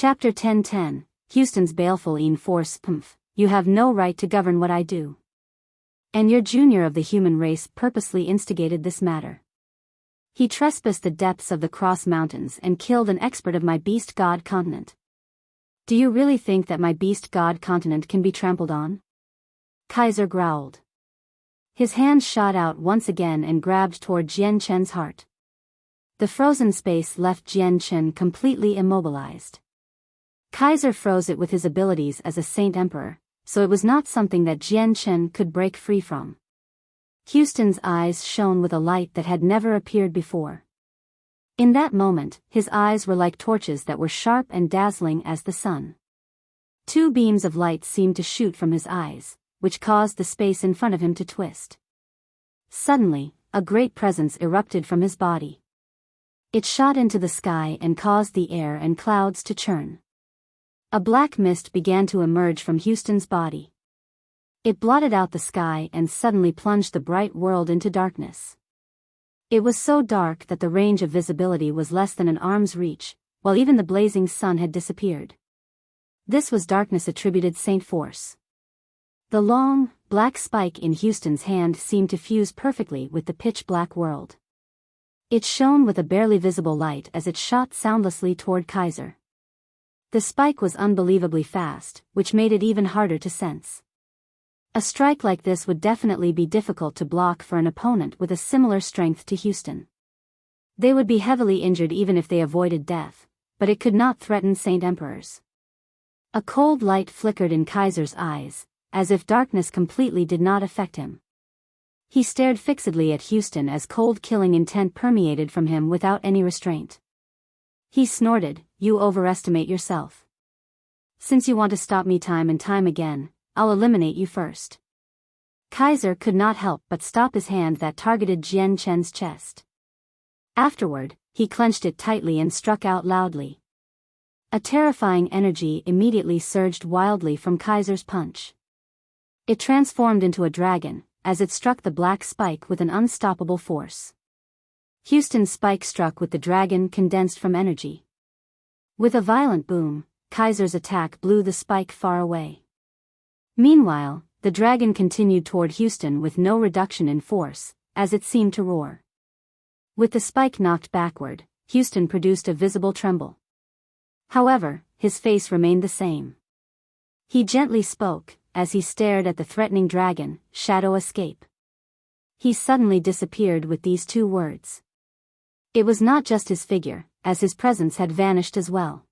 Chapter 10:10, Houston's baleful force. You have no right to govern what I do. And your junior of the human race purposely instigated this matter. He trespassed the depths of the Cross Mountains and killed an expert of my beast god continent. Do you really think that my beast god continent can be trampled on? Kaiser growled. His hand shot out once again and grabbed toward Jian Chen's heart. The frozen space left Jian Chen completely immobilized. Kaiser froze it with his abilities as a Saint Emperor, so it was not something that Jian Chen could break free from. Houston's eyes shone with a light that had never appeared before. In that moment, his eyes were like torches that were sharp and dazzling as the sun. Two beams of light seemed to shoot from his eyes, which caused the space in front of him to twist. Suddenly, a great presence erupted from his body. It shot into the sky and caused the air and clouds to churn. A black mist began to emerge from Houston's body. It blotted out the sky and suddenly plunged the bright world into darkness. It was so dark that the range of visibility was less than an arm's reach, while even the blazing sun had disappeared. This was darkness attributed Saint Force. The long, black spike in Houston's hand seemed to fuse perfectly with the pitch-black world. It shone with a barely visible light as it shot soundlessly toward Kaiser. The spike was unbelievably fast, which made it even harder to sense. A strike like this would definitely be difficult to block for an opponent with a similar strength to Houston. They would be heavily injured even if they avoided death, but it could not threaten Saint Emperors. A cold light flickered in Kaiser's eyes, as if darkness completely did not affect him. He stared fixedly at Houston as cold killing intent permeated from him without any restraint. He snorted, "You overestimate yourself. Since you want to stop me time and time again, I'll eliminate you first." Kaiser could not help but stop his hand that targeted Jian Chen's chest. Afterward, he clenched it tightly and struck out loudly. A terrifying energy immediately surged wildly from Kaiser's punch. It transformed into a dragon, as it struck the black spike with an unstoppable force. Houston's spike struck with the dragon condensed from energy. With a violent boom, Kaiser's attack blew the spike far away. Meanwhile, the dragon continued toward Houston with no reduction in force, as it seemed to roar. With the spike knocked backward, Houston produced a visible tremble. However, his face remained the same. He gently spoke, as he stared at the threatening dragon, "Shadow escape." He suddenly disappeared with these two words. It was not just his figure, as his presence had vanished as well.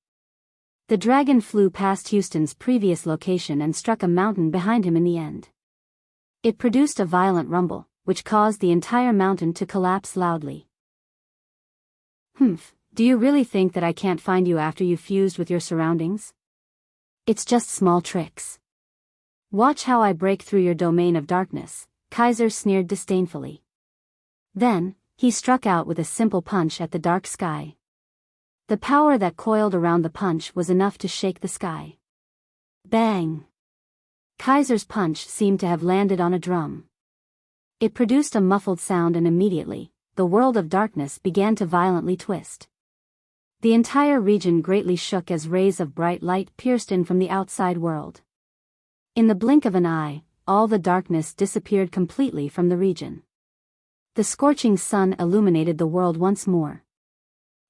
The dragon flew past Houston's previous location and struck a mountain behind him in the end. It produced a violent rumble, which caused the entire mountain to collapse loudly. Do you really think that I can't find you after you fused with your surroundings? It's just small tricks. Watch how I break through your domain of darkness, Kaiser sneered disdainfully. Then, he struck out with a simple punch at the dark sky. The power that coiled around the punch was enough to shake the sky. Bang! Kaiser's punch seemed to have landed on a drum. It produced a muffled sound and immediately, the world of darkness began to violently twist. The entire region greatly shook as rays of bright light pierced in from the outside world. In the blink of an eye, all the darkness disappeared completely from the region. The scorching sun illuminated the world once more.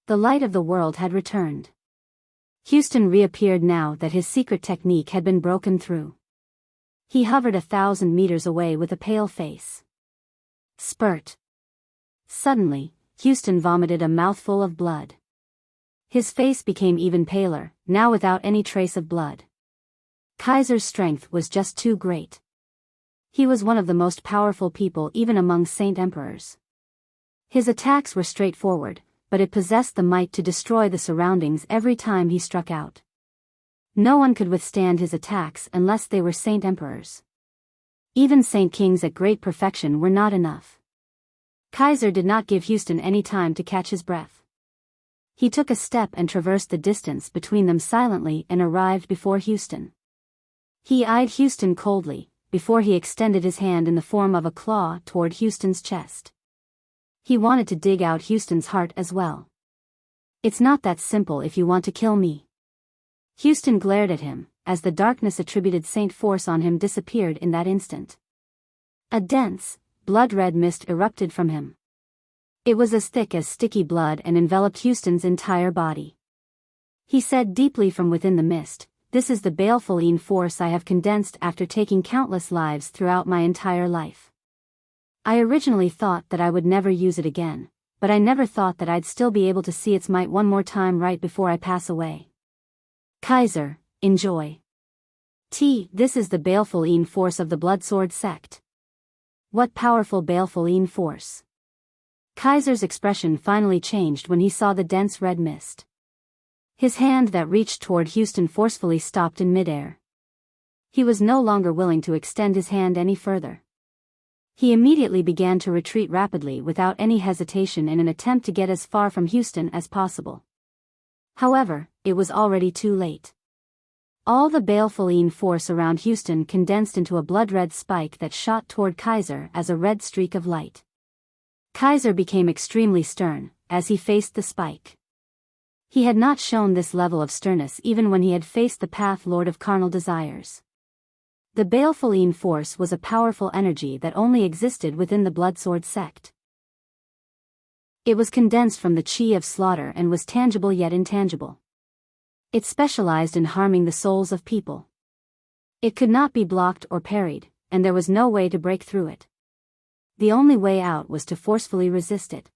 The light of the world had returned. Houston reappeared now that his secret technique had been broken through. He hovered 1,000 meters away with a pale face. Spurt. Suddenly, Houston vomited a mouthful of blood. His face became even paler, now without any trace of blood. Kaiser's strength was just too great. He was one of the most powerful people even among Saint Emperors. His attacks were straightforward, but it possessed the might to destroy the surroundings every time he struck out. No one could withstand his attacks unless they were Saint Emperors. Even Saint Kings at great perfection were not enough. Kaiser did not give Houston any time to catch his breath. He took a step and traversed the distance between them silently and arrived before Houston. He eyed Houston coldly, before he extended his hand in the form of a claw toward Houston's chest. He wanted to dig out Houston's heart as well. "It's not that simple if you want to kill me." Houston glared at him, as the darkness attributed Saint force on him disappeared in that instant. A dense, blood-red mist erupted from him. It was as thick as sticky blood and enveloped Houston's entire body. He said deeply from within the mist, "This is the baleful force I have condensed after taking countless lives throughout my entire life. I originally thought that I would never use it again, but I never thought that I'd still be able to see its might one more time right before I pass away. Kaiser, enjoy. This is the baleful force of the Bloodsword sect. What powerful baleful force." Kaiser's expression finally changed when he saw the dense red mist. His hand that reached toward Houston forcefully stopped in midair. He was no longer willing to extend his hand any further. He immediately began to retreat rapidly without any hesitation in an attempt to get as far from Houston as possible. However, it was already too late. All the baleful force around Houston condensed into a blood-red spike that shot toward Kaiser as a red streak of light. Kaiser became extremely stern as he faced the spike. He had not shown this level of sternness even when he had faced the Path Lord of Carnal Desires. The baleful force was a powerful energy that only existed within the Bloodsword sect. It was condensed from the chi of slaughter and was tangible yet intangible. It specialized in harming the souls of people. It could not be blocked or parried, and there was no way to break through it. The only way out was to forcefully resist it.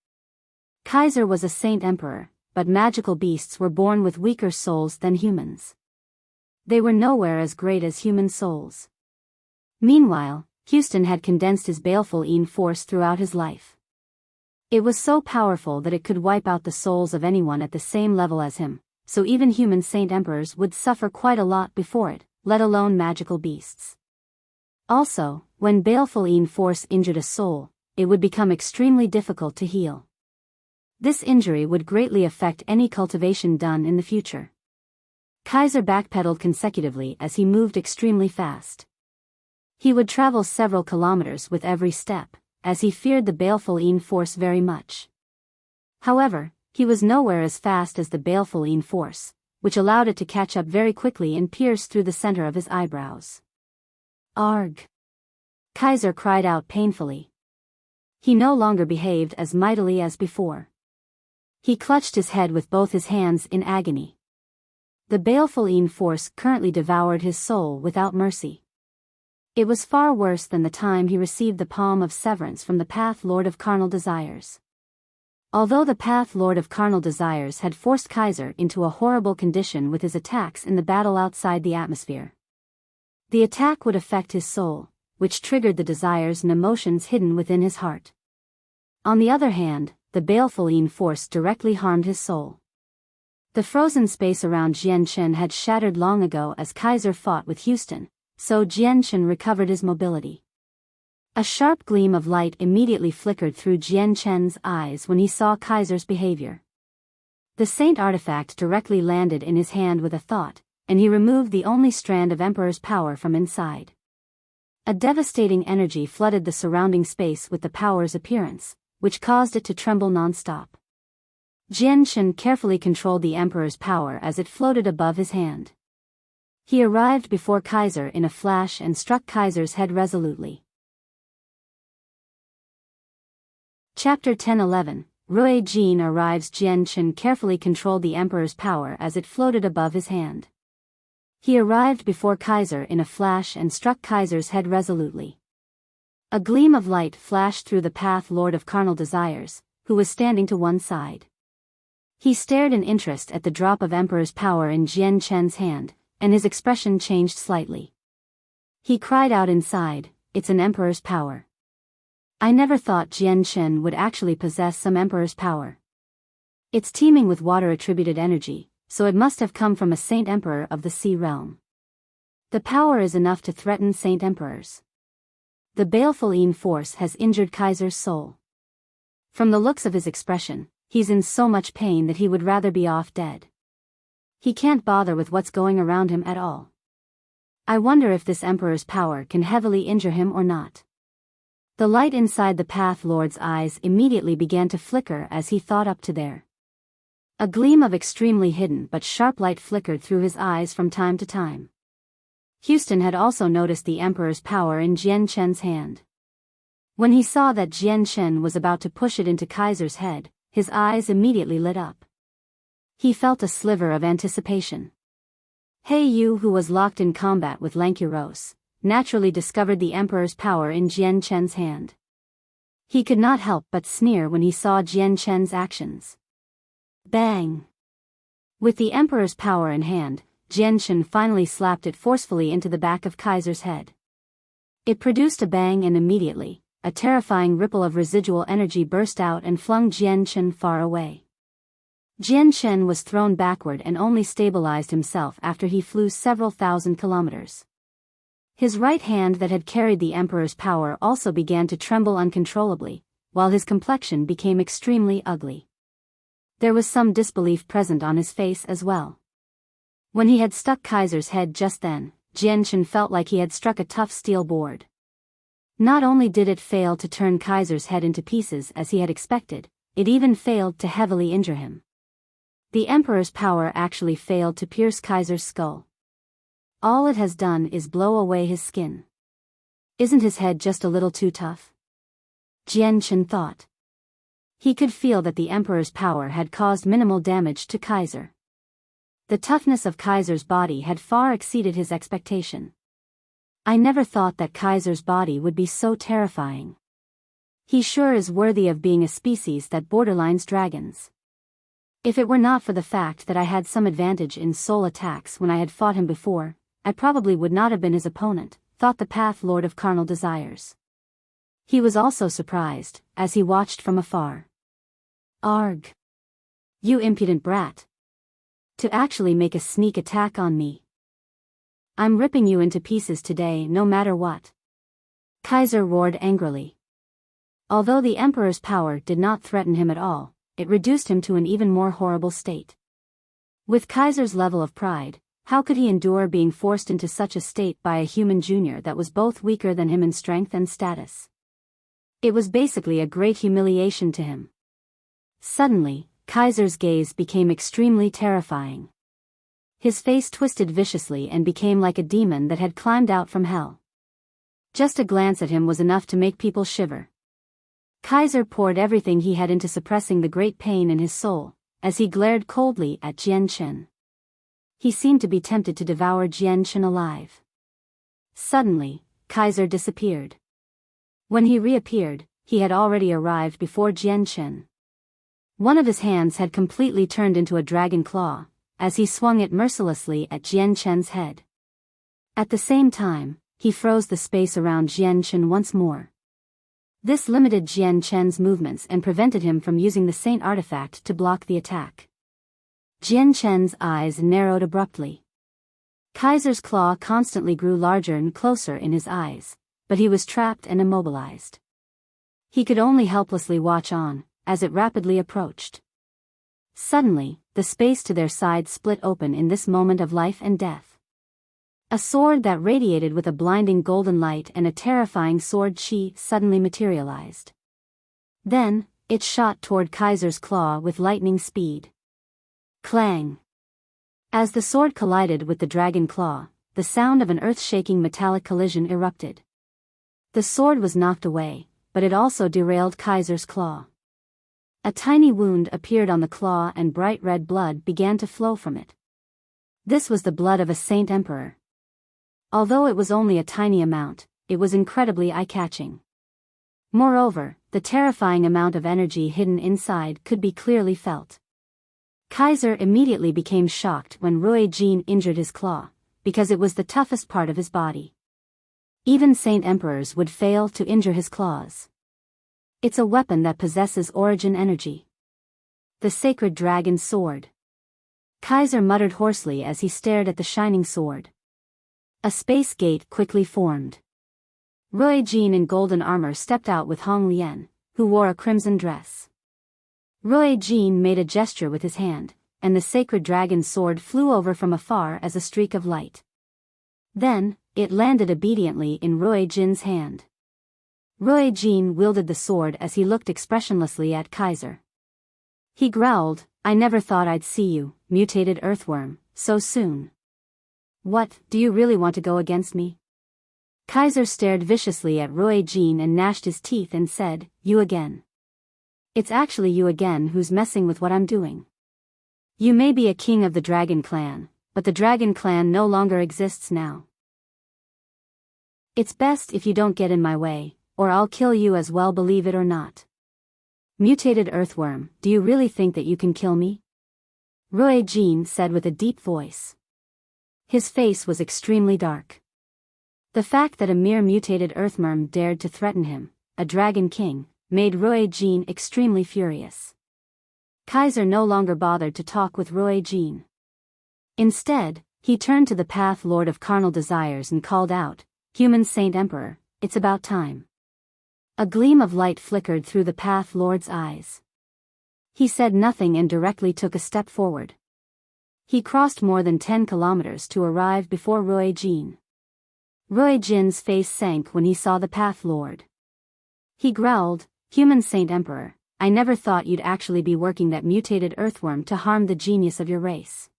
Kaiser was a saint emperor, but magical beasts were born with weaker souls than humans. They were nowhere as great as human souls. Meanwhile, Houston had condensed his baleful force throughout his life. It was so powerful that it could wipe out the souls of anyone at the same level as him, so even human saint emperors would suffer quite a lot before it, let alone magical beasts. Also, when baleful force injured a soul, it would become extremely difficult to heal. This injury would greatly affect any cultivation done in the future. Kaiser backpedaled consecutively as he moved extremely fast. He would travel several kilometers with every step, as he feared the baleful force very much. However, he was nowhere as fast as the baleful force, which allowed it to catch up very quickly and pierce through the center of his eyebrows. Arg! Kaiser cried out painfully. He no longer behaved as mightily as before. He clutched his head with both his hands in agony. The baleful force currently devoured his soul without mercy. It was far worse than the time he received the palm of severance from the Path Lord of Carnal Desires. Although the Path Lord of Carnal Desires had forced Kaiser into a horrible condition with his attacks in the battle outside the atmosphere. The attack would affect his soul, which triggered the desires and emotions hidden within his heart. On the other hand, the baleful force directly harmed his soul. The frozen space around Jianchen had shattered long ago as Kaiser fought with Houston, so Jianchen recovered his mobility. A sharp gleam of light immediately flickered through Jianchen's eyes when he saw Kaiser's behavior. The saint artifact directly landed in his hand with a thought, and he removed the only strand of Emperor's power from inside. A devastating energy flooded the surrounding space with the power's appearance, which caused it to tremble non-stop. Jianshen carefully controlled the Emperor's power as it floated above his hand. He arrived before Kaiser in a flash and struck Kaiser's head resolutely. Chapter 10-11 Rui Jin arrives. Jianshen carefully controlled the Emperor's power as it floated above his hand. He arrived before Kaiser in a flash and struck Kaiser's head resolutely. A gleam of light flashed through the Path Lord of Carnal Desires, who was standing to one side. He stared in interest at the drop of Emperor's power in Jianchen's hand, and his expression changed slightly. He cried out inside, "It's an Emperor's power. I never thought Jianshen would actually possess some Emperor's power. It's teeming with water-attributed energy, so it must have come from a Saint Emperor of the Sea Realm. The power is enough to threaten Saint Emperors. The baleful force has injured Kaiser's soul. From the looks of his expression, he's in so much pain that he would rather be off dead. He can't bother with what's going around him at all. I wonder if this Emperor's power can heavily injure him or not." The light inside the Path Lord's eyes immediately began to flicker as he thought up to there. A gleam of extremely hidden but sharp light flickered through his eyes from time to time. Houston had also noticed the Emperor's power in Jian Chen's hand. When he saw that Jian Chen was about to push it into Kaiser's head, his eyes immediately lit up. He felt a sliver of anticipation. He Yu, who was locked in combat with Lankuros, naturally discovered the Emperor's power in Jian Chen's hand. He could not help but sneer when he saw Jian Chen's actions. Bang! With the Emperor's power in hand, Jian Chen finally slapped it forcefully into the back of Kaiser's head. It produced a bang, and immediately, a terrifying ripple of residual energy burst out and flung Jian Chen far away. Jian Chen was thrown backward and only stabilized himself after he flew several thousand kilometers. His right hand that had carried the Emperor's power also began to tremble uncontrollably, while his complexion became extremely ugly. There was some disbelief present on his face as well. When he had stuck Kaiser's head just then, Jian Chen felt like he had struck a tough steel board. Not only did it fail to turn Kaiser's head into pieces as he had expected, it even failed to heavily injure him. The Emperor's power actually failed to pierce Kaiser's skull. All it has done is blow away his skin. Isn't his head just a little too tough? Jian Chen thought. He could feel that the Emperor's power had caused minimal damage to Kaiser. The toughness of Kaiser's body had far exceeded his expectation. I never thought that Kaiser's body would be so terrifying. He sure is worthy of being a species that borderlines dragons. If it were not for the fact that I had some advantage in soul attacks when I had fought him before, I probably would not have been his opponent, thought the Path Lord of Carnal Desires. He was also surprised, as he watched from afar. Arg! You impudent brat! To actually make a sneak attack on me. I'm ripping you into pieces today no matter what. Kaiser roared angrily. Although the Emperor's power did not threaten him at all, it reduced him to an even more horrible state. With Kaiser's level of pride, how could he endure being forced into such a state by a human junior that was both weaker than him in strength and status? It was basically a great humiliation to him. Suddenly, Kaiser's gaze became extremely terrifying. His face twisted viciously and became like a demon that had climbed out from hell. Just a glance at him was enough to make people shiver. Kaiser poured everything he had into suppressing the great pain in his soul, as he glared coldly at Jian Chen. He seemed to be tempted to devour Jian Chen alive. Suddenly, Kaiser disappeared. When he reappeared, he had already arrived before Jian Chen. One of his hands had completely turned into a dragon claw, as he swung it mercilessly at Jian Chen's head. At the same time, he froze the space around Jian Chen once more. This limited Jian Chen's movements and prevented him from using the Saint artifact to block the attack. Jian Chen's eyes narrowed abruptly. Kaiser's claw constantly grew larger and closer in his eyes, but he was trapped and immobilized. He could only helplessly watch on, as it rapidly approached. Suddenly, the space to their side split open in this moment of life and death. A sword that radiated with a blinding golden light and a terrifying sword chi suddenly materialized. Then, it shot toward Kaiser's claw with lightning speed. Clang! As the sword collided with the dragon claw, the sound of an earth-shaking metallic collision erupted. The sword was knocked away, but it also derailed Kaiser's claw. A tiny wound appeared on the claw and bright red blood began to flow from it. This was the blood of a Saint Emperor. Although it was only a tiny amount, it was incredibly eye-catching. Moreover, the terrifying amount of energy hidden inside could be clearly felt. Kaiser immediately became shocked when Rui Jin injured his claw, because it was the toughest part of his body. Even Saint Emperors would fail to injure his claws. It's a weapon that possesses origin energy. The sacred dragon sword. Kaiser muttered hoarsely as he stared at the shining sword. A space gate quickly formed. Rui Jin in golden armor stepped out with Hong Lian, who wore a crimson dress. Rui Jin made a gesture with his hand, and the sacred dragon sword flew over from afar as a streak of light. Then, it landed obediently in Rui Jin's hand. Rui Jin wielded the sword as he looked expressionlessly at Kaiser. He growled, I never thought I'd see you, mutated earthworm, so soon. What, do you really want to go against me? Kaiser stared viciously at Ruijin and gnashed his teeth and said, You again. It's actually you again who's messing with what I'm doing. You may be a king of the Dragon Clan, but the Dragon Clan no longer exists now. It's best if you don't get in my way, or I'll kill you as well, believe it or not. Mutated earthworm, do you really think that you can kill me? Ruijin said with a deep voice. His face was extremely dark. The fact that a mere mutated earthworm dared to threaten him, a dragon king, made Ruijin extremely furious. Kaiser no longer bothered to talk with Ruijin. Instead, he turned to the Path Lord of Carnal Desires and called out, Human Saint Emperor, it's about time. A gleam of light flickered through the Path Lord's eyes. He said nothing and directly took a step forward. He crossed more than 10 kilometers to arrive before Ruijin. Ruijin's face sank when he saw the Path Lord. He growled, Human Saint Emperor, I never thought you'd actually be working that mutated earthworm to harm the genius of your race.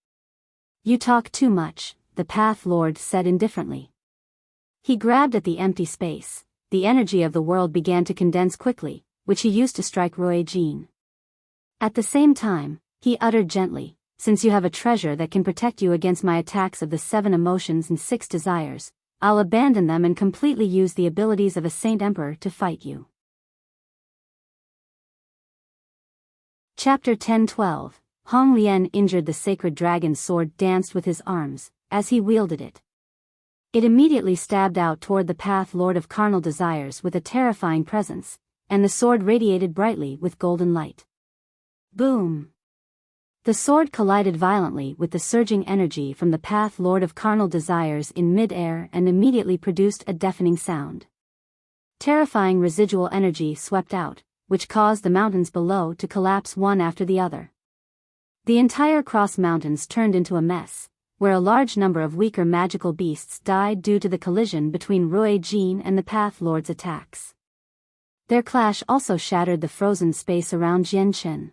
You talk too much, the Path Lord said indifferently. He grabbed at the empty space. The energy of the world began to condense quickly, which he used to strike Ruijin. At the same time, he uttered gently, Since you have a treasure that can protect you against my attacks of the 7 emotions and 6 desires, I'll abandon them and completely use the abilities of a Saint Emperor to fight you. Chapter 10-12. Hong Lian injured the sacred dragon's sword danced with his arms, as he wielded it. It immediately stabbed out toward the Path Lord of Carnal Desires with a terrifying presence, and the sword radiated brightly with golden light. Boom! The sword collided violently with the surging energy from the Path Lord of Carnal Desires in mid-air and immediately produced a deafening sound. Terrifying residual energy swept out, which caused the mountains below to collapse one after the other. The entire Cross Mountains turned into a mess, where a large number of weaker magical beasts died due to the collision between Ruijin and the Path Lord's attacks. Their clash also shattered the frozen space around Jianchen.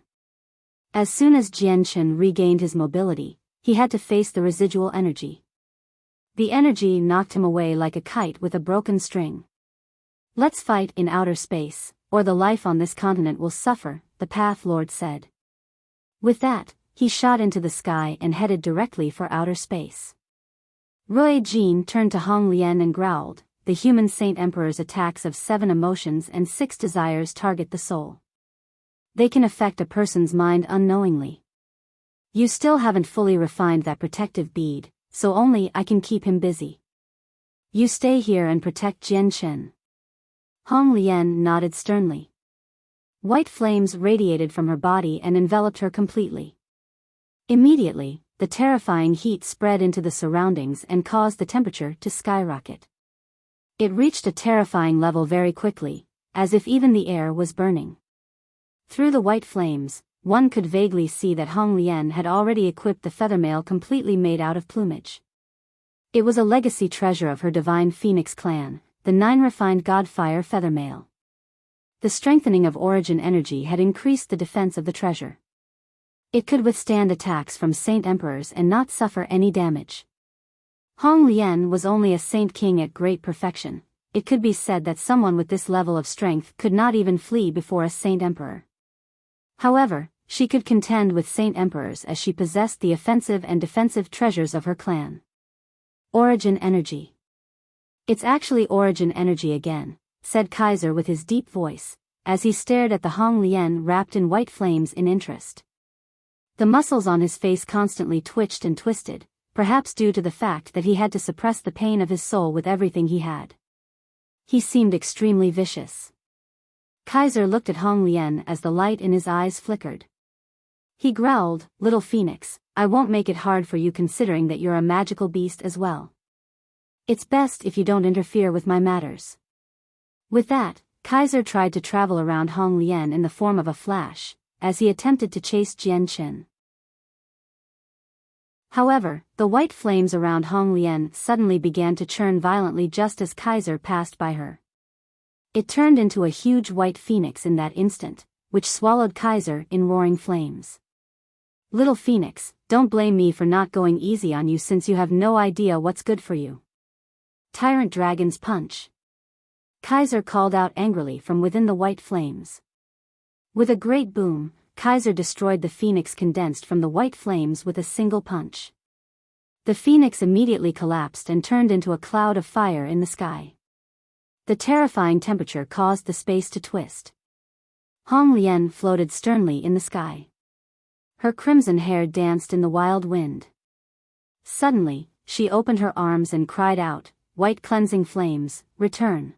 As soon as Jianchen regained his mobility, he had to face the residual energy. The energy knocked him away like a kite with a broken string. Let's fight in outer space, or the life on this continent will suffer, the Path Lord said. With that, he shot into the sky and headed directly for outer space. Ruijin turned to Hong Lian and growled, The human Saint Emperor's attacks of 7 emotions and 6 desires target the soul. They can affect a person's mind unknowingly. You still haven't fully refined that protective bead, so only I can keep him busy. You stay here and protect Jianchen. Hong Lian nodded sternly. White flames radiated from her body and enveloped her completely. Immediately, the terrifying heat spread into the surroundings and caused the temperature to skyrocket. It reached a terrifying level very quickly, as if even the air was burning. Through the white flames, one could vaguely see that Hong Lian had already equipped the feathermail completely made out of plumage. It was a legacy treasure of her divine Phoenix clan, the 9 refined Godfire feathermail. The strengthening of origin energy had increased the defense of the treasure. It could withstand attacks from Saint Emperors and not suffer any damage. Hong Lian was only a Saint King at great perfection. It could be said that someone with this level of strength could not even flee before a Saint Emperor. However, she could contend with Saint Emperors as she possessed the offensive and defensive treasures of her clan. Origin energy. It's actually origin energy again, said Kaiser with his deep voice, as he stared at the Hong Lian wrapped in white flames in interest. The muscles on his face constantly twitched and twisted, perhaps due to the fact that he had to suppress the pain of his soul with everything he had. He seemed extremely vicious. Kaiser looked at Hong Lian as the light in his eyes flickered. He growled, Little Phoenix, I won't make it hard for you considering that you're a magical beast as well. It's best if you don't interfere with my matters. With that, Kaiser tried to travel around Hong Lian in the form of a flash, as he attempted to chase Jianchen. However, the white flames around Hong Lian suddenly began to churn violently just as Kaiser passed by her. It turned into a huge white phoenix in that instant, which swallowed Kaiser in roaring flames. Little Phoenix, don't blame me for not going easy on you since you have no idea what's good for you. Tyrant Dragon's Punch. Kaiser called out angrily from within the white flames. With a great boom, Kaiser destroyed the phoenix condensed from the white flames with a single punch. The phoenix immediately collapsed and turned into a cloud of fire in the sky. The terrifying temperature caused the space to twist. Hong Lian floated sternly in the sky. Her crimson hair danced in the wild wind. Suddenly, she opened her arms and cried out, "White cleansing flames, return."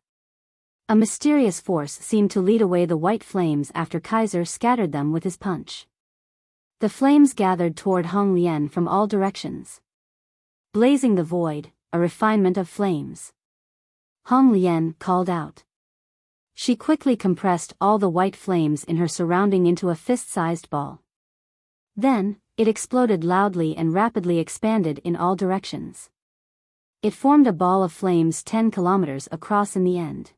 A mysterious force seemed to lead away the white flames after Kaiser scattered them with his punch. The flames gathered toward Hong Lian from all directions. Blazing the void, a refinement of flames. Hong Lian called out. She quickly compressed all the white flames in her surrounding into a fist-sized ball. Then, it exploded loudly and rapidly expanded in all directions. It formed a ball of flames 10 kilometers across in the end.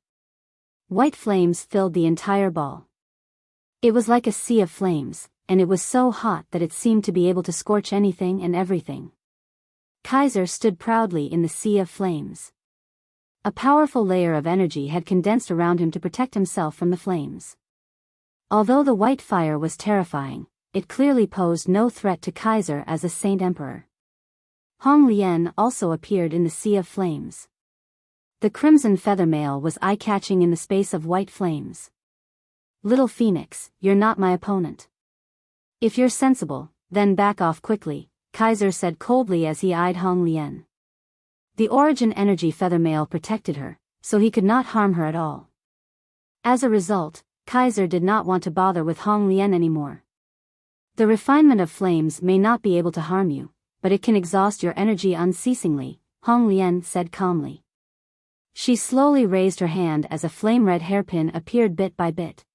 White flames filled the entire ball. It was like a sea of flames, and it was so hot that it seemed to be able to scorch anything and everything. Kaiser stood proudly in the sea of flames. A powerful layer of energy had condensed around him to protect himself from the flames. Although the white fire was terrifying, it clearly posed no threat to Kaiser as a Saint Emperor. Hong Lian also appeared in the sea of flames. The crimson feather male was eye-catching in the space of white flames. "Little Phoenix, you're not my opponent. If you're sensible, then back off quickly," Kaiser said coldly as he eyed Hong Lian. The origin energy feather male protected her, so he could not harm her at all. As a result, Kaiser did not want to bother with Hong Lian anymore. The refinement of flames may not be able to harm you, but it can exhaust your energy unceasingly, Hong Lian said calmly. She slowly raised her hand as a flame-red hairpin appeared bit by bit.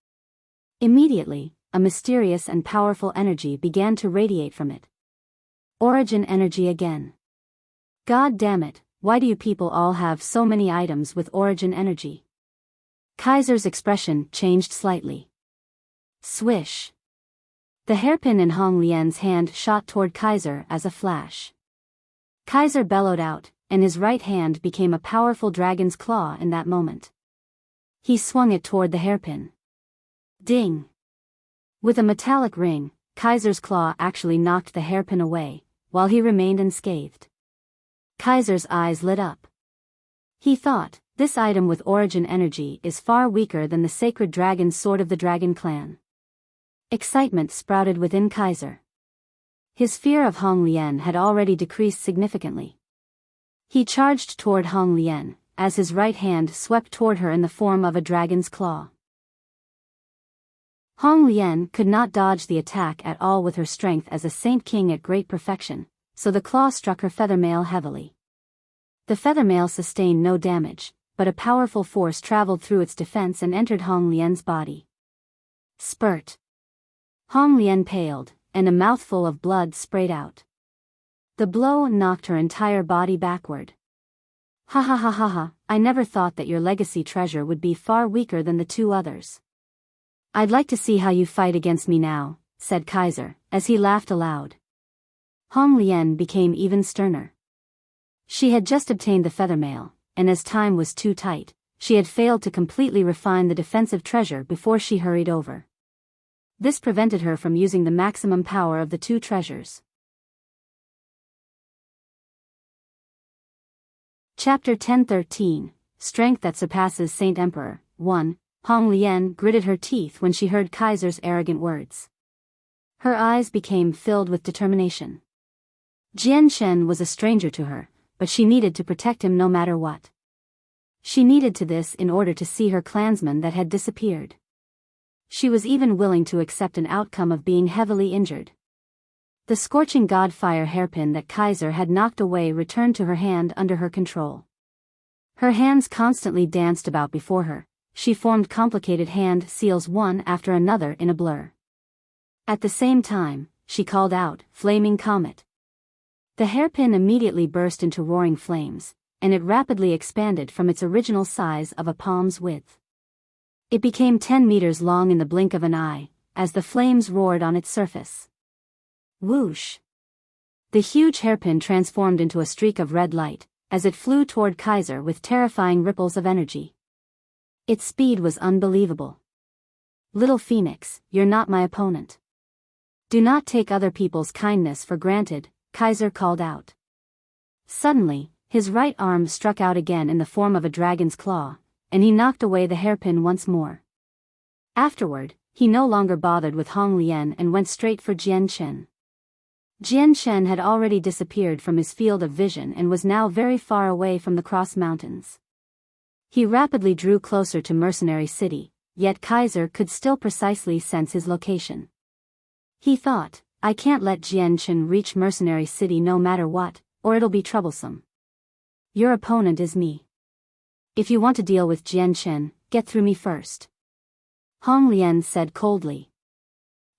Immediately, a mysterious and powerful energy began to radiate from it. Origin energy again. God damn it, why do you people all have so many items with origin energy? Kaiser's expression changed slightly. Swish. The hairpin in Hong Lian's hand shot toward Kaiser as a flash. Kaiser bellowed out, and his right hand became a powerful dragon's claw in that moment. He swung it toward the hairpin. Ding! With a metallic ring, Kaiser's claw actually knocked the hairpin away, while he remained unscathed. Kaiser's eyes lit up. He thought, this item with origin energy is far weaker than the sacred dragon sword of the dragon clan. Excitement sprouted within Kaiser. His fear of Hong Lian had already decreased significantly. He charged toward Hong Lian, as his right hand swept toward her in the form of a dragon's claw. Hong Lian could not dodge the attack at all with her strength as a saint king at great perfection, so the claw struck her feather male heavily. The feather male sustained no damage, but a powerful force traveled through its defense and entered Hong Lian's body. Spurt. Hong Lian paled, and a mouthful of blood sprayed out. The blow knocked her entire body backward. Ha ha ha ha ha, I never thought that your legacy treasure would be far weaker than the two others. I'd like to see how you fight against me now, said Kaiser, as he laughed aloud. Hong Lian became even sterner. She had just obtained the feather mail, and as time was too tight, she had failed to completely refine the defensive treasure before she hurried over. This prevented her from using the maximum power of the two treasures. Chapter 10:13, Strength that Surpasses Saint Emperor. 1. Hong Lian gritted her teeth when she heard Kaiser's arrogant words. Her eyes became filled with determination. Jian Shen was a stranger to her, but she needed to protect him no matter what. She needed to this in order to see her clansmen that had disappeared. She was even willing to accept an outcome of being heavily injured. The scorching god fire hairpin that Kaiser had knocked away returned to her hand under her control. Her hands constantly danced about before her. She formed complicated hand seals one after another in a blur. At the same time, she called out, "Flaming Comet." The hairpin immediately burst into roaring flames, and it rapidly expanded from its original size of a palm's width. It became 10 meters long in the blink of an eye, as the flames roared on its surface. Whoosh! The huge hairpin transformed into a streak of red light, as it flew toward Kaiser with terrifying ripples of energy. Its speed was unbelievable. Little Phoenix, you're not my opponent. Do not take other people's kindness for granted, Kaiser called out. Suddenly, his right arm struck out again in the form of a dragon's claw, and he knocked away the hairpin once more. Afterward, he no longer bothered with Hong Lian and went straight for Jian Chen. Jian Chen had already disappeared from his field of vision and was now very far away from the Cross Mountains. He rapidly drew closer to Mercenary City, yet Kaiser could still precisely sense his location. He thought, I can't let Jian Chen reach Mercenary City no matter what, or it'll be troublesome. Your opponent is me. If you want to deal with Jian Chen, get through me first. Hong Lian said coldly.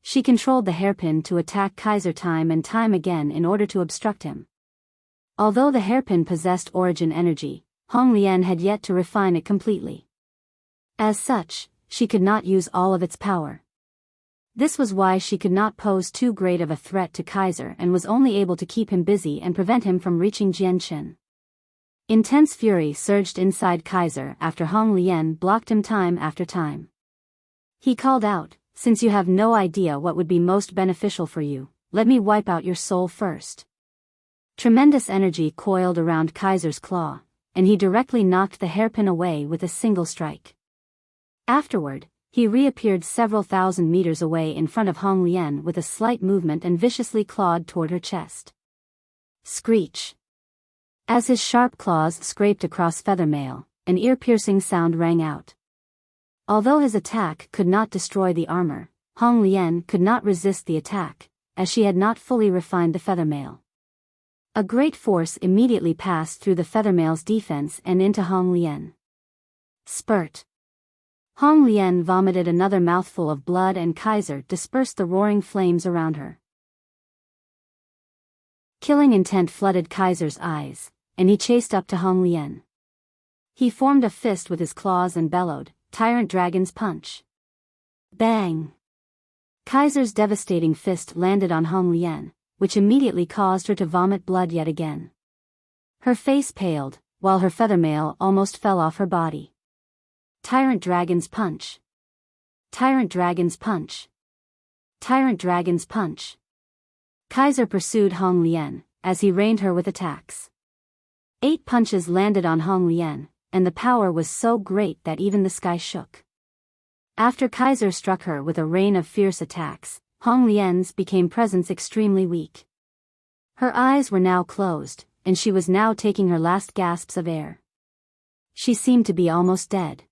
She controlled the hairpin to attack Kaiser time and time again in order to obstruct him. Although the hairpin possessed origin energy, Hong Lian had yet to refine it completely. As such, she could not use all of its power. This was why she could not pose too great of a threat to Kaiser and was only able to keep him busy and prevent him from reaching Jian Chen. Intense fury surged inside Kaiser after Hong Lian blocked him time after time. He called out, since you have no idea what would be most beneficial for you, let me wipe out your soul first. Tremendous energy coiled around Kaiser's claw, and he directly knocked the hairpin away with a single strike. Afterward, he reappeared several thousand meters away in front of Hong Lian with a slight movement and viciously clawed toward her chest. Screech! As his sharp claws scraped across feather mail, an ear-piercing sound rang out. Although his attack could not destroy the armor, Hong Lian could not resist the attack, as she had not fully refined the feather mail. A great force immediately passed through the feather mail's defense and into Hong Lian. Spurt! Hong Lian vomited another mouthful of blood and Kaiser dispersed the roaring flames around her. Killing intent flooded Kaiser's eyes, and he chased up to Hong Lian. He formed a fist with his claws and bellowed, Tyrant Dragon's Punch. Bang! Kaiser's devastating fist landed on Hong Lian, which immediately caused her to vomit blood yet again. Her face paled, while her feather mail almost fell off her body. Tyrant Dragon's Punch. Tyrant Dragon's Punch. Tyrant Dragon's Punch. Kaiser pursued Hong Lian, as he rained her with attacks. 8 punches landed on Hong Lian, and the power was so great that even the sky shook. After Kaiser struck her with a rain of fierce attacks, Hong Lian's became presence extremely weak. Her eyes were now closed, and she was now taking her last gasps of air. She seemed to be almost dead.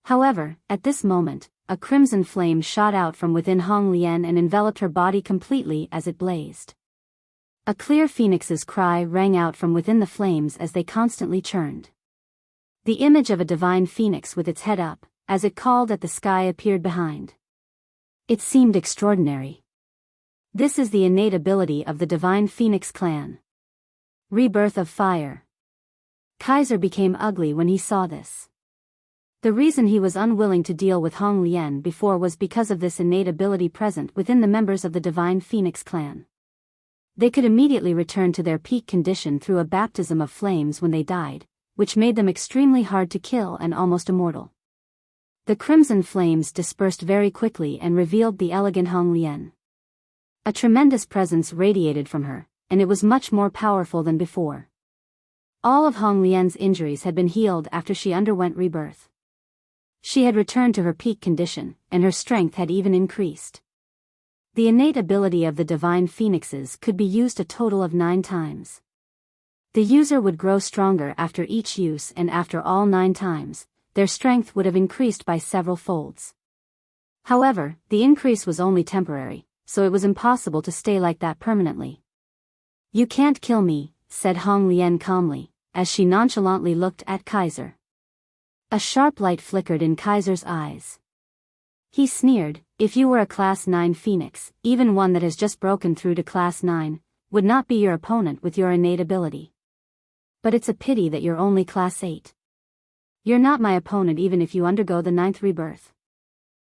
However, at this moment, a crimson flame shot out from within Hong Lian and enveloped her body completely as it blazed. A clear phoenix's cry rang out from within the flames as they constantly churned. The image of a divine phoenix with its head up, as it called at the sky, appeared behind. It seemed extraordinary. This is the innate ability of the divine phoenix clan. Rebirth of fire. Kaiser became ugly when he saw this. The reason he was unwilling to deal with Hong Lian before was because of this innate ability present within the members of the divine phoenix clan. They could immediately return to their peak condition through a baptism of flames when they died, which made them extremely hard to kill and almost immortal. The crimson flames dispersed very quickly and revealed the elegant Hong Lian. A tremendous presence radiated from her, and it was much more powerful than before. All of Hong Lian's injuries had been healed after she underwent rebirth. She had returned to her peak condition, and her strength had even increased. The innate ability of the divine phoenixes could be used a total of 9 times. The user would grow stronger after each use, and after all 9 times, their strength would have increased by several folds. However, the increase was only temporary, so it was impossible to stay like that permanently. You can't kill me, said Hong Lian calmly, as she nonchalantly looked at Kaiser. A sharp light flickered in Kaiser's eyes. He sneered, if you were a Class 9 Phoenix, even one that has just broken through to Class 9, would not be your opponent with your innate ability. But it's a pity that you're only Class 8. You're not my opponent even if you undergo the 9th rebirth.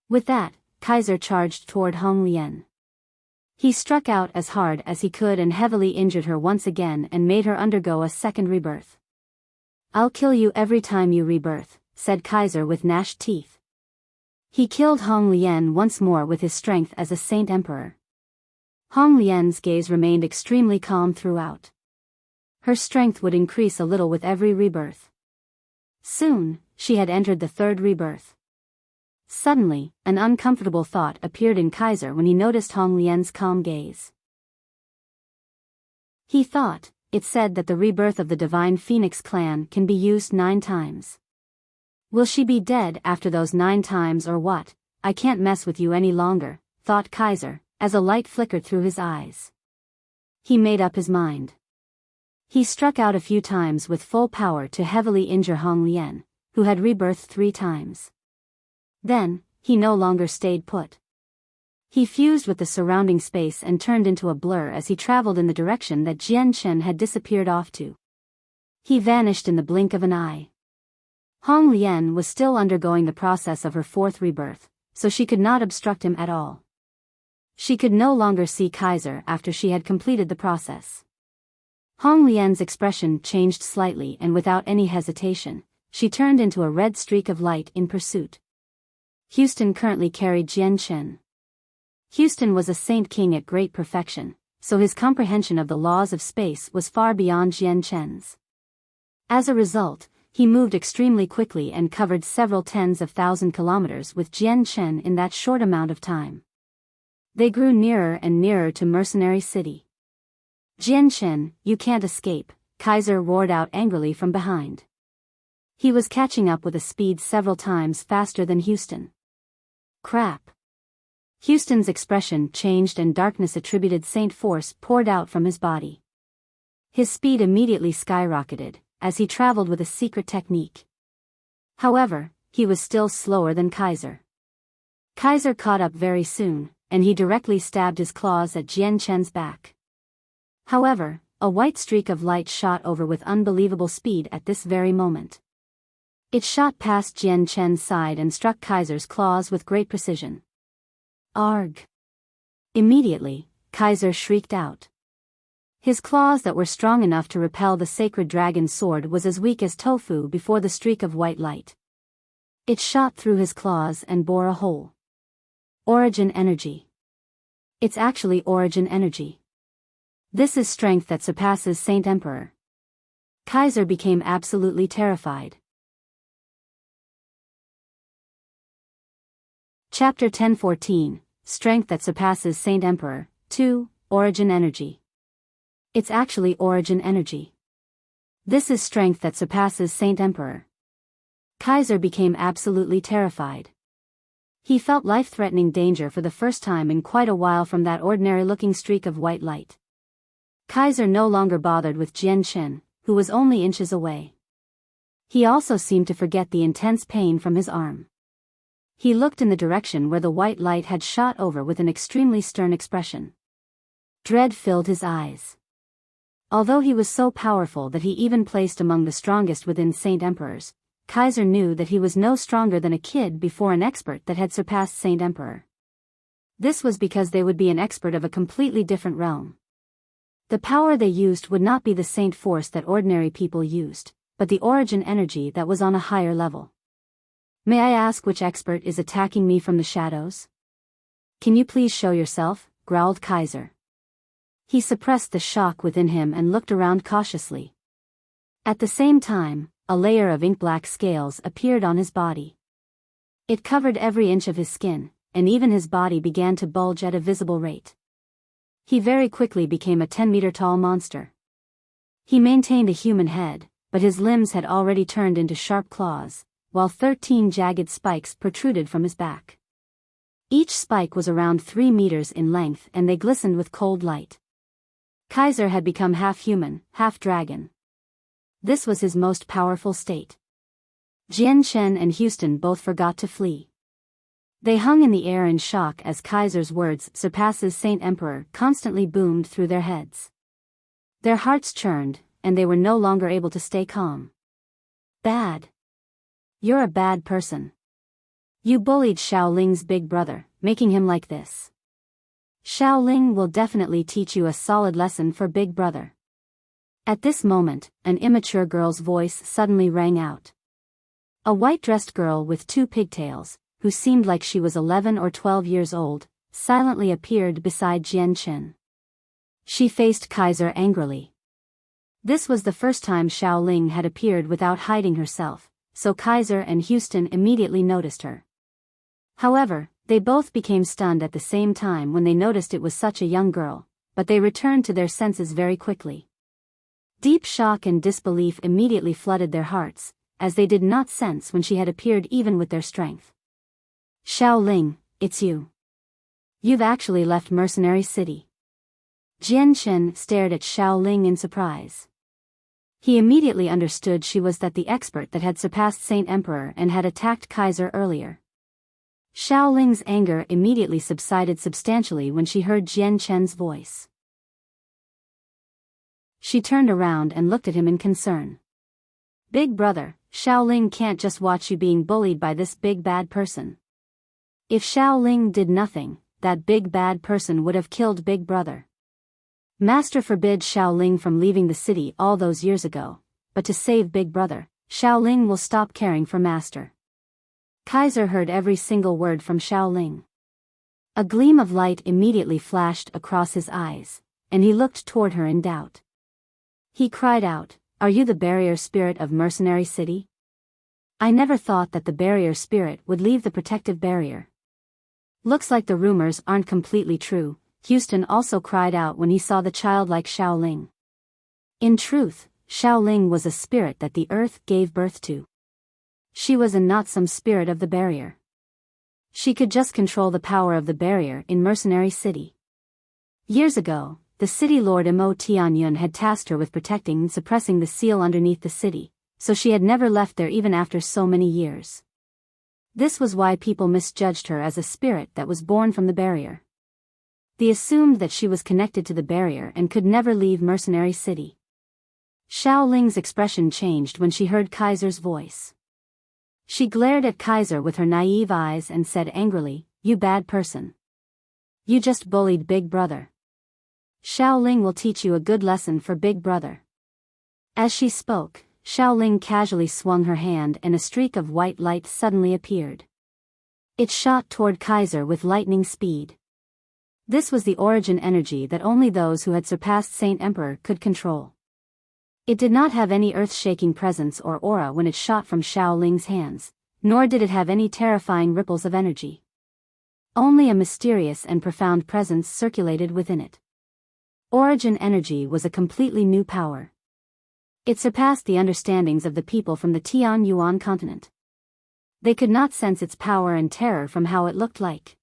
With that, Kaiser charged toward Hong Lian. He struck out as hard as he could and heavily injured her once again and made her undergo a second rebirth. "I'll kill you every time you rebirth," said Kaiser with gnashed teeth. He killed Hong Lian once more with his strength as a Saint Emperor. Hong Lian's gaze remained extremely calm throughout. Her strength would increase a little with every rebirth. Soon, she had entered the third rebirth. Suddenly, an uncomfortable thought appeared in Kaiser when he noticed Hong Lian's calm gaze. He thought, it said that the rebirth of the Divine Phoenix clan can be used 9 times. Will she be dead after those 9 times or what? I can't mess with you any longer, thought Kaiser, as a light flickered through his eyes. He made up his mind. He struck out a few times with full power to heavily injure Hong Lian, who had rebirthed 3 times. Then, he no longer stayed put. He fused with the surrounding space and turned into a blur as he traveled in the direction that Jian Chen had disappeared off to. He vanished in the blink of an eye. Hong Lian was still undergoing the process of her 4th rebirth, so she could not obstruct him at all. She could no longer see Kaiser after she had completed the process. Hong Lian's expression changed slightly and without any hesitation, she turned into a red streak of light in pursuit. Houston currently carried Jian Chen. Houston was a saint king at great perfection, so his comprehension of the laws of space was far beyond Jian Chen's. As a result, he moved extremely quickly and covered several tens of thousand kilometers with Jian Chen in that short amount of time. They grew nearer and nearer to Mercenary City. "Jian Chen, you can't escape," Kaiser roared out angrily from behind. He was catching up with a speed several times faster than Houston. Crap. Houston's expression changed and darkness attributed Saint Force poured out from his body. His speed immediately skyrocketed, as he traveled with a secret technique. However, he was still slower than Kaiser. Kaiser caught up very soon, and he directly stabbed his claws at Jian Chen's back. However, a white streak of light shot over with unbelievable speed at this very moment. It shot past Jian Chen's side and struck Kaiser's claws with great precision. Arg! Immediately, Kaiser shrieked out. His claws that were strong enough to repel the sacred dragon's sword was as weak as tofu before the streak of white light. It shot through his claws and bore a hole. Origin energy. It's actually origin energy. This is strength that surpasses Saint Emperor. Kaiser became absolutely terrified. Chapter 1014, Strength that surpasses Saint Emperor, 2, Origin energy. It's actually origin energy. This is strength that surpasses Saint Emperor. Kaiser became absolutely terrified. He felt life-threatening danger for the first time in quite a while from that ordinary-looking streak of white light. Kaiser no longer bothered with Jian Chen, who was only inches away. He also seemed to forget the intense pain from his arm. He looked in the direction where the white light had shot over with an extremely stern expression. Dread filled his eyes. Although he was so powerful that he even placed among the strongest within Saint Emperors, Kaiser knew that he was no stronger than a kid before an expert that had surpassed Saint Emperor. This was because they would be an expert of a completely different realm. The power they used would not be the Saint Force that ordinary people used, but the origin energy that was on a higher level. "May I ask which expert is attacking me from the shadows? Can you please show yourself?" growled Kaiser. He suppressed the shock within him and looked around cautiously. At the same time, a layer of ink-black scales appeared on his body. It covered every inch of his skin, and even his body began to bulge at a visible rate. He very quickly became a 10-meter-tall monster. He maintained a human head, but his limbs had already turned into sharp claws, while 13 jagged spikes protruded from his back. Each spike was around 3 meters in length and they glistened with cold light. Kaiser had become half human, half dragon. This was his most powerful state. Jian Chen and Houston both forgot to flee. They hung in the air in shock as Kaiser's words "surpasses Saint Emperor" constantly boomed through their heads. Their hearts churned, and they were no longer able to stay calm. Bad. You're a bad person. You bullied Xiao Ling's big brother, making him like this. Ling will definitely teach you a solid lesson for Big Brother. At this moment, an immature girl's voice suddenly rang out. A white-dressed girl with 2 pigtails, who seemed like she was 11 or 12 years old, silently appeared beside Jian Chen. She faced Kaiser angrily. This was the first time Ling had appeared without hiding herself, so Kaiser and Houston immediately noticed her. However, they both became stunned at the same time when they noticed it was such a young girl, but they returned to their senses very quickly. Deep shock and disbelief immediately flooded their hearts, as they did not sense when she had appeared even with their strength. Ling, it's you. You've actually left Mercenary City. Jian Chen stared at Ling in surprise. He immediately understood she was the expert that had surpassed Saint Emperor and had attacked Kaiser earlier. Ling's anger immediately subsided substantially when she heard Jian Chen's voice. She turned around and looked at him in concern. Big Brother, Ling can't just watch you being bullied by this big bad person. If Ling did nothing, that big bad person would have killed Big Brother. Master forbid Ling from leaving the city all those years ago, but to save Big Brother, Ling will stop caring for Master. Kaiser heard every single word from Ling. A gleam of light immediately flashed across his eyes, and he looked toward her in doubt. He cried out, "Are you the barrier spirit of Mercenary City? I never thought that the barrier spirit would leave the protective barrier." Looks like the rumors aren't completely true, Houston also cried out when he saw the childlike Ling. In truth, Ling was a spirit that the earth gave birth to. She was not some spirit of the barrier. She could just control the power of the barrier in Mercenary City. Years ago, the city lord Mo Tianyun had tasked her with protecting and suppressing the seal underneath the city, so she had never left there even after so many years. This was why people misjudged her as a spirit that was born from the barrier. They assumed that she was connected to the barrier and could never leave Mercenary City. Ling's expression changed when she heard Kaiser's voice. She glared at Kaiser with her naive eyes and said angrily, "You bad person. You just bullied Big Brother. Ling will teach you a good lesson for Big Brother." As she spoke, Ling casually swung her hand and a streak of white light suddenly appeared. It shot toward Kaiser with lightning speed. This was the origin energy that only those who had surpassed Saint Emperor could control. It did not have any earth-shaking presence or aura when it shot from Ling's hands, nor did it have any terrifying ripples of energy. Only a mysterious and profound presence circulated within it. Origin energy was a completely new power. It surpassed the understandings of the people from the Tian Yuan continent. They could not sense its power and terror from how it looked like.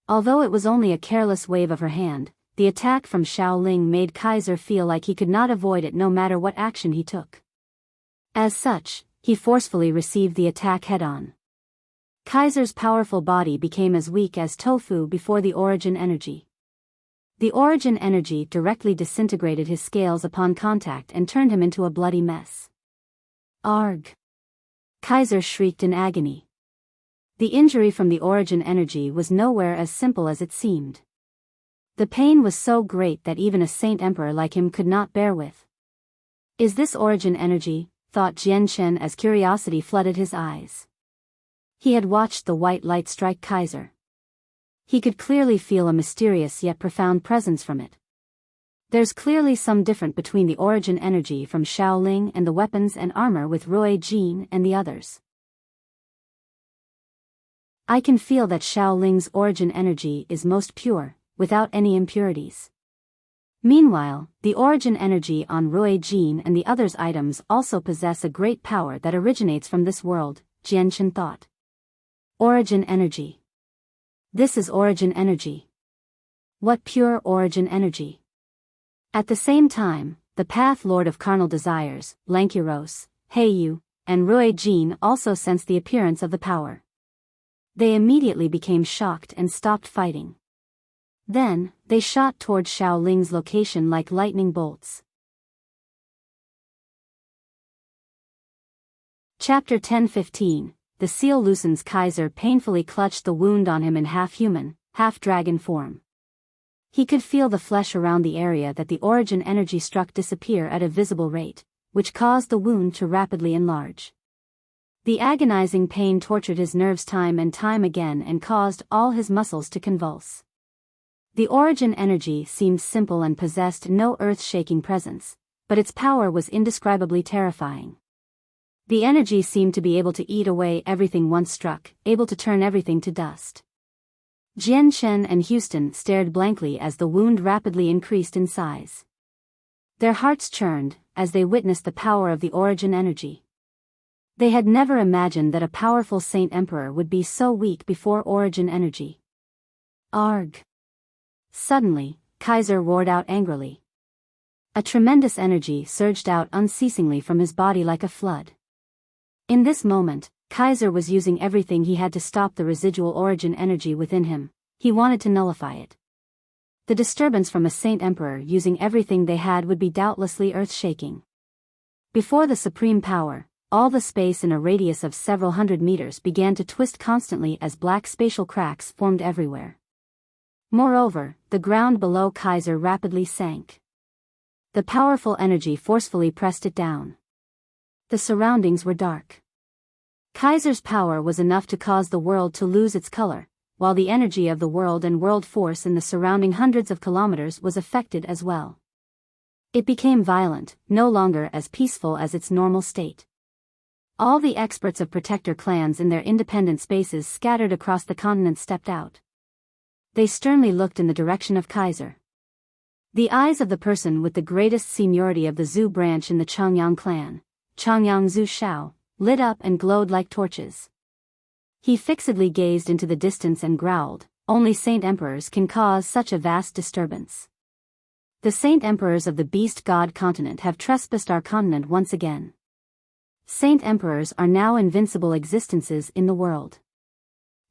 Although it was only a careless wave of her hand, the attack from Ling made Kaiser feel like he could not avoid it no matter what action he took. As such, he forcefully received the attack head-on. Kaiser's powerful body became as weak as tofu before the origin energy. The origin energy directly disintegrated his scales upon contact and turned him into a bloody mess. Arg! Kaiser shrieked in agony. The injury from the origin energy was nowhere as simple as it seemed. The pain was so great that even a Saint Emperor like him could not bear with. Is this origin energy? Thought Jian Chen as curiosity flooded his eyes. He had watched the white light strike Kaiser. He could clearly feel a mysterious yet profound presence from it. There's clearly some difference between the origin energy from Ling and the weapons and armor with Rui Jin and the others. I can feel that Ling's origin energy is most pure, without any impurities. Meanwhile, the origin energy on Rui Jin and the others' items also possess a great power that originates from this world, Jian Chen thought. Origin energy. This is origin energy. What pure origin energy. At the same time, the Path Lord of Carnal Desires, Lankiros, Heiyu, and Rui Jin also sensed the appearance of the power. They immediately became shocked and stopped fighting. Then, they shot toward Ling's location like lightning bolts. Chapter 10:15. The seal loosens. Kaiser painfully clutched the wound on him in half-human, half-dragon form. He could feel the flesh around the area that the origin energy struck disappear at a visible rate, which caused the wound to rapidly enlarge. The agonizing pain tortured his nerves time and time again and caused all his muscles to convulse. The origin energy seemed simple and possessed no earth-shaking presence, but its power was indescribably terrifying. The energy seemed to be able to eat away everything once struck, able to turn everything to dust. Jian Chen and Houston stared blankly as the wound rapidly increased in size. Their hearts churned as they witnessed the power of the origin energy. They had never imagined that a powerful Saint Emperor would be so weak before origin energy. Arg! Suddenly, Kaiser roared out angrily. A tremendous energy surged out unceasingly from his body like a flood. In this moment, Kaiser was using everything he had to stop the residual origin energy within him. He wanted to nullify it. The disturbance from a Saint Emperor using everything they had would be doubtlessly earth-shaking. Before the supreme power, all the space in a radius of several hundred meters began to twist constantly as black spatial cracks formed everywhere. Moreover, the ground below Kaiser rapidly sank. The powerful energy forcefully pressed it down. The surroundings were dark. Kaiser's power was enough to cause the world to lose its color, while the energy of the world and world force in the surrounding hundreds of kilometers was affected as well. It became violent, no longer as peaceful as its normal state. All the experts of protector clans in their independent spaces scattered across the continent stepped out. They sternly looked in the direction of Kaiser. The eyes of the person with the greatest seniority of the Zhu branch in the Changyang clan, Changyang Zhu Shao, lit up and glowed like torches. He fixedly gazed into the distance and growled, "Only Saint Emperors can cause such a vast disturbance. The Saint Emperors of the Beast God continent have trespassed our continent once again. Saint Emperors are now invincible existences in the world.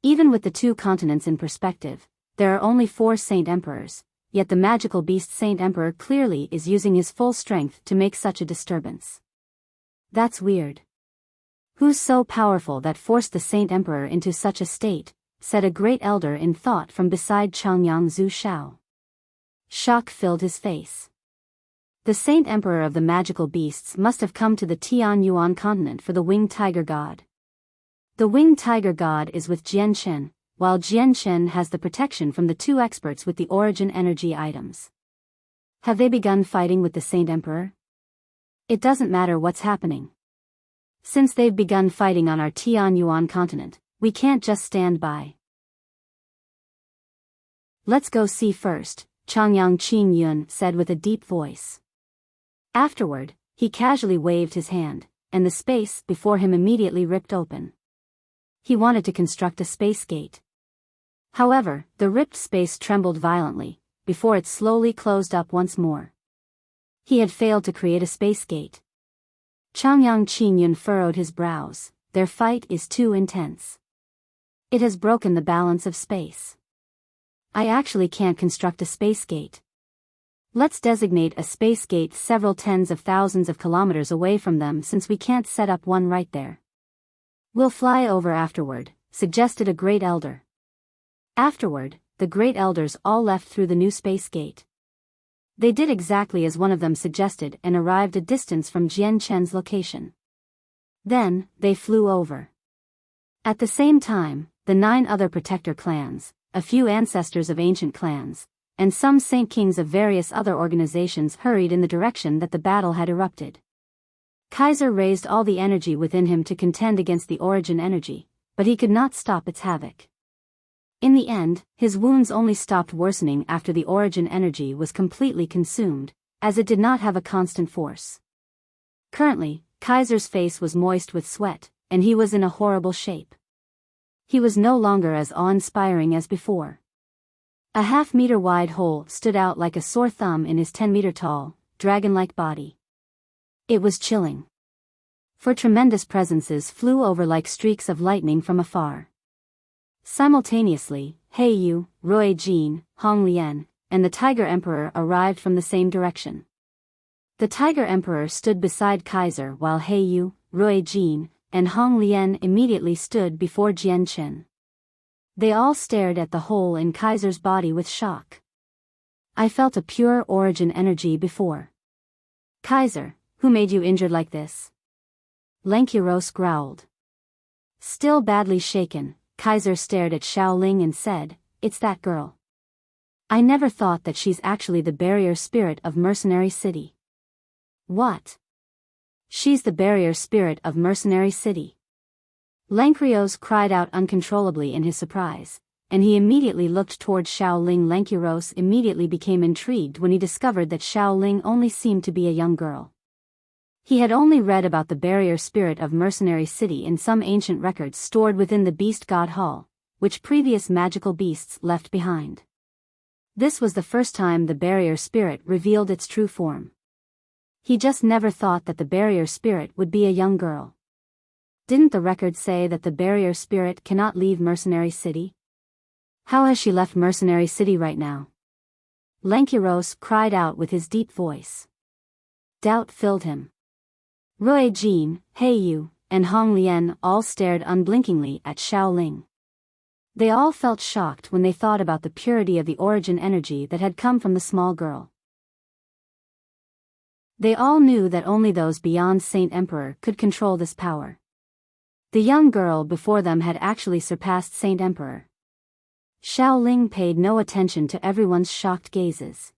Even with the two continents in perspective, there are only 4 Saint Emperors, yet the magical beast Saint Emperor clearly is using his full strength to make such a disturbance. That's weird. Who's so powerful that forced the Saint Emperor into such a state?" said a great elder in thought from beside Changyang Zhu Shao. Shock filled his face. The Saint Emperor of the magical beasts must have come to the Tian Yuan continent for the winged tiger god. The winged tiger god is with Jian Chen, while Jian Chen has the protection from the 2 experts with the origin energy items. Have they begun fighting with the Saint Emperor? It doesn't matter what's happening. Since they've begun fighting on our Tian Yuan continent, we can't just stand by. Let's go see first, Changyang Qing Yun said with a deep voice. Afterward, he casually waved his hand, and the space before him immediately ripped open. He wanted to construct a space gate. However, the ripped space trembled violently, before it slowly closed up once more. He had failed to create a space gate. Changyang Qingyun furrowed his brows. Their fight is too intense. It has broken the balance of space. I actually can't construct a space gate. Let's designate a space gate several tens of thousands of kilometers away from them since we can't set up one right there. We'll fly over afterward, suggested a great elder. Afterward, the great elders all left through the new space gate. They did exactly as one of them suggested and arrived a distance from Jian Chen's location. Then, they flew over. At the same time, the 9 other protector clans, a few ancestors of ancient clans, and some saint kings of various other organizations hurried in the direction that the battle had erupted. Kaiser raised all the energy within him to contend against the origin energy, but he could not stop its havoc. In the end, his wounds only stopped worsening after the origin energy was completely consumed, as it did not have a constant force. Currently, Kaiser's face was moist with sweat, and he was in a horrible shape. He was no longer as awe-inspiring as before. A half-meter-wide hole stood out like a sore thumb in his 10-meter-tall, dragon-like body. It was chilling. For tremendous presences flew over like streaks of lightning from afar. Simultaneously, He Yu, Rui Jin, Hong Lian, and the Tiger Emperor arrived from the same direction. The Tiger Emperor stood beside Kaiser while He Yu, Rui Jin, and Hong Lian immediately stood before Jian Chen. They all stared at the hole in Kaiser's body with shock. I felt a pure origin energy before. Kaiser, who made you injured like this? Lankiros growled. Still badly shaken, Kaiser stared at Xiaoling and said, "It's that girl. I never thought that she's actually the barrier spirit of Mercenary City." What? She's the barrier spirit of Mercenary City. Lankrios cried out uncontrollably in his surprise, and he immediately looked toward Xiaoling. Lankiros immediately became intrigued when he discovered that Xiaoling only seemed to be a young girl. He had only read about the barrier spirit of Mercenary City in some ancient records stored within the Beast God Hall, which previous magical beasts left behind. This was the first time the barrier spirit revealed its true form. He just never thought that the barrier spirit would be a young girl. Didn't the records say that the barrier spirit cannot leave Mercenary City? How has she left Mercenary City right now? Lankiros cried out with his deep voice. Doubt filled him. Rui Jin, He Yu, and Hong Lian all stared unblinkingly at Xiaoling. They all felt shocked when they thought about the purity of the origin energy that had come from the small girl. They all knew that only those beyond Saint Emperor could control this power. The young girl before them had actually surpassed Saint Emperor. Xiaoling paid no attention to everyone's shocked gazes.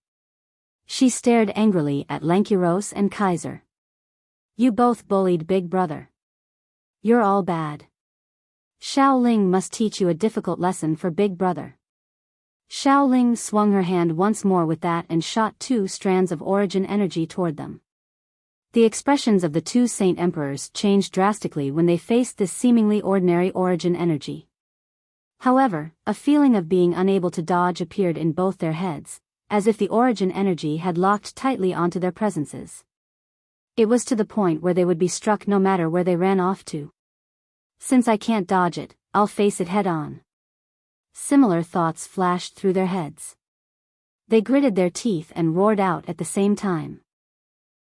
She stared angrily at Lankiros and Kaiser. You both bullied Big Brother. You're all bad. Xiaoling must teach you a difficult lesson for Big Brother. Xiaoling swung her hand once more with that and shot 2 strands of origin energy toward them. The expressions of the 2 Saint Emperors changed drastically when they faced this seemingly ordinary origin energy. However, a feeling of being unable to dodge appeared in both their heads, as if the origin energy had locked tightly onto their presences. It was to the point where they would be struck no matter where they ran off to. Since I can't dodge it, I'll face it head on. Similar thoughts flashed through their heads. They gritted their teeth and roared out at the same time.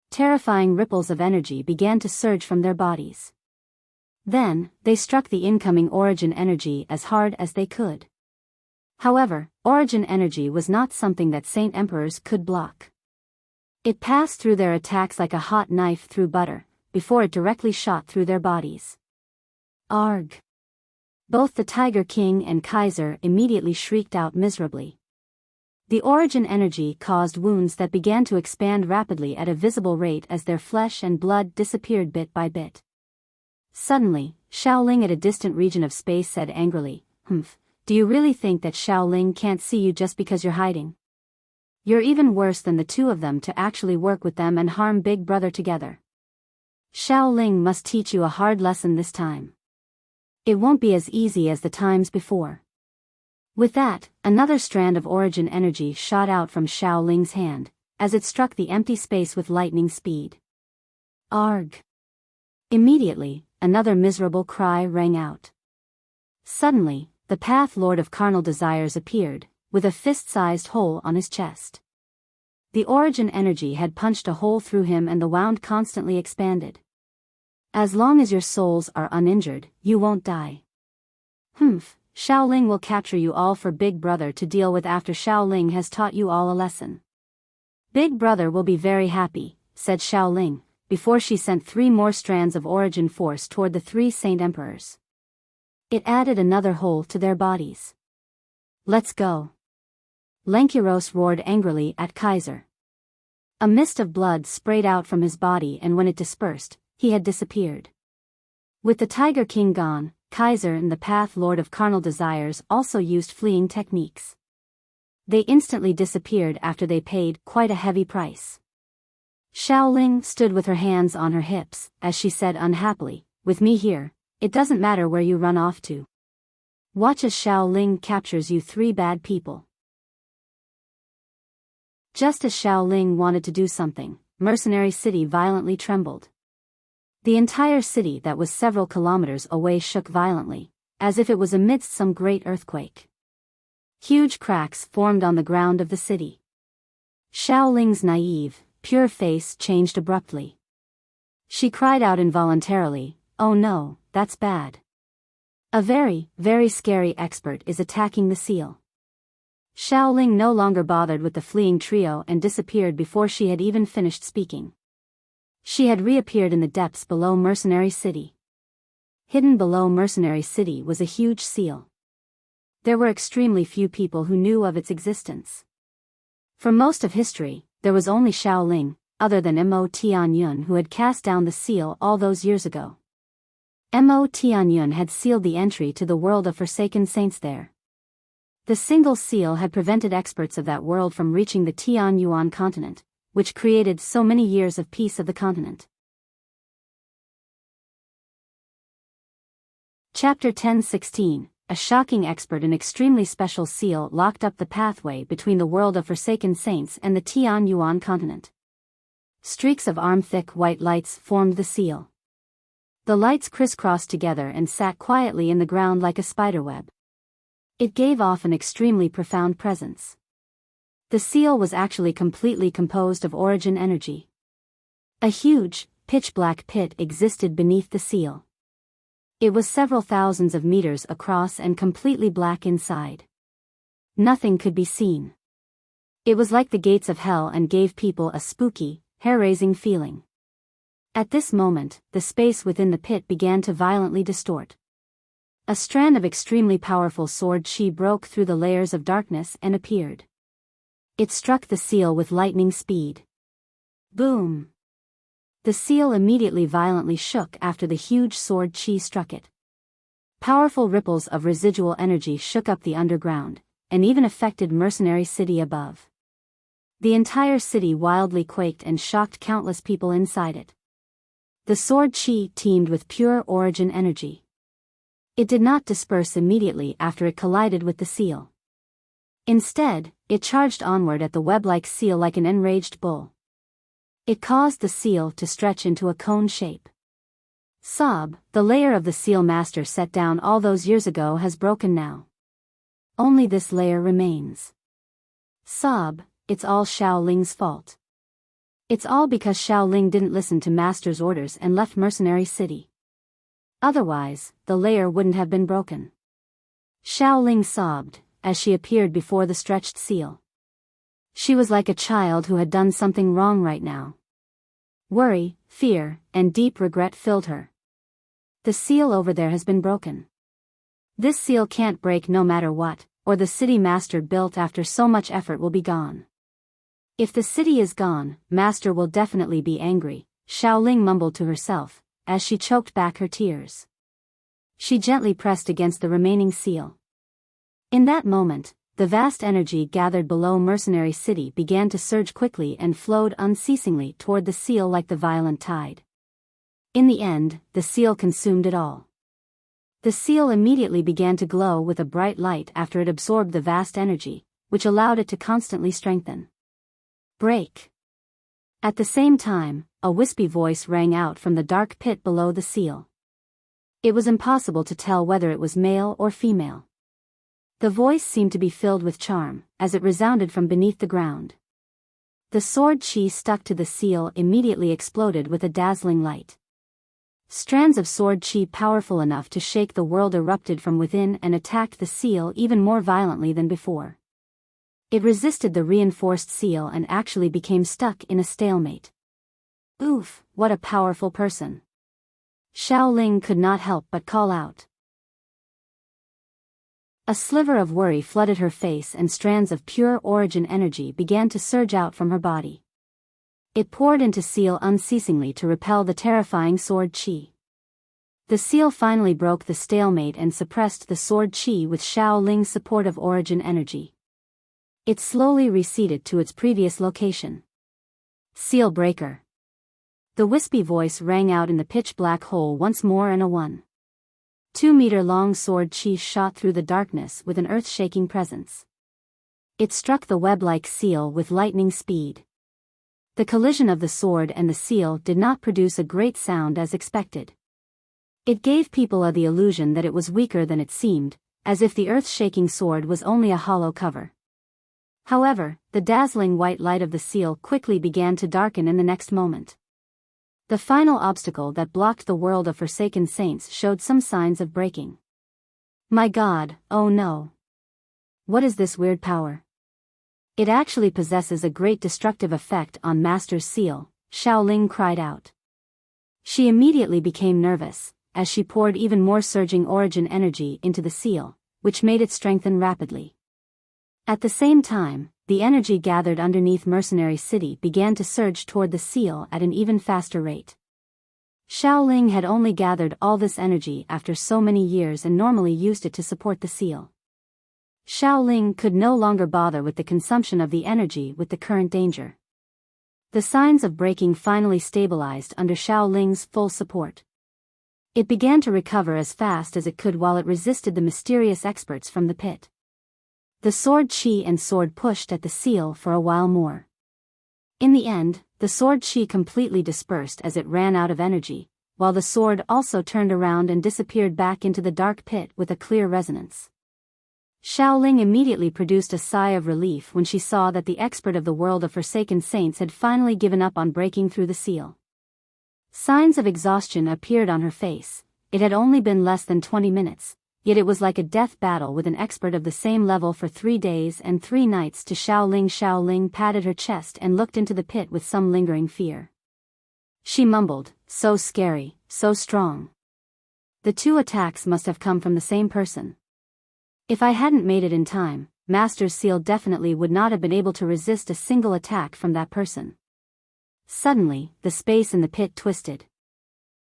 Terrifying ripples of energy began to surge from their bodies. Then, they struck the incoming origin energy as hard as they could. However, origin energy was not something that Saint Emperors could block. It passed through their attacks like a hot knife through butter, before it directly shot through their bodies. Arg! Both the Tiger King and Kaiser immediately shrieked out miserably. The origin energy caused wounds that began to expand rapidly at a visible rate as their flesh and blood disappeared bit by bit. Suddenly, Xiaoling at a distant region of space said angrily, "Humph, do you really think that Xiaoling can't see you just because you're hiding? You're even worse than the 2 of them to actually work with them and harm Big Brother together. Xiaoling must teach you a hard lesson this time. It won't be as easy as the times before." With that, another strand of origin energy shot out from Xiaoling's hand, as it struck the empty space with lightning speed. Arg! Immediately, another miserable cry rang out. Suddenly, the Path Lord of Carnal Desires appeared, with a fist-sized hole on his chest. The origin energy had punched a hole through him and the wound constantly expanded. As long as your souls are uninjured, you won't die. Humph, Xiaoling will capture you all for Big Brother to deal with after Xiaoling has taught you all a lesson. Big Brother will be very happy, said Xiaoling, before she sent 3 more strands of origin force toward the 3 Saint Emperors. It added another hole to their bodies. Let's go. Lankiros roared angrily at Kaiser. A mist of blood sprayed out from his body, and when it dispersed, he had disappeared. With the Tiger King gone, Kaiser and the Path Lord of Carnal Desires also used fleeing techniques. They instantly disappeared after they paid quite a heavy price. Xiaoling stood with her hands on her hips, as she said unhappily, "With me here, it doesn't matter where you run off to. Watch as Xiaoling captures you 3 bad people." Just as Xiaoling wanted to do something, Mercenary City violently trembled. The entire city that was several kilometers away shook violently, as if it was amidst some great earthquake. Huge cracks formed on the ground of the city. Xiaoling's naive, pure face changed abruptly. She cried out involuntarily, "Oh no, that's bad. A very, very scary expert is attacking the seal." Xiaoling no longer bothered with the fleeing trio and disappeared before she had even finished speaking. She had reappeared in the depths below Mercenary City. Hidden below Mercenary City was a huge seal. There were extremely few people who knew of its existence. For most of history, there was only Xiaoling, other than Mo Tianyun, who had cast down the seal all those years ago. Mo Tianyun had sealed the entry to the world of Forsaken Saints there. The single seal had prevented experts of that world from reaching the Tianyuan continent, which created so many years of peace of the continent. Chapter 10:16. A shocking expert and extremely special seal locked up the pathway between the world of Forsaken Saints and the Tianyuan continent. Streaks of arm-thick white lights formed the seal. The lights crisscrossed together and sat quietly in the ground like a spiderweb. It gave off an extremely profound presence. The seal was actually completely composed of origin energy. A huge, pitch-black pit existed beneath the seal. It was several thousands of meters across and completely black inside. Nothing could be seen. It was like the gates of hell and gave people a spooky, hair-raising feeling. At this moment, the space within the pit began to violently distort. A strand of extremely powerful sword chi broke through the layers of darkness and appeared. It struck the seal with lightning speed. Boom! The seal immediately violently shook after the huge sword chi struck it. Powerful ripples of residual energy shook up the underground, and even affected Mercenary City above. The entire city wildly quaked and shocked countless people inside it. The sword chi teemed with pure origin energy. It did not disperse immediately after it collided with the seal. Instead, it charged onward at the web-like seal like an enraged bull. It caused the seal to stretch into a cone shape. Sob, the layer of the seal master set down all those years ago has broken now. Only this layer remains. Sob, it's all Xiaoling's fault. It's all because Xiaoling didn't listen to master's orders and left Mercenary City. Otherwise, the layer wouldn't have been broken. Xiaoling sobbed, as she appeared before the stretched seal. She was like a child who had done something wrong right now. Worry, fear, and deep regret filled her. The seal over there has been broken. This seal can't break no matter what, or the city master built after so much effort will be gone. If the city is gone, master will definitely be angry, Xiaoling mumbled to herself, as she choked back her tears. She gently pressed against the remaining seal. In that moment, the vast energy gathered below Mercenary City began to surge quickly and flowed unceasingly toward the seal like the violent tide. In the end, the seal consumed it all. The seal immediately began to glow with a bright light after it absorbed the vast energy, which allowed it to constantly strengthen. Break! At the same time, a wispy voice rang out from the dark pit below the seal. It was impossible to tell whether it was male or female. The voice seemed to be filled with charm, as it resounded from beneath the ground. The sword chi stuck to the seal immediately exploded with a dazzling light. Strands of sword chi powerful enough to shake the world erupted from within and attacked the seal even more violently than before. It resisted the reinforced seal and actually became stuck in a stalemate. Oof, what a powerful person! Xiaoling could not help but call out. A sliver of worry flooded her face and strands of pure origin energy began to surge out from her body. It poured into seal unceasingly to repel the terrifying sword chi. The seal finally broke the stalemate and suppressed the sword chi with Xiaoling's support of origin energy. It slowly receded to its previous location. Seal breaker. The wispy voice rang out in the pitch-black hole once more, and a 1.2-meter-long sword chi shot through the darkness with an earth-shaking presence. It struck the web-like seal with lightning speed. The collision of the sword and the seal did not produce a great sound as expected. It gave people the illusion that it was weaker than it seemed, as if the earth-shaking sword was only a hollow cover. However, the dazzling white light of the seal quickly began to darken in the next moment. The final obstacle that blocked the world of Forsaken Saints showed some signs of breaking. My God, oh no! What is this weird power? It actually possesses a great destructive effect on Master's seal, Xiaoling cried out. She immediately became nervous, as she poured even more surging origin energy into the seal, which made it strengthen rapidly. At the same time, the energy gathered underneath Mercenary City began to surge toward the seal at an even faster rate. Xiaoling had only gathered all this energy after so many years and normally used it to support the seal. Xiaoling could no longer bother with the consumption of the energy with the current danger. The signs of breaking finally stabilized under Xiaoling's full support. It began to recover as fast as it could while it resisted the mysterious experts from the pit. The sword chi and sword pushed at the seal for a while more. In the end, the sword chi completely dispersed as it ran out of energy, while the sword also turned around and disappeared back into the dark pit with a clear resonance. Xiaoling immediately produced a sigh of relief when she saw that the expert of the world of Forsaken Saints had finally given up on breaking through the seal. Signs of exhaustion appeared on her face. It had only been less than 20 minutes, yet it was like a death battle with an expert of the same level for 3 days and 3 nights to Xiaoling. Xiaoling patted her chest and looked into the pit with some lingering fear. She mumbled, "So scary, so strong. The 2 attacks must have come from the same person. If I hadn't made it in time, Master's seal definitely would not have been able to resist a single attack from that person." Suddenly, the space in the pit twisted.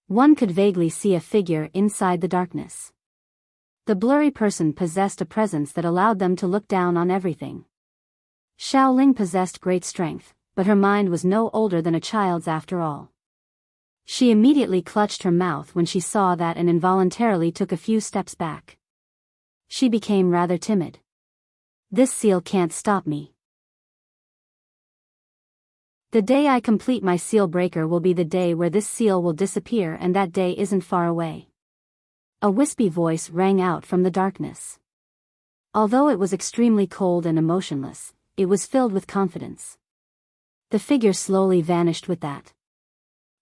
One could vaguely see a figure inside the darkness. The blurry person possessed a presence that allowed them to look down on everything. Xiaoling possessed great strength, but her mind was no older than a child's after all. She immediately clutched her mouth when she saw that and involuntarily took a few steps back. She became rather timid. This seal can't stop me. The day I complete my seal breaker will be the day where this seal will disappear, and that day isn't far away. A wispy voice rang out from the darkness. Although it was extremely cold and emotionless, it was filled with confidence. The figure slowly vanished with that.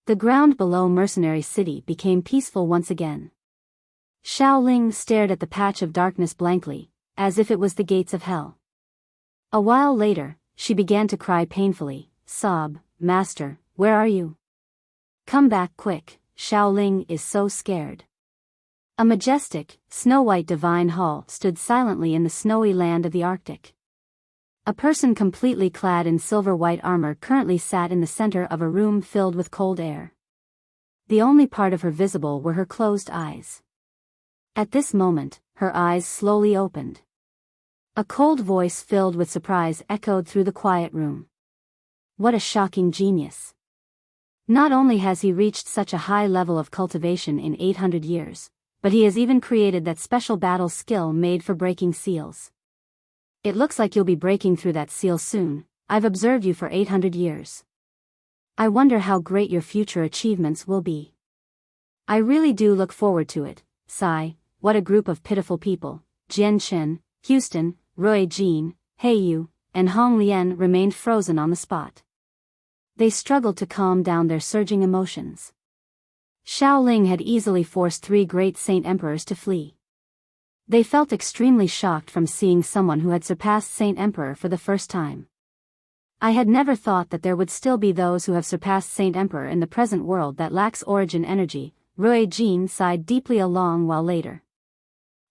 The ground below Mercenary City became peaceful once again. Xiaoling stared at the patch of darkness blankly, as if it was the gates of hell. A while later, she began to cry painfully, sob, "Master, where are you? Come back quick, Xiaoling is so scared." A majestic, snow-white divine hall stood silently in the snowy land of the Arctic. A person completely clad in silver-white armor currently sat in the center of a room filled with cold air. The only part of her visible were her closed eyes. At this moment, her eyes slowly opened. A cold voice filled with surprise echoed through the quiet room. What a shocking genius! Not only has he reached such a high level of cultivation in 800 years, but he has even created that special battle skill made for breaking seals. It looks like you'll be breaking through that seal soon. I've observed you for 800 years. I wonder how great your future achievements will be. I really do look forward to it. Sigh, what a group of pitiful people. Jian Chen, Houston, Rui Jin, Heiyu, and Hong Lian remained frozen on the spot. They struggled to calm down their surging emotions. Xiaoling had easily forced 3 great Saint Emperors to flee. They felt extremely shocked from seeing someone who had surpassed Saint Emperor for the first time. I had never thought that there would still be those who have surpassed Saint Emperor in the present world that lacks origin energy. Rui Jin sighed deeply a long while later.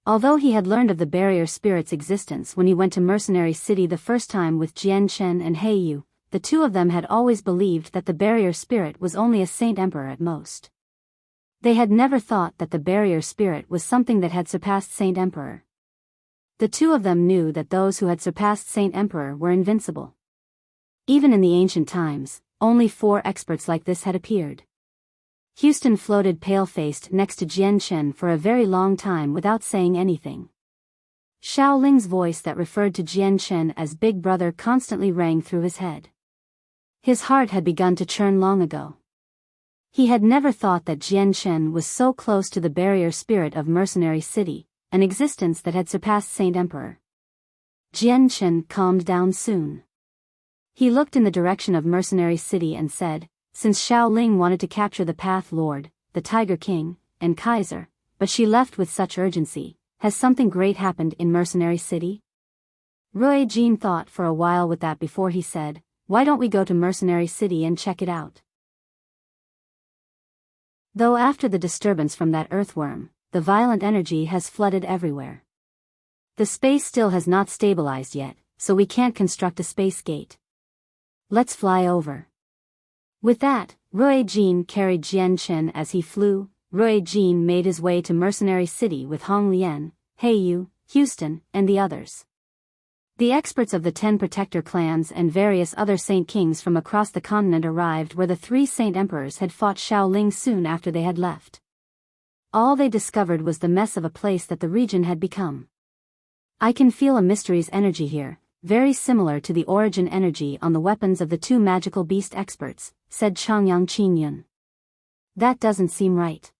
Although he had learned of the barrier spirit's existence when he went to Mercenary City the first time with Jian Chen and Heiyu, the 2 of them had always believed that the barrier spirit was only a Saint Emperor at most. They had never thought that the barrier spirit was something that had surpassed Saint Emperor. The 2 of them knew that those who had surpassed Saint Emperor were invincible. Even in the ancient times, only 4 experts like this had appeared. Houston floated pale-faced next to Jian Chen for a very long time without saying anything. Xiaoling's voice that referred to Jian Chen as Big Brother constantly rang through his head. His heart had begun to churn long ago. He had never thought that Jian Chen was so close to the barrier spirit of Mercenary City, an existence that had surpassed Saint Emperor. Jian Chen calmed down soon. He looked in the direction of Mercenary City and said, "Since Xiaoling wanted to capture the Path Lord, the Tiger King, and Kaiser, but she left with such urgency, has something great happened in Mercenary City?" Rui Jin thought for a while with that before he said, "Why don't we go to Mercenary City and check it out?" Though after the disturbance from that earthworm, the violent energy has flooded everywhere. The space still has not stabilized yet, so we can't construct a space gate. Let's fly over. With that, Rui Jin carried Jian Chen as he flew. Rui Jin made his way to Mercenary City with Hong Lian, Heiyu, Houston, and the others. The experts of the 10 protector clans and various other saint kings from across the continent arrived where the 3 saint emperors had fought Shaoling soon after they had left. All they discovered was the mess of a place that the region had become. "I can feel a mystery's energy here, very similar to the origin energy on the weapons of the 2 magical beast experts," said Changyang Qingyun. "That doesn't seem right.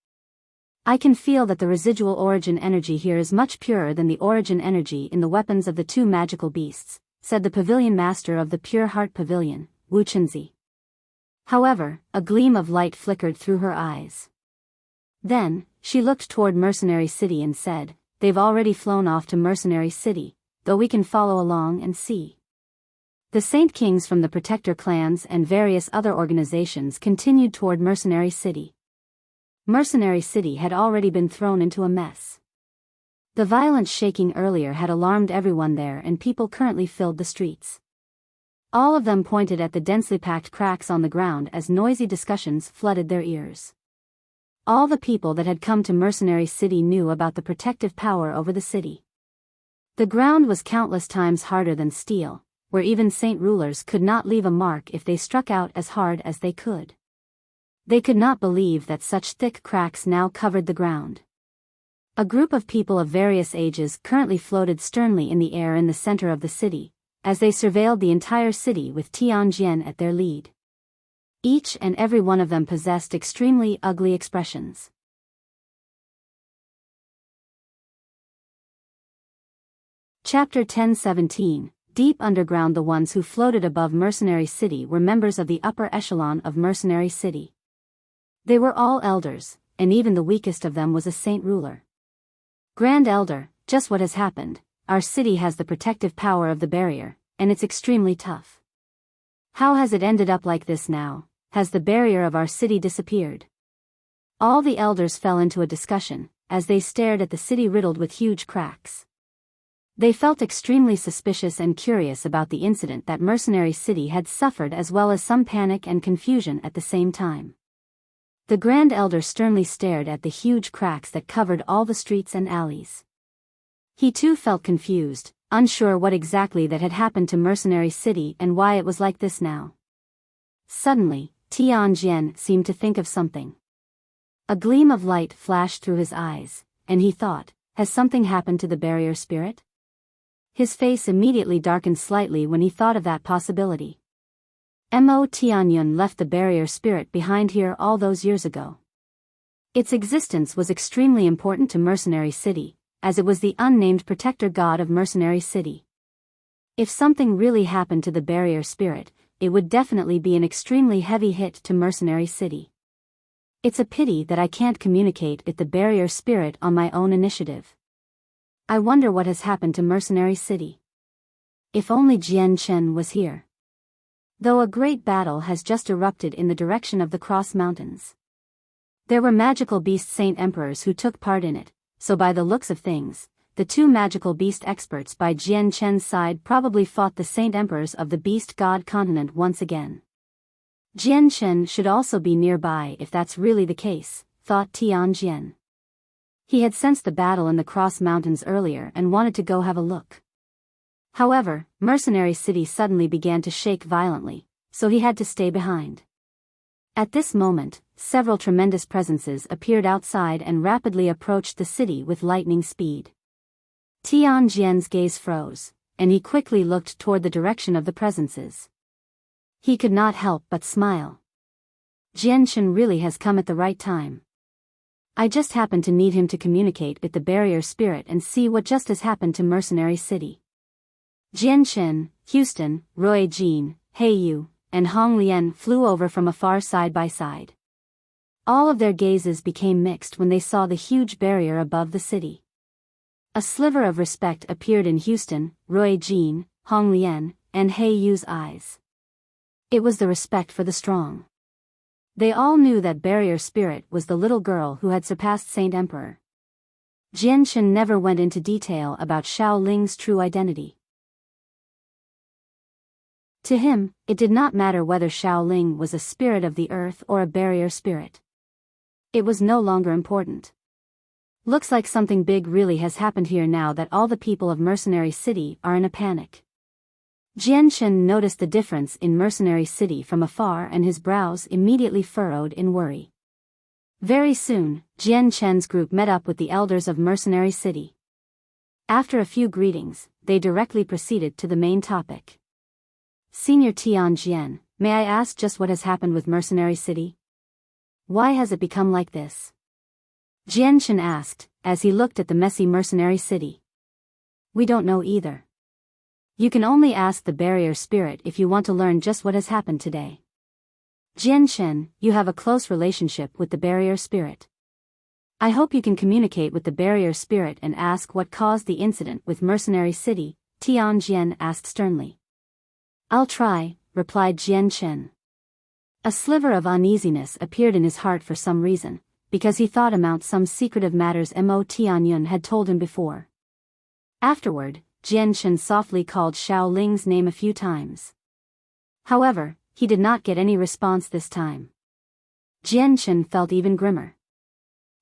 I can feel that the residual origin energy here is much purer than the origin energy in the weapons of the 2 magical beasts," said the pavilion master of the Pure Heart Pavilion, Wu Chenzi. However, a gleam of light flickered through her eyes. Then, she looked toward Mercenary City and said, "They've already flown off to Mercenary City, though we can follow along and see." The Saint Kings from the Protector clans and various other organizations continued toward Mercenary City. Mercenary City had already been thrown into a mess. The violent shaking earlier had alarmed everyone there and people currently filled the streets. All of them pointed at the densely packed cracks on the ground as noisy discussions flooded their ears. All the people that had come to Mercenary City knew about the protective power over the city. The ground was countless times harder than steel, where even saint rulers could not leave a mark if they struck out as hard as they could. They could not believe that such thick cracks now covered the ground. A group of people of various ages currently floated sternly in the air in the center of the city, as they surveilled the entire city with Tianjian at their lead. Each and every one of them possessed extremely ugly expressions. Chapter 10:17. Deep underground. The ones who floated above Mercenary City were members of the upper echelon of Mercenary City. They were all elders, and even the weakest of them was a saint ruler. "Grand Elder, just what has happened. Our city has the protective power of the barrier, and it's extremely tough. How has it ended up like this now? Has the barrier of our city disappeared?" All the elders fell into a discussion, as they stared at the city riddled with huge cracks. They felt extremely suspicious and curious about the incident that Mercenary City had suffered, as well as some panic and confusion at the same time. The Grand Elder sternly stared at the huge cracks that covered all the streets and alleys. He too felt confused, unsure what exactly that had happened to Mercenary City and why it was like this now. Suddenly, Tianjian seemed to think of something. A gleam of light flashed through his eyes, and he thought, "Has something happened to the barrier spirit?" His face immediately darkened slightly when he thought of that possibility. Mo Tianyun left the barrier spirit behind here all those years ago. Its existence was extremely important to Mercenary City, as it was the unnamed protector god of Mercenary City. If something really happened to the barrier spirit, it would definitely be an extremely heavy hit to Mercenary City. It's a pity that I can't communicate with the barrier spirit on my own initiative. I wonder what has happened to Mercenary City. If only Jian Chen was here. Though a great battle has just erupted in the direction of the Cross Mountains. There were magical beast saint emperors who took part in it, so by the looks of things, the 2 magical beast experts by Jian Chen's side probably fought the saint emperors of the beast god continent once again. Jian Chen should also be nearby if that's really the case, thought Tianjian. He had sensed the battle in the Cross Mountains earlier and wanted to go have a look. However, Mercenary City suddenly began to shake violently, so he had to stay behind. At this moment, several tremendous presences appeared outside and rapidly approached the city with lightning speed. Tianjian's gaze froze, and he quickly looked toward the direction of the presences. He could not help but smile. Jianshan really has come at the right time. I just happened to need him to communicate with the barrier spirit and see what just has happened to Mercenary City. Jianshan, Houston, Rui Jin, Heiyu, and Hong Lian flew over from afar side by side. All of their gazes became mixed when they saw the huge barrier above the city. A sliver of respect appeared in Houston, Roy Jean, Hong Lian, and He Yu's eyes. It was the respect for the strong. They all knew that barrier spirit was the little girl who had surpassed Saint Emperor. Jian Shen never went into detail about Xiao Ling's true identity. To him, it did not matter whether Xiao Ling was a spirit of the earth or a barrier spirit. It was no longer important. Looks like something big really has happened here now that all the people of Mercenary City are in a panic. Jian Shen noticed the difference in Mercenary City from afar and his brows immediately furrowed in worry. Very soon, Jian Shen's group met up with the elders of Mercenary City. After a few greetings, they directly proceeded to the main topic. Senior Tianjian, may I ask just what has happened with Mercenary City? Why has it become like this? Jian Shen asked, as he looked at the messy Mercenary City. We don't know either. You can only ask the barrier spirit if you want to learn just what has happened today. Jian Shen, you have a close relationship with the barrier spirit. I hope you can communicate with the barrier spirit and ask what caused the incident with Mercenary City, Tianjian asked sternly. I'll try, replied Jian Shen. A sliver of uneasiness appeared in his heart for some reason, because he thought about some secretive matters Mo Tianyun had told him before. Afterward, Jian Shen softly called Xiao Ling's name a few times. However, he did not get any response this time. Jian Shen felt even grimmer.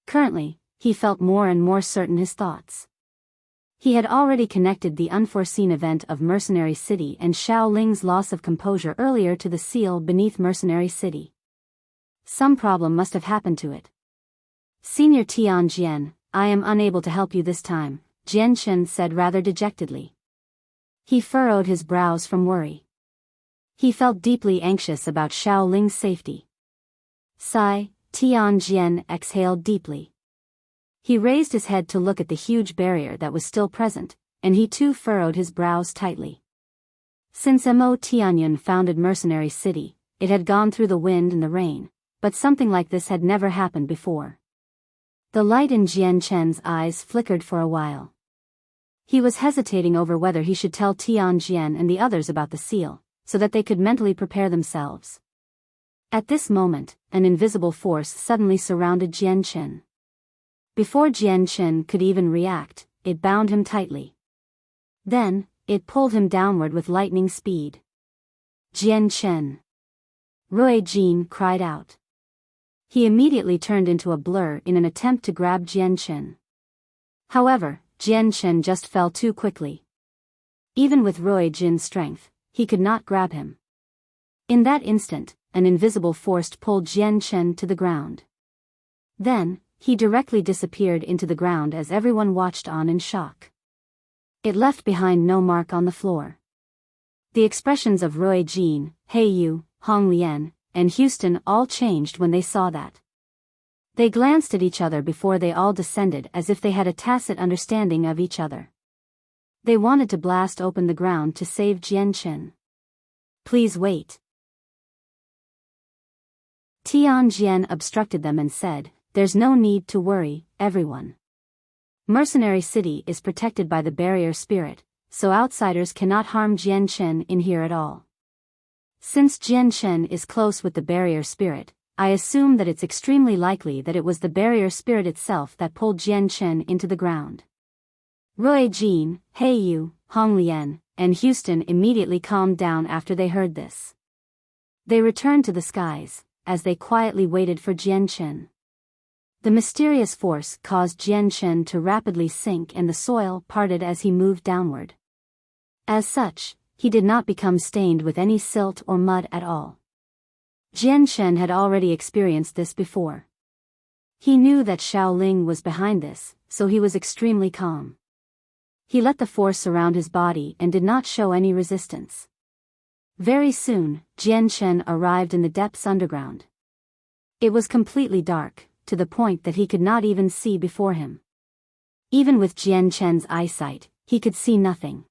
Currently, he felt more and more certain his thoughts. He had already connected the unforeseen event of Mercenary City and Xiao Ling's loss of composure earlier to the seal beneath Mercenary City. Some problem must have happened to it. Senior Tianjian, I am unable to help you this time, Jian Shen said rather dejectedly. He furrowed his brows from worry. He felt deeply anxious about Xiao Ling's safety. Sigh, Tianjian exhaled deeply. He raised his head to look at the huge barrier that was still present, and he too furrowed his brows tightly. Since Mo Tianyun founded Mercenary City, it had gone through the wind and the rain, but something like this had never happened before. The light in Jian Shen's eyes flickered for a while. He was hesitating over whether he should tell Tianjian and the others about the seal, so that they could mentally prepare themselves. At this moment, an invisible force suddenly surrounded Jian Shen. Before Jian Shen could even react, it bound him tightly. Then, it pulled him downward with lightning speed. Jian Shen! Roy Jean cried out. He immediately turned into a blur in an attempt to grab Jian Shen. However, Jian Shen just fell too quickly. Even with Roy Jin's strength, he could not grab him. In that instant, an invisible force pulled Jian Shen to the ground. Then, he directly disappeared into the ground as everyone watched on in shock. It left behind no mark on the floor. The expressions of Roy Jean, He Yu, Hong Lian, and Houston all changed when they saw that. They glanced at each other before they all descended as if they had a tacit understanding of each other. They wanted to blast open the ground to save Jian Shen. Please wait. Tianjian obstructed them and said, There's no need to worry, everyone. Mercenary City is protected by the barrier spirit, so outsiders cannot harm Jian Shen in here at all. Since Jian Shen is close with the barrier spirit, I assume that it's extremely likely that it was the barrier spirit itself that pulled Jian Shen into the ground. Roy Jean, He Yu, Hong Lian, and Houston immediately calmed down after they heard this. They returned to the skies, as they quietly waited for Jian Shen. The mysterious force caused Jian Shen to rapidly sink and the soil parted as he moved downward. As such, he did not become stained with any silt or mud at all. Jian Shen had already experienced this before. He knew that Xiao Ling was behind this, so he was extremely calm. He let the force surround his body and did not show any resistance. Very soon, Jian Shen arrived in the depths underground. It was completely dark, to the point that he could not even see before him. Even with Jian Shen's eyesight, he could see nothing.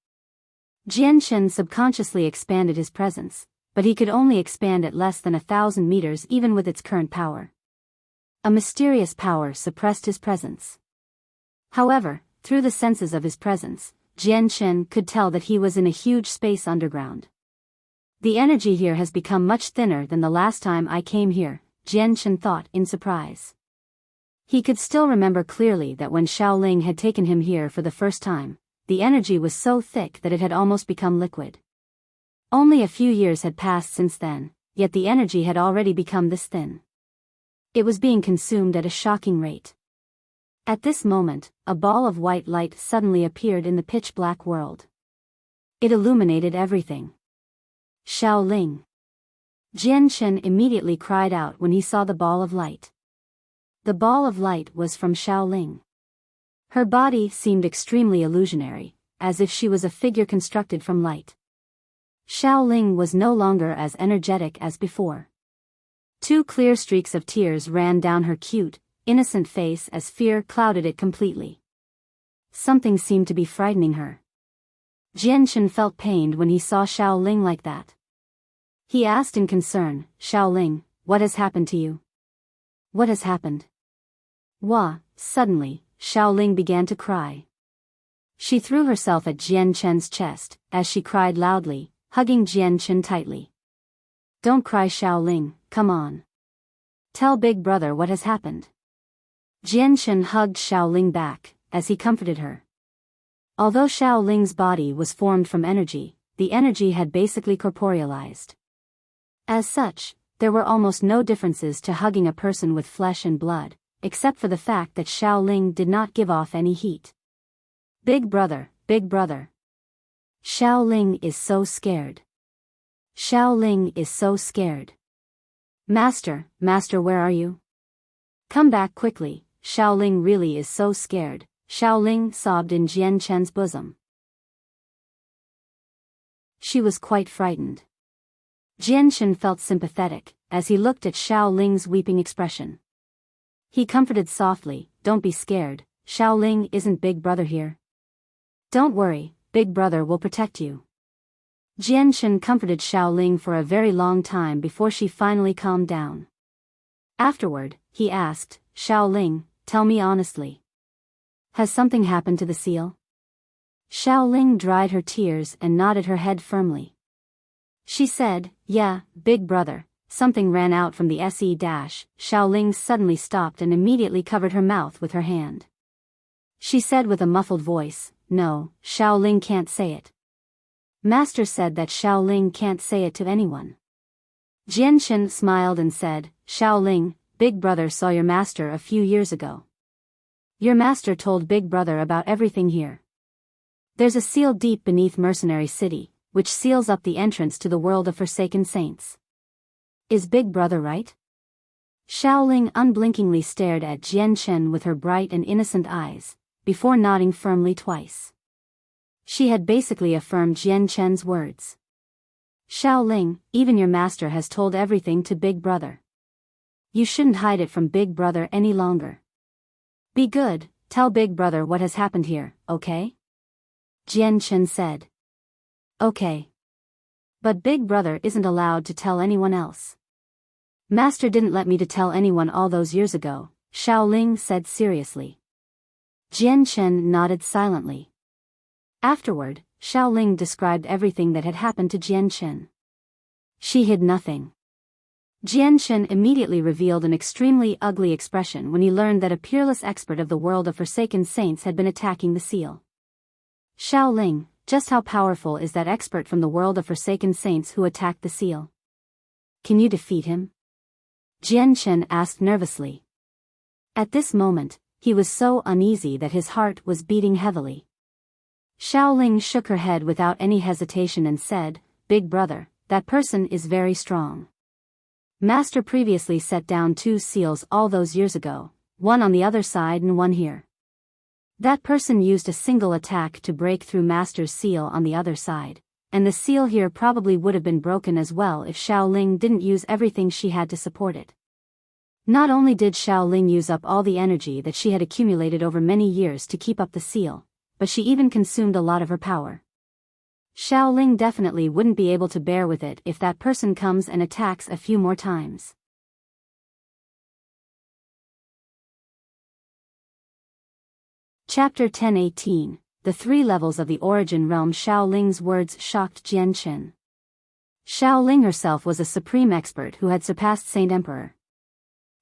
Jian Shen subconsciously expanded his presence, but he could only expand at less than 1,000 meters even with its current power. A mysterious power suppressed his presence. However, through the senses of his presence, Jian Chen could tell that he was in a huge space underground. The energy here has become much thinner than the last time I came here, Jian Chen thought in surprise. He could still remember clearly that when Xiaoling had taken him here for the first time, the energy was so thick that it had almost become liquid. Only a few years had passed since then, yet the energy had already become this thin. It was being consumed at a shocking rate. At this moment, a ball of white light suddenly appeared in the pitch-black world. It illuminated everything. Xiaoling. Jian Chen immediately cried out when he saw the ball of light. The ball of light was from Xiaoling. Her body seemed extremely illusionary, as if she was a figure constructed from light. Xiaoling was no longer as energetic as before. 2 clear streaks of tears ran down her cute, innocent face as fear clouded it completely. Something seemed to be frightening her. Jian Chen felt pained when he saw Xiaoling like that. He asked in concern, "Xiaoling, what has happened to you? What has happened?" Suddenly, Xiaoling began to cry. She threw herself at Jian Chen's chest, as she cried loudly, hugging Jian Chen tightly. "Don't cry, Xiaoling, come on. Tell Big Brother what has happened." Jian Chen hugged Xiaoling back, as he comforted her. Although Xiaoling's body was formed from energy, the energy had basically corporealized. As such, there were almost no differences to hugging a person with flesh and blood, except for the fact that Xiaoling did not give off any heat. Big Brother, Big Brother. Xiaoling is so scared. Xiaoling is so scared. Master, Master, where are you? Come back quickly, Xiaoling really is so scared, Xiaoling sobbed in Jian Chen's bosom. She was quite frightened. Jian Chen felt sympathetic, as he looked at Xiaoling's weeping expression. He comforted softly, "Don't be scared, Xiaoling, isn't Big Brother here? Don't worry, Big Brother will protect you." Jian Chen comforted Xiaoling for a very long time before she finally calmed down. Afterward, he asked, "Xiaoling, tell me honestly. Has something happened to the seal?" Xiaoling dried her tears and nodded her head firmly. She said, "Yeah, Big Brother, something ran out from the SE dash." Xiaoling suddenly stopped and immediately covered her mouth with her hand. She said with a muffled voice, "No, Xiaoling can't say it. Master said that Xiaoling can't say it to anyone." Jian Chen smiled and said, "Xiaoling, Big Brother saw your master a few years ago. Your master told Big Brother about everything here. There's a seal deep beneath Mercenary City, which seals up the entrance to the world of Forsaken Saints. Is Big Brother right?" Xiaoling unblinkingly stared at Jian Chen with her bright and innocent eyes, before nodding firmly twice. She had basically affirmed Jian Chen's words. "Xiaoling, even your master has told everything to Big Brother. You shouldn't hide it from Big Brother any longer. Be good, tell Big Brother what has happened here, okay?" Jian Chen said. "Okay. But Big Brother isn't allowed to tell anyone else. Master didn't let me to tell anyone all those years ago," Xiaoling said seriously. Jian Chen nodded silently. Afterward, Xiaoling described everything that had happened to Jian Chen. She hid nothing. Jian Chen immediately revealed an extremely ugly expression when he learned that a peerless expert of the world of Forsaken Saints had been attacking the seal. "Xiaoling, just how powerful is that expert from the world of Forsaken Saints who attacked the seal? Can you defeat him?" Jian Chen asked nervously. At this moment, he was so uneasy that his heart was beating heavily. Xiaoling shook her head without any hesitation and said, "Big Brother, that person is very strong. Master previously set down 2 seals all those years ago, one on the other side and one here. That person used a single attack to break through Master's seal on the other side, and the seal here probably would have been broken as well if Xiaoling didn't use everything she had to support it. Not only did Xiaoling use up all the energy that she had accumulated over many years to keep up the seal, but she even consumed a lot of her power. Xiaoling definitely wouldn't be able to bear with it if that person comes and attacks a few more times." Chapter 10:18. The Three Levels of the Origin Realm. Xiao Ling's words shocked Jian Qin. Xiao Ling herself was a supreme expert who had surpassed Saint Emperor.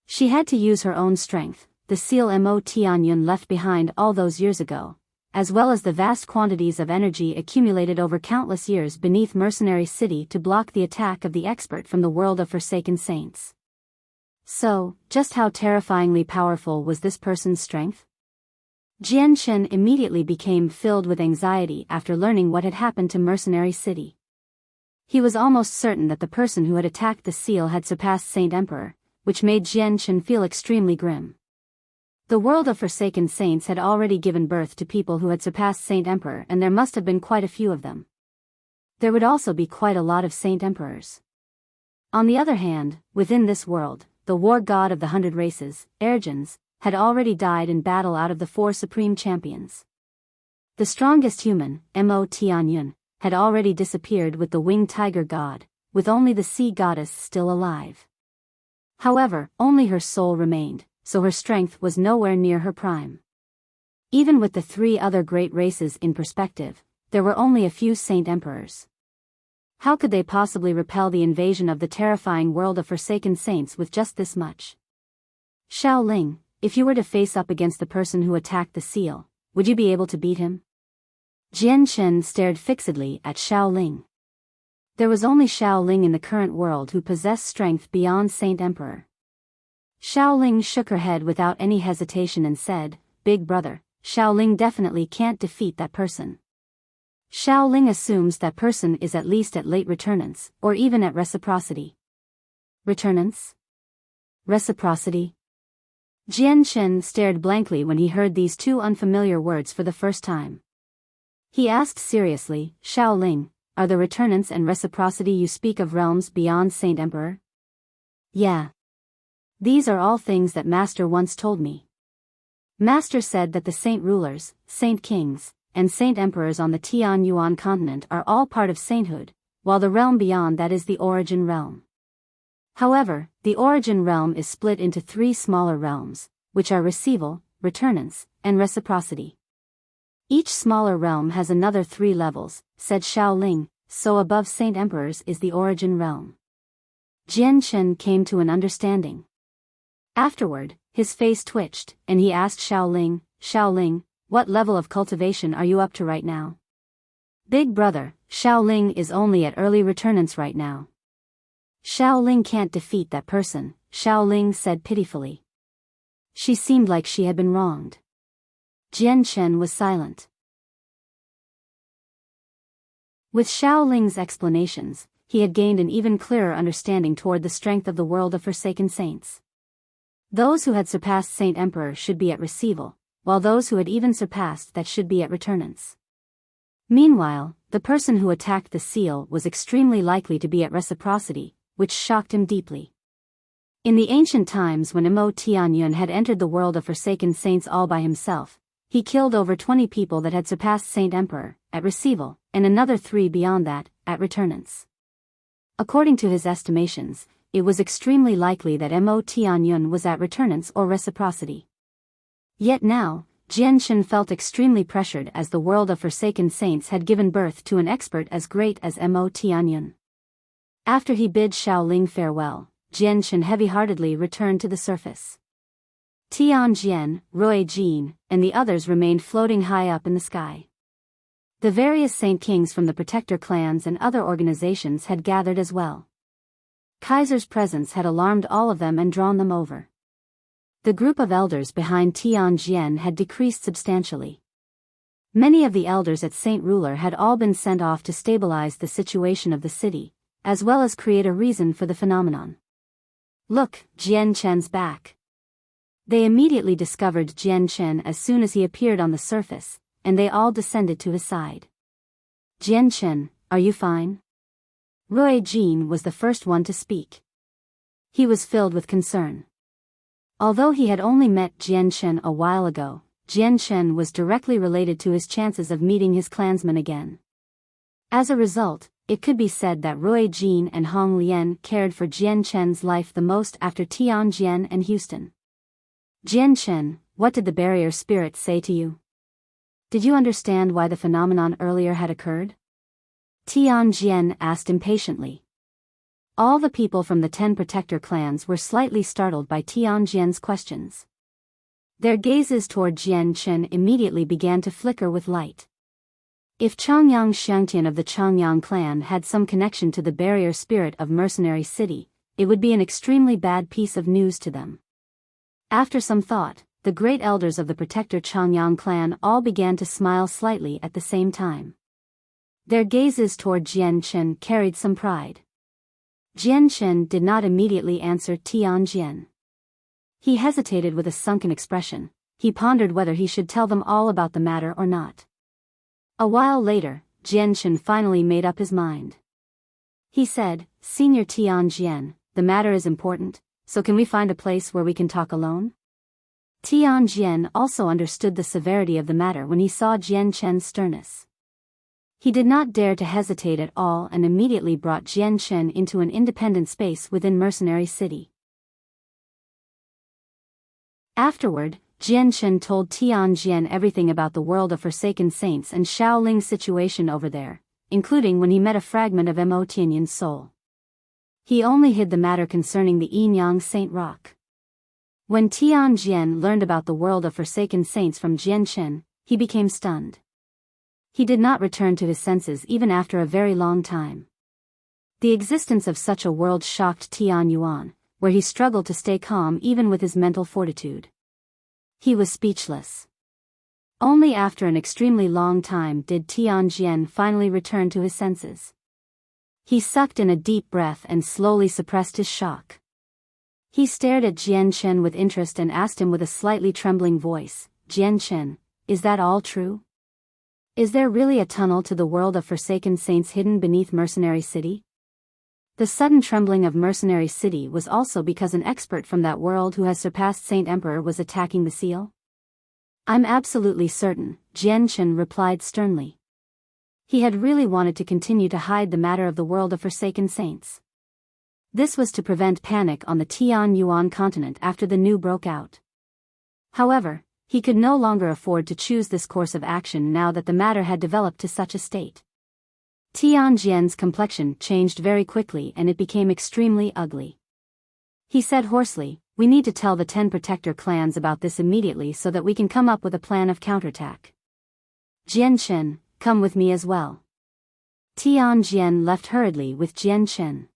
She had to use her own strength, the seal Mo Tianyun left behind all those years ago, as well as the vast quantities of energy accumulated over countless years beneath Mercenary City to block the attack of the expert from the world of Forsaken Saints. So, just how terrifyingly powerful was this person's strength? Jian Qin immediately became filled with anxiety after learning what had happened to Mercenary City. He was almost certain that the person who had attacked the seal had surpassed Saint Emperor, which made Jian Qin feel extremely grim. The world of Forsaken Saints had already given birth to people who had surpassed Saint Emperor, and there must have been quite a few of them. There would also be quite a lot of Saint Emperors. On the other hand, within this world, the war god of the 100 races, Ergens, had already died in battle out of the 4 supreme champions. The strongest human, Mo Tianyun, had already disappeared with the winged tiger god, with only the sea goddess still alive. However, only her soul remained, so her strength was nowhere near her prime. Even with the 3 other great races in perspective, there were only a few Saint Emperors. How could they possibly repel the invasion of the terrifying world of Forsaken Saints with just this much? Xiao Ling, if you were to face up against the person who attacked the seal, would you be able to beat him? Jian Qin stared fixedly at Xiao Ling. There was only Xiao Ling in the current world who possessed strength beyond Saint Emperor. Xiao Ling shook her head without any hesitation and said, "Big brother, Xiao Ling definitely can't defeat that person. Xiao Ling assumes that person is at least at late returnance, or even at reciprocity." Returnance? Reciprocity? Jian Qin stared blankly when he heard these 2 unfamiliar words for the first time. He asked seriously, "Xiao Ling, are the returnance and reciprocity you speak of realms beyond Saint Emperor?" "Yeah. These are all things that Master once told me. Master said that the Saint Rulers, Saint Kings, and Saint Emperors on the Tian Yuan continent are all part of sainthood, while the realm beyond that is the Origin Realm. However, the Origin Realm is split into 3 smaller realms, which are Receival, Returnance, and Reciprocity. Each smaller realm has another 3 levels," said Xiao Ling, "so above Saint Emperors is the Origin Realm." Jian Qin came to an understanding. Afterward, his face twitched, and he asked Xiao Ling, "What level of cultivation are you up to right now?" "Big brother, Xiao Ling is only at early returnance right now." "Xiao Ling can't defeat that person," Xiao Ling said pitifully. She seemed like she had been wronged. Jian Qin was silent. With Xiao Ling's explanations, he had gained an even clearer understanding toward the strength of the world of Forsaken Saints. Those who had surpassed Saint Emperor should be at Receival, while those who had even surpassed that should be at Returnance. Meanwhile, the person who attacked the seal was extremely likely to be at Reciprocity, which shocked him deeply. In the ancient times when Mo Tianyun had entered the world of Forsaken Saints all by himself, he killed over 20 people that had surpassed Saint Emperor, at Receival, and another 3 beyond that, at Returnance. According to his estimations, it was extremely likely that Mo Tianyun was at Returnance or Reciprocity. Yet now, Jian Qin felt extremely pressured as the world of Forsaken Saints had given birth to an expert as great as Mo Tianyun. After he bid Xiao Ling farewell, Jian Qin heavy-heartedly returned to the surface. Tianjian, Ruijin, and the others remained floating high up in the sky. The various Saint Kings from the Protector clans and other organizations had gathered as well. Kaiser's presence had alarmed all of them and drawn them over. The group of elders behind Tianjian had decreased substantially. Many of the elders at Saint Ruler had all been sent off to stabilize the situation of the city, as well as create a reason for the phenomenon. "Look, Jian Qin's back." They immediately discovered Jian Qin as soon as he appeared on the surface, and they all descended to his side. "Jian Qin, are you fine?" Ruijin was the first one to speak. He was filled with concern. Although he had only met Jian Qin a while ago, Jian Qin was directly related to his chances of meeting his clansmen again. As a result, it could be said that Ruijin and Hong Lian cared for Jian Qin's life the most after Tianjian and Houston. "Jian Qin, what did the barrier spirit say to you?" Did you understand why the phenomenon earlier had occurred? Tianjian asked impatiently. All the people from the 10 protector clans were slightly startled by Tianjian's questions. Their gazes toward Jian Chen immediately began to flicker with light. If Changyang Xiangtian of the Changyang clan had some connection to the barrier spirit of Mercenary City, it would be an extremely bad piece of news to them. After some thought, the great elders of the protector Changyang clan all began to smile slightly at the same time. Their gazes toward Jian Chen carried some pride. Jian Chen did not immediately answer Tianjian. He hesitated with a sunken expression. He pondered whether he should tell them all about the matter or not. A while later, Jian Chen finally made up his mind. He said, "Senior Tianjian, the matter is important, so can we find a place where we can talk alone?" Tianjian also understood the severity of the matter when he saw Jian Chen's sternness. He did not dare to hesitate at all and immediately brought Jian Chen into an independent space within Mercenary City. Afterward, Jian Chen told Tianjian everything about the world of Forsaken Saints and Shaoling's situation over there, including when he met a fragment of Mo Tianyan's soul. He only hid the matter concerning the Yinyang Saint Rock. When Tianjian learned about the world of Forsaken Saints from Jian Chen, he became stunned. He did not return to his senses even after a very long time. The existence of such a world shocked Tian Yuan, where he struggled to stay calm even with his mental fortitude. He was speechless. Only after an extremely long time did Tianjian finally return to his senses. He sucked in a deep breath and slowly suppressed his shock. He stared at Jian Chen with interest and asked him with a slightly trembling voice, "Jian Chen, is that all true? Is there really a tunnel to the world of Forsaken Saints hidden beneath Mercenary City?" The sudden trembling of Mercenary City was also because an expert from that world who has surpassed Saint Emperor was attacking the seal? "I'm absolutely certain," Jian Chen replied sternly. He had really wanted to continue to hide the matter of the world of Forsaken Saints. This was to prevent panic on the Tian Yuan continent after the new broke out. However, he could no longer afford to choose this course of action now that the matter had developed to such a state. Tianjian's complexion changed very quickly and it became extremely ugly. He said hoarsely, "We need to tell the 10 protector clans about this immediately so that we can come up with a plan of counterattack. Jian Chen, come with me as well." Tianjian left hurriedly with Jian Chen.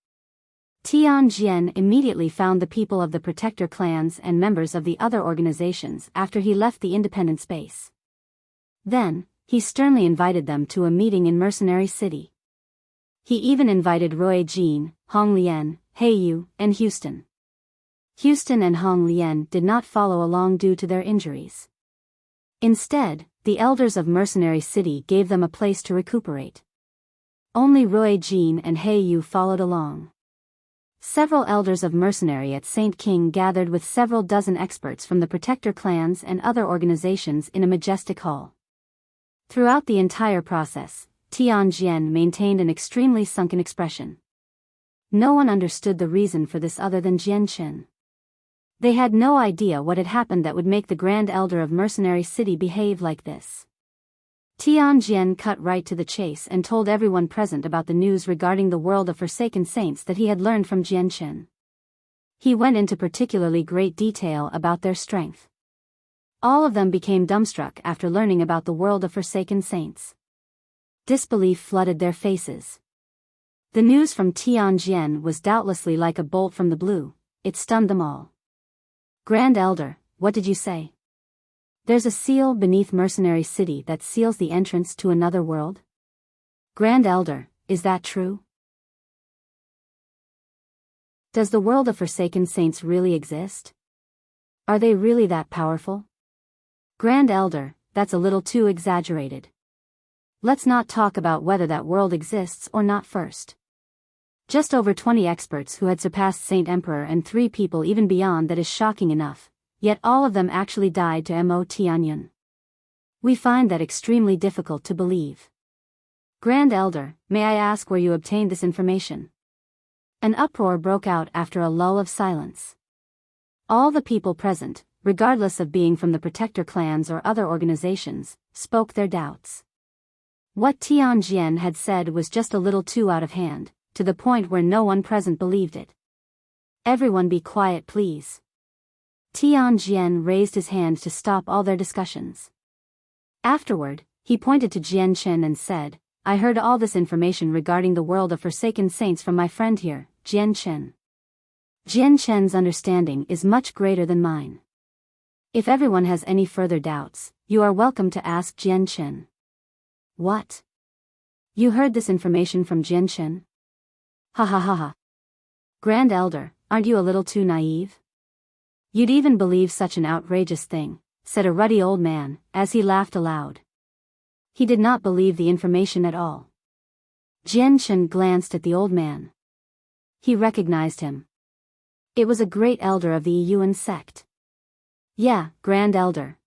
Tianjian immediately found the people of the protector clans and members of the other organizations after he left the independent space. Then, he sternly invited them to a meeting in Mercenary City. He even invited Roy Jean, Hong Lian, Heiyu, and Houston. Houston and Hong Lian did not follow along due to their injuries. Instead, the elders of Mercenary City gave them a place to recuperate. Only Roy Jean and Heiyu followed along. Several elders of Mercenary at St. King gathered with several dozen experts from the protector clans and other organizations in a majestic hall. Throughout the entire process, Tianjian maintained an extremely sunken expression. No one understood the reason for this other than Jian Chen. They had no idea what had happened that would make the Grand Elder of Mercenary City behave like this. Tianjian cut right to the chase and told everyone present about the news regarding the world of Forsaken Saints that he had learned from Jian Chen. He went into particularly great detail about their strength. All of them became dumbstruck after learning about the world of Forsaken Saints. Disbelief flooded their faces. The news from Tianjian was doubtlessly like a bolt from the blue. It stunned them all. "Grand Elder, what did you say? There's a seal beneath Mercenary City that seals the entrance to another world? Grand Elder, is that true? Does the world of Forsaken Saints really exist? Are they really that powerful? Grand Elder, that's a little too exaggerated. Let's not talk about whether that world exists or not first. Just over 20 experts who had surpassed Saint Emperor and 3 people even beyond that is shocking enough. Yet all of them actually died to Mo Tianyan. We find that extremely difficult to believe. Grand Elder, may I ask where you obtained this information?" An uproar broke out after a lull of silence. All the people present, regardless of being from the Protector clans or other organizations, spoke their doubts. What Tianjian had said was just a little too out of hand, to the point where no one present believed it. Everyone be quiet please. Tianjian raised his hand to stop all their discussions. Afterward, he pointed to Jian Chen and said, I heard all this information regarding the world of Forsaken Saints from my friend here, Jian Chen. Jian Chen's understanding is much greater than mine. If everyone has any further doubts, you are welcome to ask Jian Chen. What? You heard this information from Jian Chen? Ha ha ha ha. Grand Elder, aren't you a little too naive? You'd even believe such an outrageous thing, said a ruddy old man, as he laughed aloud. He did not believe the information at all. Jian Chen glanced at the old man. He recognized him. It was a great elder of the Yuan sect. Yeah, Grand Elder.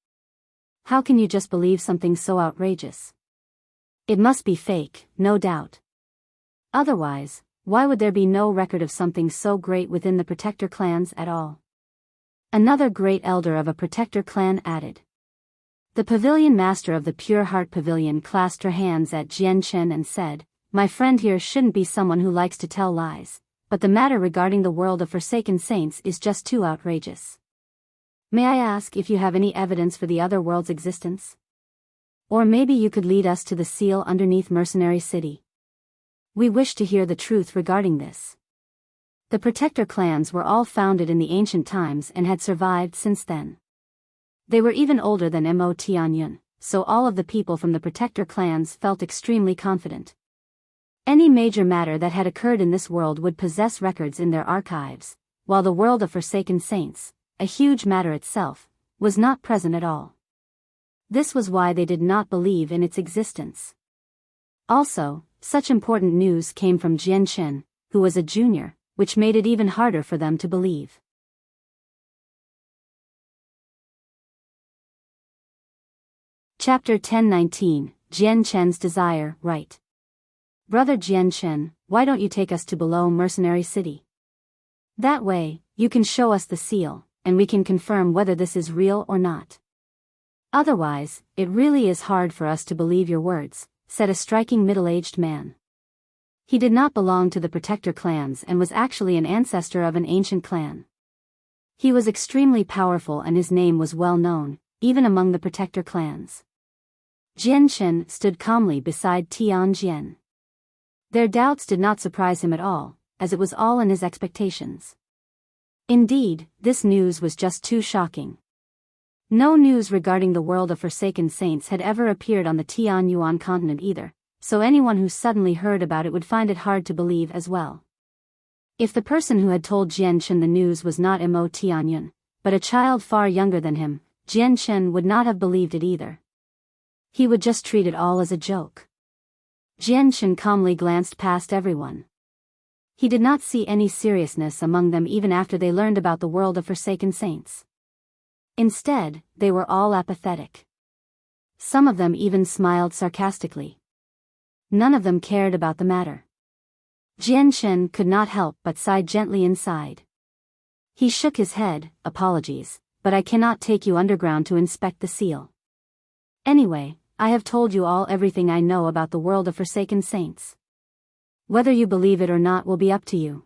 How can you just believe something so outrageous? It must be fake, no doubt. Otherwise, why would there be no record of something so great within the Protector clans at all? Another great elder of a Protector clan added. The pavilion master of the Pure Heart Pavilion clasped her hands at Jian Chen and said, My friend here shouldn't be someone who likes to tell lies, but the matter regarding the world of Forsaken Saints is just too outrageous. May I ask if you have any evidence for the other world's existence? Or maybe you could lead us to the seal underneath Mercenary City. We wish to hear the truth regarding this. The Protector clans were all founded in the ancient times and had survived since then. They were even older than Mo Tianyun, so all of the people from the Protector clans felt extremely confident. Any major matter that had occurred in this world would possess records in their archives, while the world of Forsaken Saints, a huge matter itself, was not present at all. This was why they did not believe in its existence. Also, such important news came from Jian Chen, who was a junior, which made it even harder for them to believe. Chapter 10:19, Jian Chen's Desire, Right. Brother Jian Chen, why don't you take us to below Mercenary City? That way, you can show us the seal, and we can confirm whether this is real or not. Otherwise, it really is hard for us to believe your words, said a striking middle-aged man. He did not belong to the Protector clans and was actually an ancestor of an ancient clan. He was extremely powerful and his name was well known, even among the Protector clans. Jian Chen stood calmly beside Tianjian. Their doubts did not surprise him at all, as it was all in his expectations. Indeed, this news was just too shocking. No news regarding the world of Forsaken Saints had ever appeared on the Tianyuan continent either, so anyone who suddenly heard about it would find it hard to believe as well. If the person who had told Jian Chen the news was not Mo Tianyun, but a child far younger than him, Jian Chen would not have believed it either. He would just treat it all as a joke. Jian Chen calmly glanced past everyone. He did not see any seriousness among them even after they learned about the world of Forsaken Saints. Instead, they were all apathetic. Some of them even smiled sarcastically. None of them cared about the matter. Jian Chen could not help but sigh gently inside. He shook his head, apologies, but I cannot take you underground to inspect the seal. Anyway, I have told you all everything I know about the world of Forsaken Saints. Whether you believe it or not will be up to you.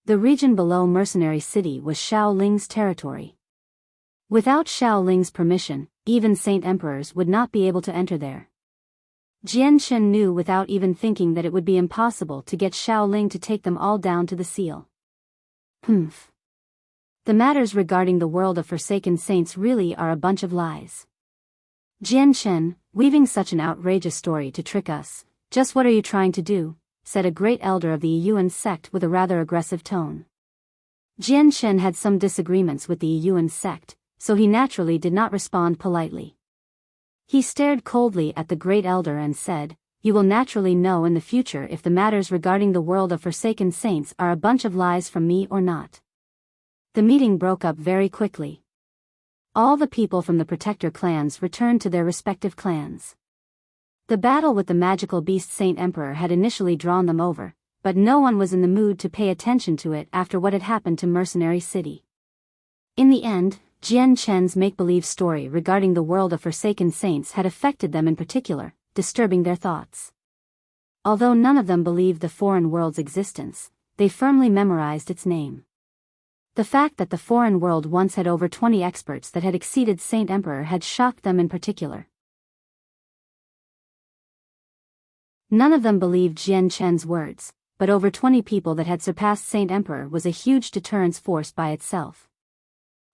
The region below Mercenary City was Xiao Ling's territory. Without Xiao Ling's permission, even Saint Emperors would not be able to enter there. Jian Chen knew without even thinking that it would be impossible to get Xiao Ling to take them all down to the seal. Humph. The matters regarding the world of Forsaken Saints really are a bunch of lies. Jian Chen, weaving such an outrageous story to trick us, just what are you trying to do? Said a great elder of the Yuan sect with a rather aggressive tone. Jian Chen had some disagreements with the Yuan sect, so he naturally did not respond politely. He stared coldly at the great elder and said, You will naturally know in the future if the matters regarding the world of Forsaken Saints are a bunch of lies from me or not. The meeting broke up very quickly. All the people from the Protector clans returned to their respective clans. The battle with the magical beast Saint Emperor had initially drawn them over, but no one was in the mood to pay attention to it after what had happened to Mercenary City. In the end, Jian Chen's make-believe story regarding the world of forsaken saints had affected them in particular, disturbing their thoughts. Although none of them believed the foreign world's existence, they firmly memorized its name. The fact that the foreign world once had over 20 experts that had exceeded Saint Emperor had shocked them in particular. None of them believed Jian Chen's words, but over 20 people that had surpassed Saint Emperor was a huge deterrence force by itself.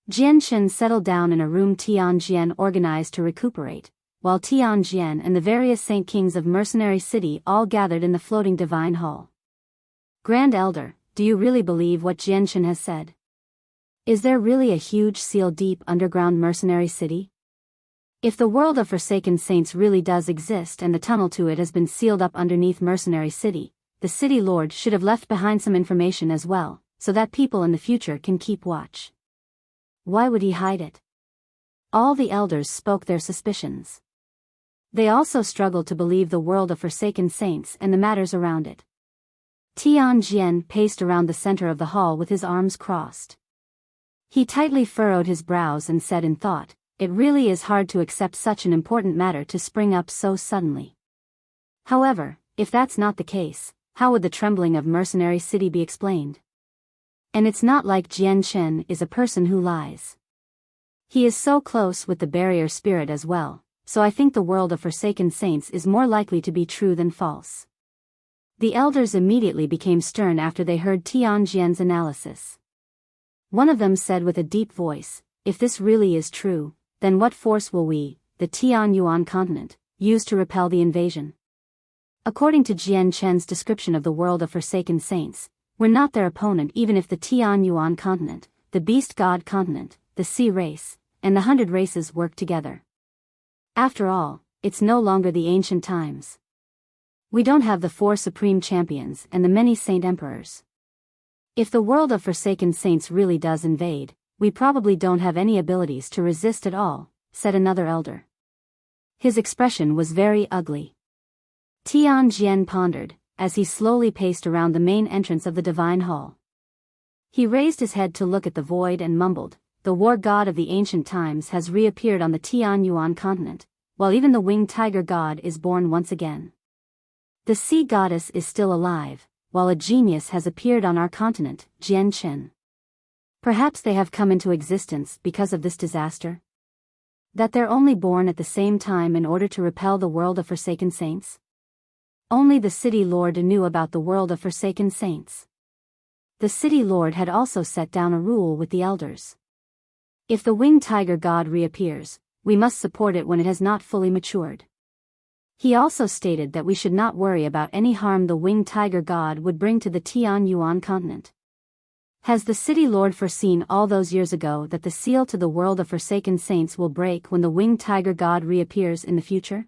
Jian Chen settled down in a room Tianjian organized to recuperate, while Tianjian and the various Saint Kings of Mercenary City all gathered in the floating divine hall. Grand Elder, do you really believe what Jian Chen has said? Is there really a huge seal deep underground mercenary city? If the world of forsaken saints really does exist and the tunnel to it has been sealed up underneath Mercenary City, the city lord should have left behind some information as well, so that people in the future can keep watch. Why would he hide it? All the elders spoke their suspicions. They also struggled to believe the world of forsaken saints and the matters around it. Tianjian paced around the center of the hall with his arms crossed. He tightly furrowed his brows and said in thought, "It really is hard to accept such an important matter to spring up so suddenly. However, if that's not the case, how would the trembling of Mercenary City be explained? And it's not like Jian Chen is a person who lies. He is so close with the barrier spirit as well, so I think the world of forsaken saints is more likely to be true than false." The elders immediately became stern after they heard Tianjian's analysis. One of them said with a deep voice, "If this really is true, then what force will we, the Tianyuan continent, use to repel the invasion? According to Jian Chen's description of the world of forsaken saints, we're not their opponent even if the Tianyuan continent, the beast god continent, the sea race, and the 100 races work together. After all, it's no longer the ancient times. We don't have the 4 supreme champions and the many saint emperors. If the world of forsaken saints really does invade, we probably don't have any abilities to resist at all," said another elder. His expression was very ugly. Tianjian pondered, as he slowly paced around the main entrance of the divine hall. He raised his head to look at the void and mumbled, "The war god of the ancient times has reappeared on the Tianyuan continent, while even the winged tiger god is born once again. The sea goddess is still alive, while a genius has appeared on our continent, Jian Chen. Perhaps they have come into existence because of this disaster? That they're only born at the same time in order to repel the world of forsaken saints? Only the city lord knew about the world of forsaken saints. The city lord had also set down a rule with the elders. If the winged tiger god reappears, we must support it when it has not fully matured. He also stated that we should not worry about any harm the winged tiger god would bring to the Tianyuan continent. Has the city lord foreseen all those years ago that the seal to the world of forsaken saints will break when the winged tiger god reappears in the future?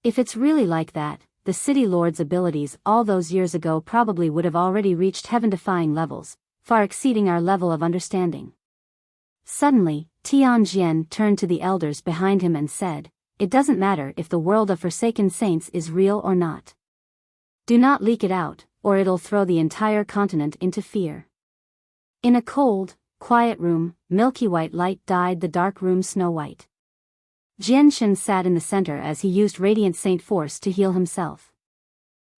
If it's really like that, the city lord's abilities all those years ago probably would have already reached heaven-defying levels, far exceeding our level of understanding." Suddenly, Tianjian turned to the elders behind him and said, "It doesn't matter if the world of forsaken saints is real or not. Do not leak it out, or it'll throw the entire continent into fear." In a cold, quiet room, milky white light dyed the dark room snow white. Jian Chen sat in the center as he used Radiant Saint Force to heal himself.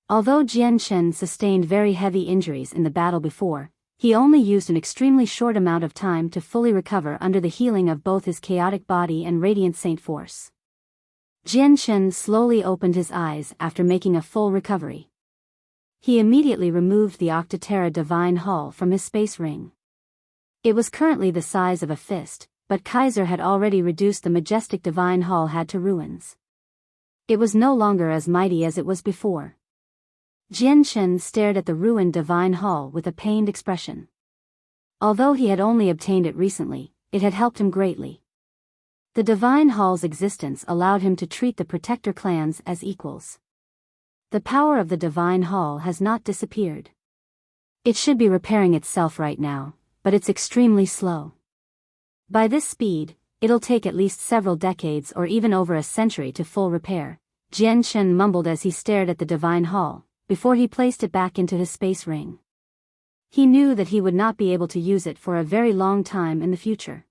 Although Jian Chen sustained very heavy injuries in the battle before, he only used an extremely short amount of time to fully recover under the healing of both his chaotic body and Radiant Saint Force. Jian Chen slowly opened his eyes after making a full recovery. He immediately removed the Octaterra Divine Hall from his space ring. It was currently the size of a fist, but Kaiser had already reduced the majestic Divine Hall had to ruins. It was no longer as mighty as it was before. Jian Chen stared at the ruined Divine Hall with a pained expression. Although he had only obtained it recently, it had helped him greatly. The Divine Hall's existence allowed him to treat the Protector clans as equals. The power of the Divine Hall has not disappeared. It should be repairing itself right now, but it's extremely slow. By this speed, it'll take at least several decades or even over a century to full repair, Jian Chen mumbled as he stared at the Divine Hall, before he placed it back into his space ring. He knew that he would not be able to use it for a very long time in the future.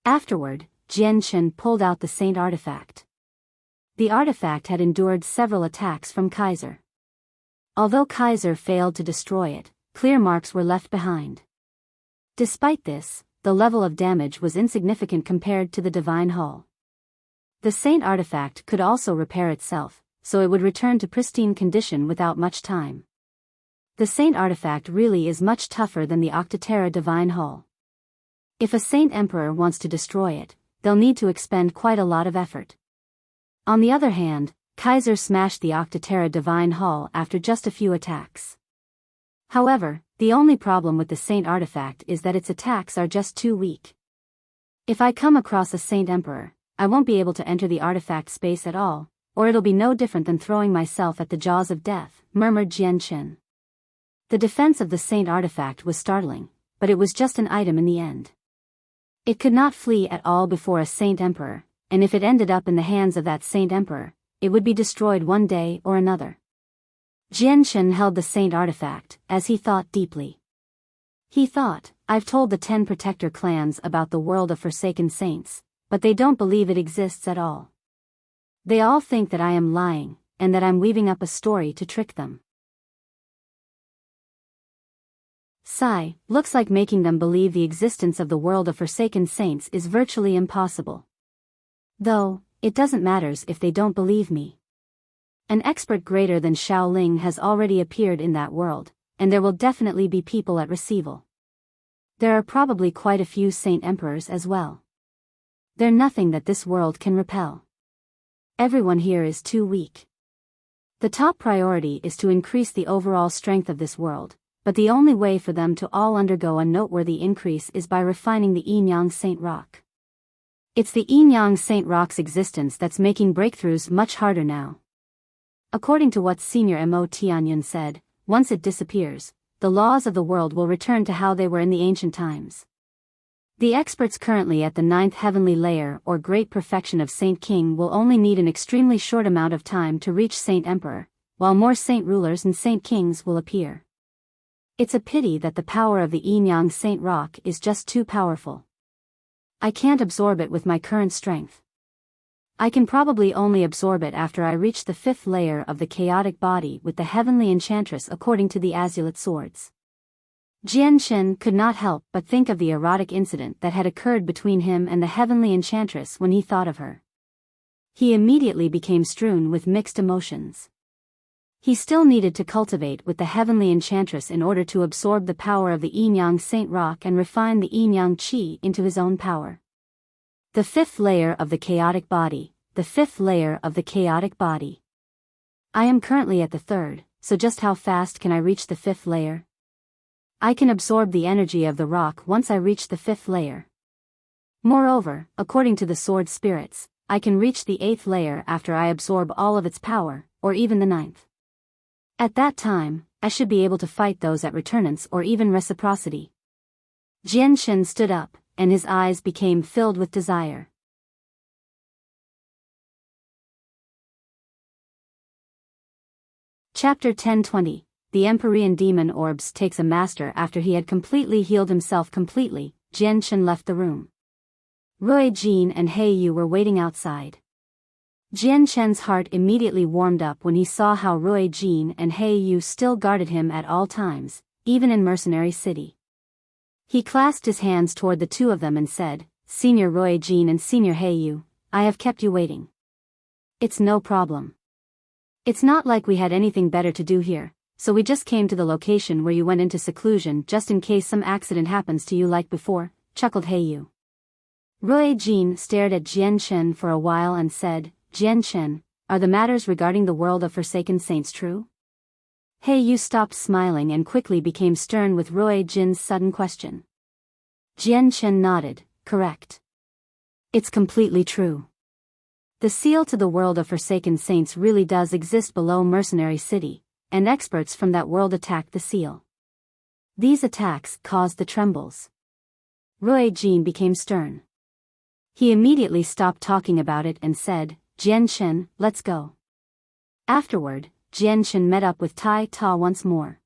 Afterward, Jianchen pulled out the Saint artifact. The artifact had endured several attacks from Kaiser. Although Kaiser failed to destroy it, clear marks were left behind. Despite this, the level of damage was insignificant compared to the divine hull. The Saint artifact could also repair itself, so it would return to pristine condition without much time. The Saint artifact really is much tougher than the Octaterra divine hull. If a Saint Emperor wants to destroy it, they'll need to expend quite a lot of effort. On the other hand, Kaiser smashed the Octaterra divine hull after just a few attacks. However, the only problem with the Saint artifact is that its attacks are just too weak. If I come across a Saint Emperor, I won't be able to enter the artifact space at all, or it'll be no different than throwing myself at the jaws of death, murmured Jianchen. The defense of the Saint artifact was startling, but it was just an item in the end. It could not flee at all before a Saint Emperor, and if it ended up in the hands of that Saint Emperor, it would be destroyed one day or another. Jianchen held the Saint artifact, as he thought deeply. He thought, I've told the 10 protector clans about the world of forsaken saints, but they don't believe it exists at all. They all think that I am lying, and that I'm weaving up a story to trick them. Sigh, looks like making them believe the existence of the world of forsaken saints is virtually impossible. Though, it doesn't matter if they don't believe me. An expert greater than Shaoling has already appeared in that world, and there will definitely be people at Receival. There are probably quite a few Saint Emperors as well. They're nothing that this world can repel. Everyone here is too weak. The top priority is to increase the overall strength of this world, but the only way for them to all undergo a noteworthy increase is by refining the Yinyang Saint Rock. It's the Yinyang Saint Rock's existence that's making breakthroughs much harder now. According to what Senior Mo Tianyun said, once it disappears, the laws of the world will return to how they were in the ancient times. The experts currently at the 9th heavenly layer or great perfection of Saint King will only need an extremely short amount of time to reach Saint Emperor, while more Saint Rulers and Saint Kings will appear. It's a pity that the power of the Yinyang Saint Rock is just too powerful. I can't absorb it with my current strength. I can probably only absorb it after I reach the 5th layer of the chaotic body with the heavenly enchantress according to the azulate swords. Jianchen could not help but think of the erotic incident that had occurred between him and the heavenly enchantress when he thought of her. He immediately became strewn with mixed emotions. He still needed to cultivate with the heavenly enchantress in order to absorb the power of the Yinyang Saint Rock and refine the Yinyang Qi into his own power. The 5th layer of the chaotic body, the 5th layer of the chaotic body. I am currently at the 3rd, so just how fast can I reach the 5th layer? I can absorb the energy of the rock once I reach the 5th layer. Moreover, according to the sword spirits, I can reach the 8th layer after I absorb all of its power, or even the 9th. At that time, I should be able to fight those at returnance or even reciprocity. Jianchen stood up, and his eyes became filled with desire. Chapter 1020. The Empyrean Demon Orbs takes a master. After he had completely healed himself completely, Jianchen left the room. Rui Jin and He Yu were waiting outside. Jianchen's heart immediately warmed up when he saw how Rui Jin and He Yu still guarded him at all times, even in Mercenary City. He clasped his hands toward the two of them and said, Senior Rui Jin and Senior He Yu, I have kept you waiting. It's no problem. It's not like we had anything better to do here, so we just came to the location where you went into seclusion just in case some accident happens to you like before, chuckled He Yu. Rui Jin stared at Jianchen for a while and said, Jianchen, are the matters regarding the world of forsaken saints true? He Yu stopped smiling and quickly became stern with Rui Jin's sudden question. Jianchen nodded, correct. It's completely true. The seal to the world of forsaken saints really does exist below Mercenary City, and experts from that world attacked the seal. These attacks caused the trembles. Rui Jin became stern. He immediately stopped talking about it and said, Jianchen, let's go. Afterward, Jianchen met up with Tai Ta once more.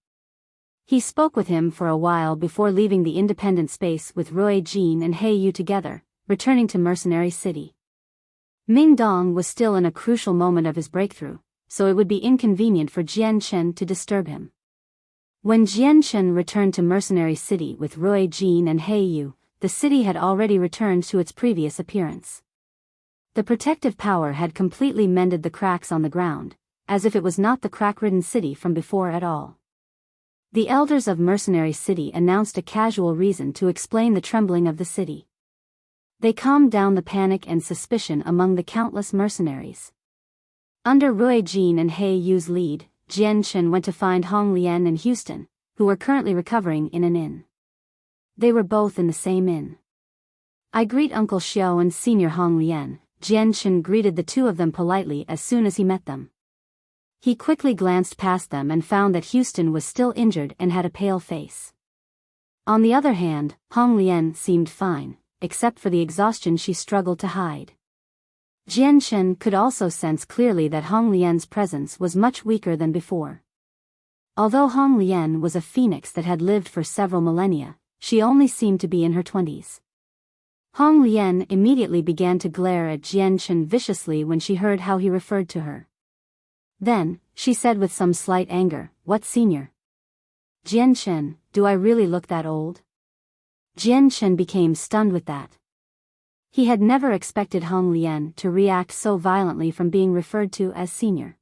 He spoke with him for a while before leaving the independent space with Rui Jin and He Yu together, returning to Mercenary City. Ming Dong was still in a crucial moment of his breakthrough, so it would be inconvenient for Jian Chen to disturb him. When Jian Chen returned to Mercenary City with Rui Jin and He Yu, the city had already returned to its previous appearance. The protective power had completely mended the cracks on the ground, as if it was not the crack-ridden city from before at all. The elders of Mercenary City announced a casual reason to explain the trembling of the city. They calmed down the panic and suspicion among the countless mercenaries. Under Rui Jin and He Yu's lead, Jian Chen went to find Hong Lian and Houston, who were currently recovering in an inn. They were both in the same inn. "I greet Uncle Xiao and Senior Hong Lian." Jian Chen greeted the two of them politely as soon as he met them. He quickly glanced past them and found that Houston was still injured and had a pale face. On the other hand, Hong Lian seemed fine, except for the exhaustion she struggled to hide. Jian Chen could also sense clearly that Hong Lian's presence was much weaker than before. Although Hong Lian was a phoenix that had lived for several millennia, she only seemed to be in her 20s. Hong Lian immediately began to glare at Jian Chen viciously when she heard how he referred to her. Then, she said with some slight anger, "What senior? Jian Chen, do I really look that old?" Jian Chen became stunned with that. He had never expected Hong Lian to react so violently from being referred to as senior.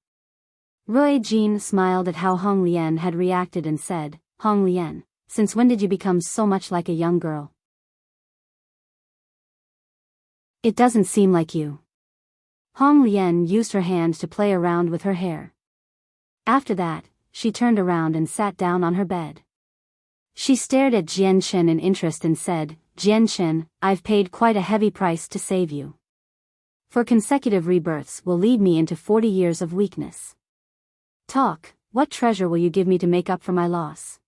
Rui Jin smiled at how Hong Lian had reacted and said, "Hong Lian, since when did you become so much like a young girl? It doesn't seem like you." Hong Lian used her hand to play around with her hair. After that, she turned around and sat down on her bed. She stared at Jian Chen in interest and said, "Jian Chen, I've paid quite a heavy price to save you. 4 consecutive rebirths will lead me into 40 years of weakness. What treasure will you give me to make up for my loss?"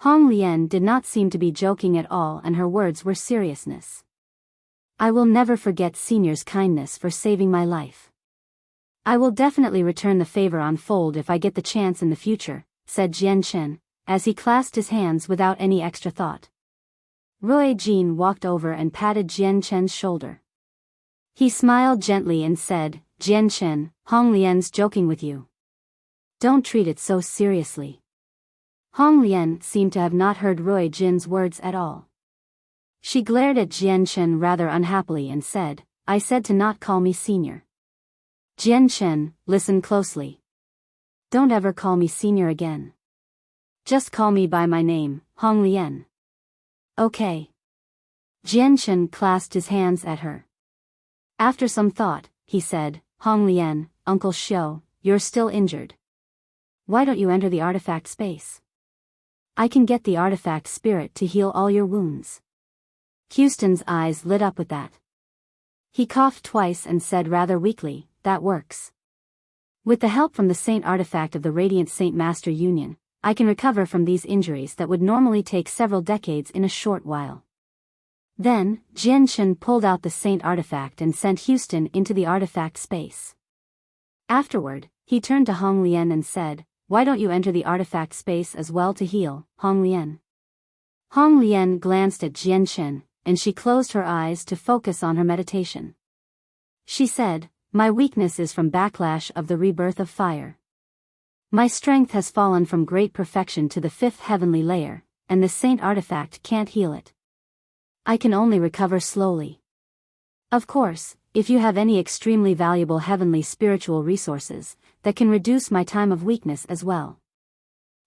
Hong Lian did not seem to be joking at all and her words were seriousness. "I will never forget Senior's kindness for saving my life. I will definitely return the favor unfold if I get the chance in the future," said Jian Chen, as he clasped his hands without any extra thought. Rui Jin walked over and patted Jian Chen's shoulder. He smiled gently and said, "Jian Chen, Hong Lian's joking with you. Don't treat it so seriously." Hong Lian seemed to have not heard Rui Jin's words at all. She glared at Jian Chen rather unhappily and said, "I said to not call me senior." "Jian Chen, listen closely. Don't ever call me senior again. Just call me by my name, Hong Lian. Okay?" Jian Chen clasped his hands at her. After some thought, he said, "Hong Lian, Uncle Xiao, you're still injured. Why don't you enter the artifact space? I can get the artifact spirit to heal all your wounds." Houston's eyes lit up with that. He coughed twice and said rather weakly, "That works. With the help from the Saint artifact of the Radiant Saint Master Union, I can recover from these injuries that would normally take several decades in a short while." Then, Jian Chen pulled out the Saint artifact and sent Houston into the artifact space. Afterward, he turned to Hong Lian and said, "Why don't you enter the artifact space as well to heal, Hong Lian?" Hong Lian glanced at Jian Chen, and she closed her eyes to focus on her meditation. She said, "My weakness is from backlash of the rebirth of fire. My strength has fallen from great perfection to the 5th heavenly layer, and the Saint artifact can't heal it. I can only recover slowly. Of course, if you have any extremely valuable heavenly spiritual resources, that can reduce my time of weakness as well."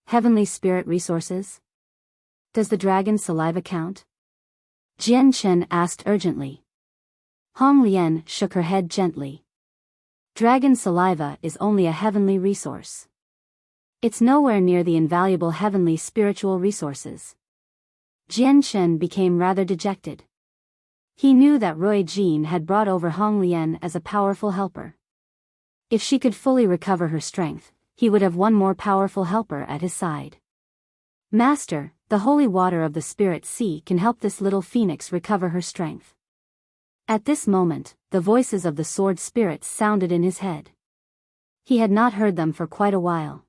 "Heavenly spirit resources? Does the dragon saliva count?" Jian Chen asked urgently. Hong Lian shook her head gently. "Dragon saliva is only a heavenly resource. It's nowhere near the invaluable heavenly spiritual resources." Jian Chen became rather dejected. He knew that Rui Jin had brought over Hong Lian as a powerful helper. If she could fully recover her strength, he would have one more powerful helper at his side. "Master, the holy water of the Spirit Sea can help this little phoenix recover her strength." At this moment, the voices of the sword spirits sounded in his head. He had not heard them for quite a while.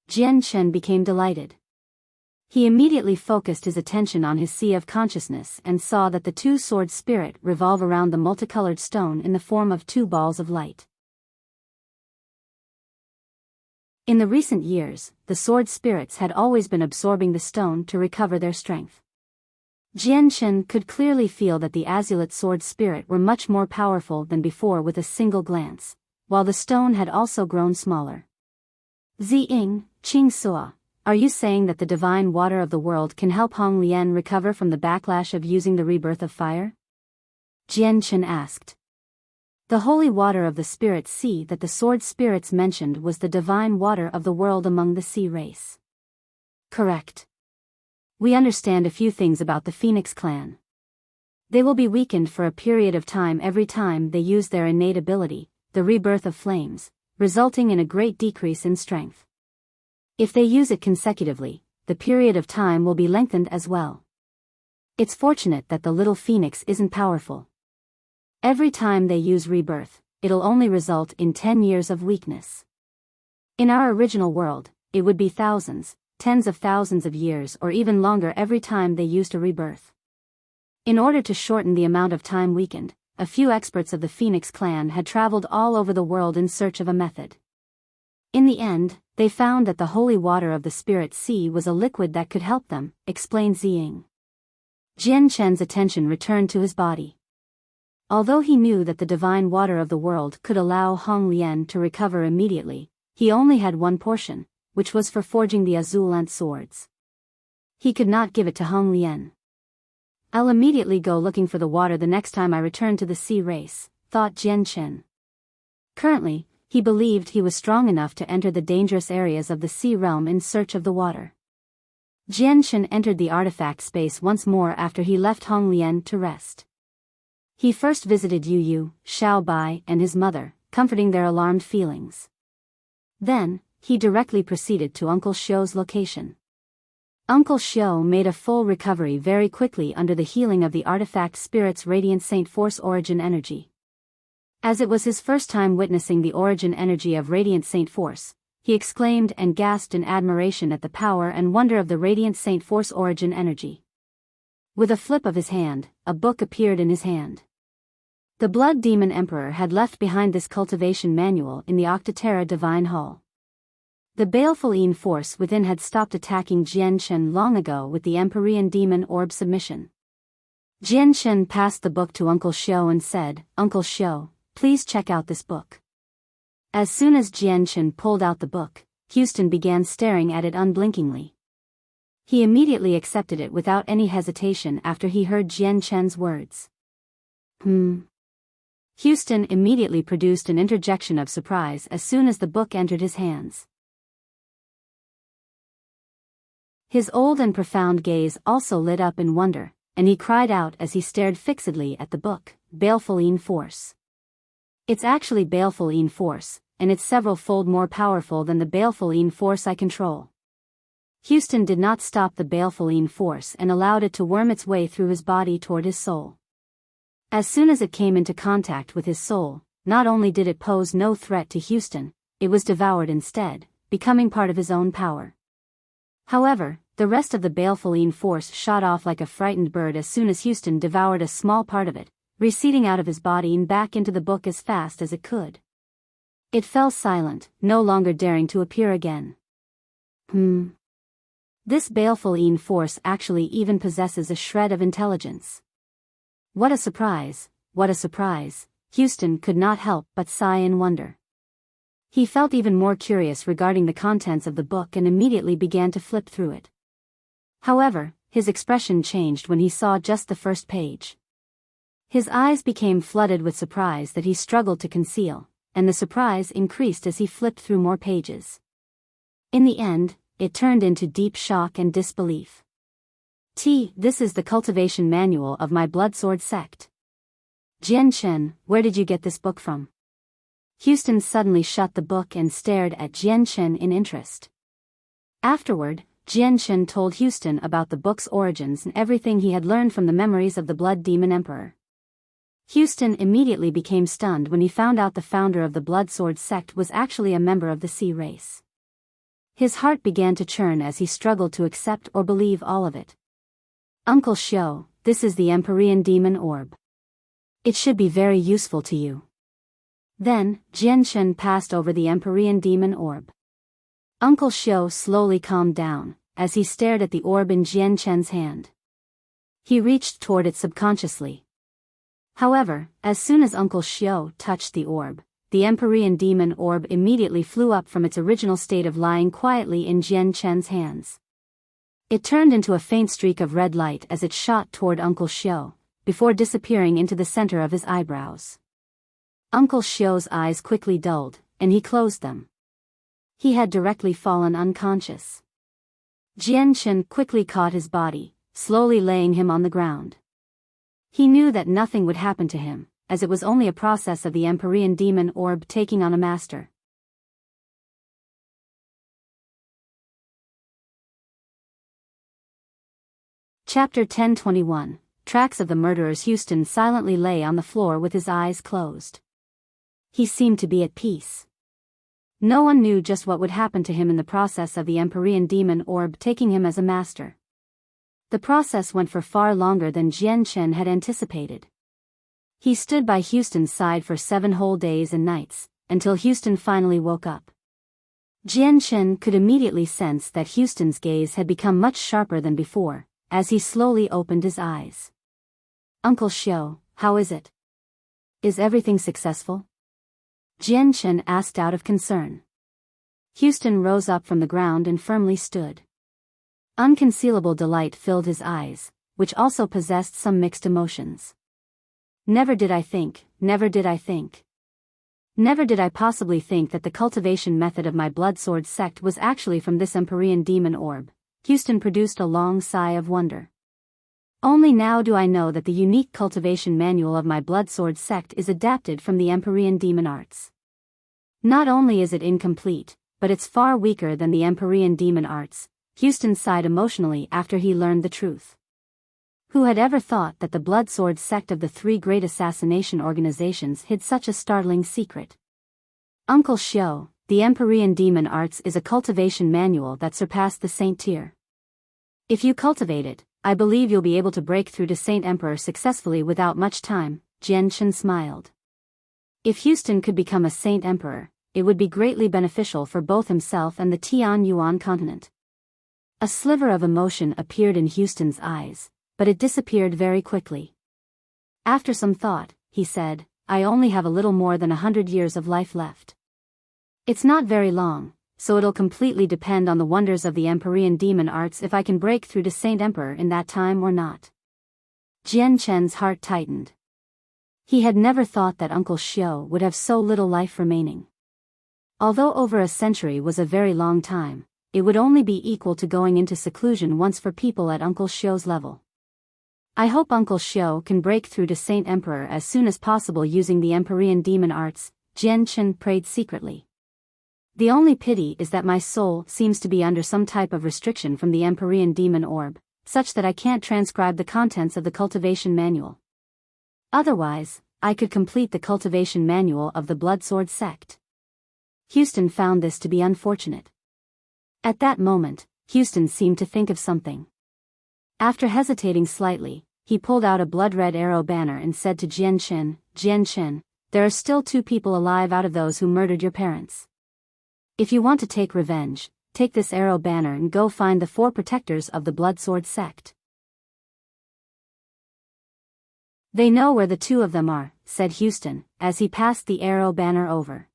Jian Chen became delighted. He immediately focused his attention on his sea of consciousness and saw that the two sword spirit revolve around the multicolored stone in the form of two balls of light. In the recent years, the sword spirits had always been absorbing the stone to recover their strength. Jian Chen could clearly feel that the azulate sword spirit were much more powerful than before with a single glance, while the stone had also grown smaller. Ziying, Qing Sua, are you saying that the divine water of the world can help Hong Lian recover from the backlash of using the rebirth of fire? Jian Chen asked. The holy water of the spirit sea that the sword spirits mentioned was the divine water of the world among the sea race. Correct. We understand a few things about the Phoenix clan. They will be weakened for a period of time every time they use their innate ability, the rebirth of flames, resulting in a great decrease in strength. If they use it consecutively, the period of time will be lengthened as well. It's fortunate that the little phoenix isn't powerful. Every time they use rebirth, it'll only result in 10 years of weakness. In our original world, it would be thousands, tens of thousands of years or even longer every time they used a rebirth. In order to shorten the amount of time weakened, a few experts of the Phoenix clan had traveled all over the world in search of a method. In the end, they found that the holy water of the spirit sea was a liquid that could help them, explained Ziying. Jian Chen's attention returned to his body. Although he knew that the divine water of the world could allow Hong Lian to recover immediately, he only had one portion, which was for forging the Azulant swords. He could not give it to Hong Lian. I'll immediately go looking for the water the next time I return to the sea race, thought Jian Chen. Currently, he believed he was strong enough to enter the dangerous areas of the sea realm in search of the water. Jian Chen entered the artifact space once more after he left Hong Lian to rest. He first visited Yu Yu, Xiao Bai and his mother, comforting their alarmed feelings. Then, he directly proceeded to Uncle Xiu's location. Uncle Xiu made a full recovery very quickly under the healing of the artifact spirit's radiant Saint Force origin energy. As it was his first time witnessing the origin energy of radiant Saint Force, he exclaimed and gasped in admiration at the power and wonder of the radiant Saint Force origin energy. With a flip of his hand, a book appeared in his hand. The Blood Demon Emperor had left behind this cultivation manual in the Octaterra Divine Hall. The baleful Yin force within had stopped attacking Jian Chen long ago with the Empyrean Demon Orb submission. Jian Chen passed the book to Uncle Xiu and said, "Uncle Xiu, please check out this book." As soon as Jian Chen pulled out the book, Houston began staring at it unblinkingly. He immediately accepted it without any hesitation after he heard Jian Chen's words. Houston immediately produced an interjection of surprise as soon as the book entered his hands. His old and profound gaze also lit up in wonder, and he cried out as he stared fixedly at the book, "Baleful Yin Force." It's actually Baleful Yin Force, and it's several-fold more powerful than the Baleful Yin Force I control. Houston did not stop the Baleful Yin Force and allowed it to worm its way through his body toward his soul. As soon as it came into contact with his soul, not only did it pose no threat to Houston, it was devoured instead, becoming part of his own power. However, the rest of the Baleful Yin Force shot off like a frightened bird as soon as Houston devoured a small part of it, receding out of his body and back into the book as fast as it could. It fell silent, no longer daring to appear again. This Baleful Yin Force actually even possesses a shred of intelligence. What a surprise, what a surprise, Houston could not help but sigh in wonder. He felt even more curious regarding the contents of the book and immediately began to flip through it. However, his expression changed when he saw just the first page. His eyes became flooded with surprise that he struggled to conceal, and the surprise increased as he flipped through more pages. In the end, it turned into deep shock and disbelief. This is the cultivation manual of my Bloodsword sect. Jian Chen, where did you get this book from? Houston suddenly shut the book and stared at Jian Chen in interest. Afterward, Jian Chen told Houston about the book's origins and everything he had learned from the memories of the Blood Demon Emperor. Houston immediately became stunned when he found out the founder of the Bloodsword sect was actually a member of the Sea race. His heart began to churn as he struggled to accept or believe all of it. Uncle Xiao, this is the Empyrean Demon Orb. It should be very useful to you. Then, Jianshen passed over the Empyrean Demon Orb. Uncle Xiao slowly calmed down, as he stared at the orb in Jianshen's hand. He reached toward it subconsciously. However, as soon as Uncle Xiao touched the orb, the Empyrean Demon Orb immediately flew up from its original state of lying quietly in Jianshen's hands. It turned into a faint streak of red light as it shot toward Uncle Xiao, before disappearing into the center of his eyebrows. Uncle Xiao's eyes quickly dulled, and he closed them. He had directly fallen unconscious. Jianshen quickly caught his body, slowly laying him on the ground. He knew that nothing would happen to him, as it was only a process of the Empyrean Demon Orb taking on a master. Chapter 1021. Tracks of the murderers. Houston silently lay on the floor with his eyes closed. He seemed to be at peace. No one knew just what would happen to him in the process of the Empyrean Demon Orb taking him as a master. The process went for far longer than Jianshen had anticipated. He stood by Houston's side for 7 whole days and nights, until Houston finally woke up. Jianshen could immediately sense that Houston's gaze had become much sharper than before, as he slowly opened his eyes. Uncle Xiao, how is it? Is everything successful? Jianshen asked out of concern. Houston rose up from the ground and firmly stood. Unconcealable delight filled his eyes, which also possessed some mixed emotions. Never did I think, never did I think. Never did I possibly think that the cultivation method of my blood sword sect was actually from this Empyrean Demon Orb. Houston produced a long sigh of wonder. Only now do I know that the unique cultivation manual of my blood sword sect is adapted from the Empyrean Demon Arts. Not only is it incomplete, but it's far weaker than the Empyrean Demon Arts. Houston sighed emotionally after he learned the truth. Who had ever thought that the blood sword sect of the 3 great assassination organizations hid such a startling secret? Uncle Xiao, the Empyrean Demon Arts is a cultivation manual that surpassed the Saint tier. If you cultivate it, I believe you'll be able to break through to Saint Emperor successfully without much time. Jianshen smiled. If Houston could become a Saint Emperor, it would be greatly beneficial for both himself and the Tianyuan continent. A sliver of emotion appeared in Houston's eyes, but it disappeared very quickly. After some thought, he said, I only have a little more than 100 years of life left. It's not very long, so it'll completely depend on the wonders of the Empyrean Demon Arts if I can break through to Saint Emperor in that time or not. Jianshen's heart tightened. He had never thought that Uncle Xiao would have so little life remaining. Although over a century was a very long time, it would only be equal to going into seclusion once for people at Uncle Xiao's level. I hope Uncle Xiao can break through to Saint Emperor as soon as possible using the Empyrean Demon Arts, Jianshen prayed secretly. The only pity is that my soul seems to be under some type of restriction from the Empyrean Demon Orb, such that I can't transcribe the contents of the cultivation manual. Otherwise, I could complete the cultivation manual of the Blood Sword sect. Houston found this to be unfortunate. At that moment, Houston seemed to think of something. After hesitating slightly, he pulled out a blood-red arrow banner and said to Jianshen, there are still 2 people alive out of those who murdered your parents. If you want to take revenge, take this arrow banner and go find the 4 protectors of the Blood Sword sect. They know where the 2 of them are, said Houston, as he passed the arrow banner over.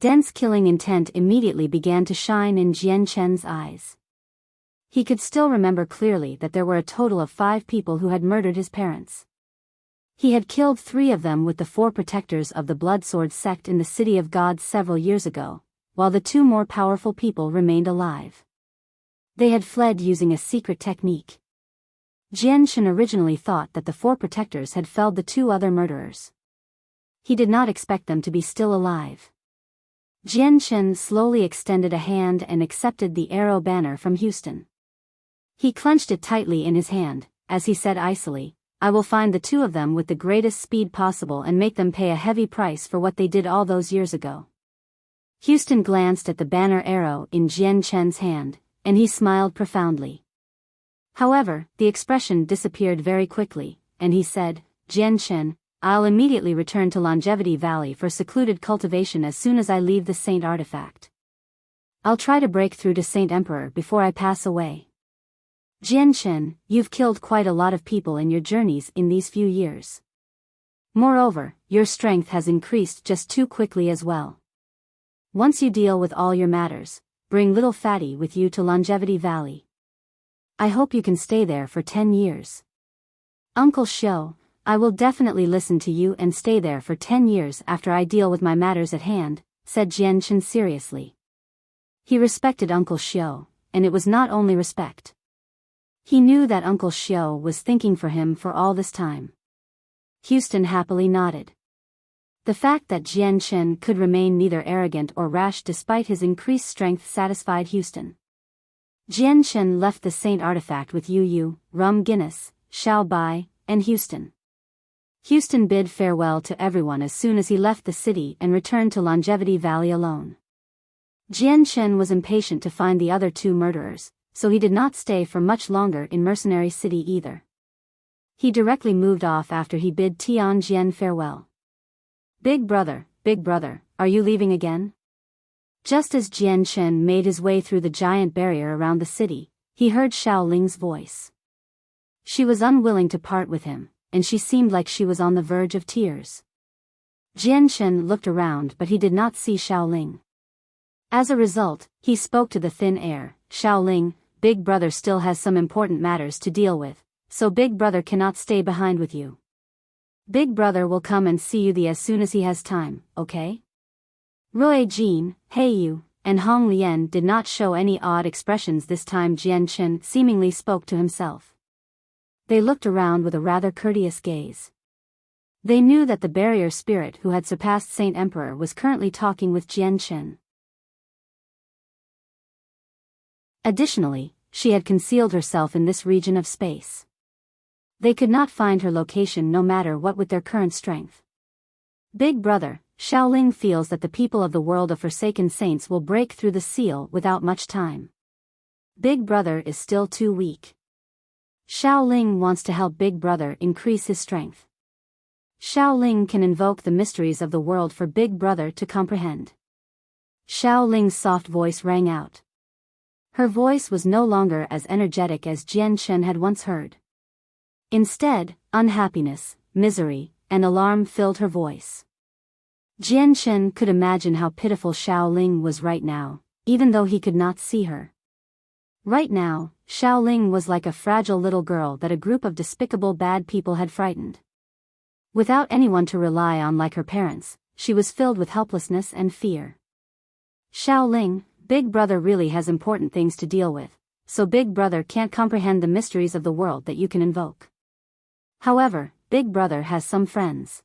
Dense killing intent immediately began to shine in Jianshen's eyes. He could still remember clearly that there were a total of 5 people who had murdered his parents. He had killed 3 of them with the 4 protectors of the Blood Sword sect in the City of Gods several years ago, while the 2 more powerful people remained alive. They had fled using a secret technique. Jianshen originally thought that the 4 protectors had felled the 2 other murderers. He did not expect them to be still alive. Jianshen slowly extended a hand and accepted the arrow banner from Houston. He clenched it tightly in his hand, as he said icily, I will find the 2 of them with the greatest speed possible and make them pay a heavy price for what they did all those years ago. Houston glanced at the banner arrow in Jian Chen's hand, and he smiled profoundly. However, the expression disappeared very quickly, and he said, Jian Chen, I'll immediately return to Longevity Valley for secluded cultivation as soon as I leave the Saint Artifact. I'll try to break through to Saint Emperor before I pass away. Jian Chen, you've killed quite a lot of people in your journeys in these few years. Moreover, your strength has increased just too quickly as well. Once you deal with all your matters, bring little Fatty with you to Longevity Valley. I hope you can stay there for 10 years. Uncle Xiao, I will definitely listen to you and stay there for 10 years after I deal with my matters at hand, said Jian Chen seriously. He respected Uncle Xiao, and it was not only respect. He knew that Uncle Xiao was thinking for him for all this time. Houston happily nodded. The fact that Jian Chen could remain neither arrogant or rash despite his increased strength satisfied Houston. Jian Chen left the Saint Artifact with Yu Yu, Rum Guinness, Xiao Bai, and Houston. Houston bid farewell to everyone as soon as he left the city and returned to Longevity Valley alone. Jian Chen was impatient to find the other two murderers, so he did not stay for much longer in Mercenary City either. He directly moved off after he bid Tian Jian farewell. Big brother, are you leaving again? Just as Jian Chen made his way through the giant barrier around the city, he heard Xiao Ling's voice. She was unwilling to part with him, and she seemed like she was on the verge of tears. Jian Chen looked around but he did not see Xiao Ling. As a result, he spoke to the thin air, Xiao Ling, Big brother still has some important matters to deal with, so Big brother cannot stay behind with you. Big brother will come and see you as soon as he has time, okay? Rui Jin, He Yu, and Hong Lian did not show any odd expressions this time. Jian Chen seemingly spoke to himself. They looked around with a rather courteous gaze. They knew that the barrier spirit who had surpassed Saint Emperor was currently talking with Jian Chen. Additionally, she had concealed herself in this region of space. They could not find her location no matter what with their current strength. Big brother, Xiao Ling feels that the people of the world of Forsaken Saints will break through the seal without much time. Big brother is still too weak. Xiao Ling wants to help Big brother increase his strength. Xiao Ling can invoke the mysteries of the world for Big brother to comprehend. Xiao Ling's soft voice rang out. Her voice was no longer as energetic as Jian Chen had once heard. Instead, unhappiness, misery, and alarm filled her voice. Jian Chen could imagine how pitiful Xiao Ling was right now, even though he could not see her. Right now, Xiao Ling was like a fragile little girl that a group of despicable bad people had frightened. Without anyone to rely on like her parents, she was filled with helplessness and fear. Xiao Ling, Big brother really has important things to deal with, so Big brother can't comprehend the mysteries of the world that you can invoke. However, Big brother has some friends.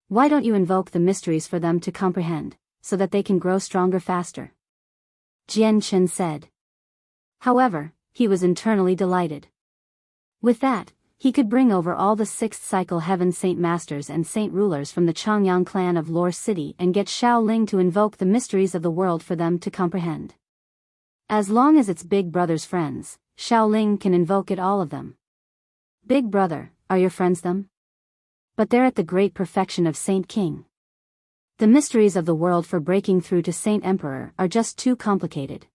Why don't you invoke the mysteries for them to comprehend, so that they can grow stronger faster? Jian Chen said. However, he was internally delighted. With that, he could bring over all the 6th cycle Heaven Saint Masters and Saint Rulers from the Changyang clan of Lore City and get Xiao Ling to invoke the mysteries of the world for them to comprehend. As long as it's Big brother's friends, Xiao Ling can invoke it all of them. Big brother, are your friends them? But they're at the great perfection of Saint King. The mysteries of the world for breaking through to Saint Emperor are just too complicated.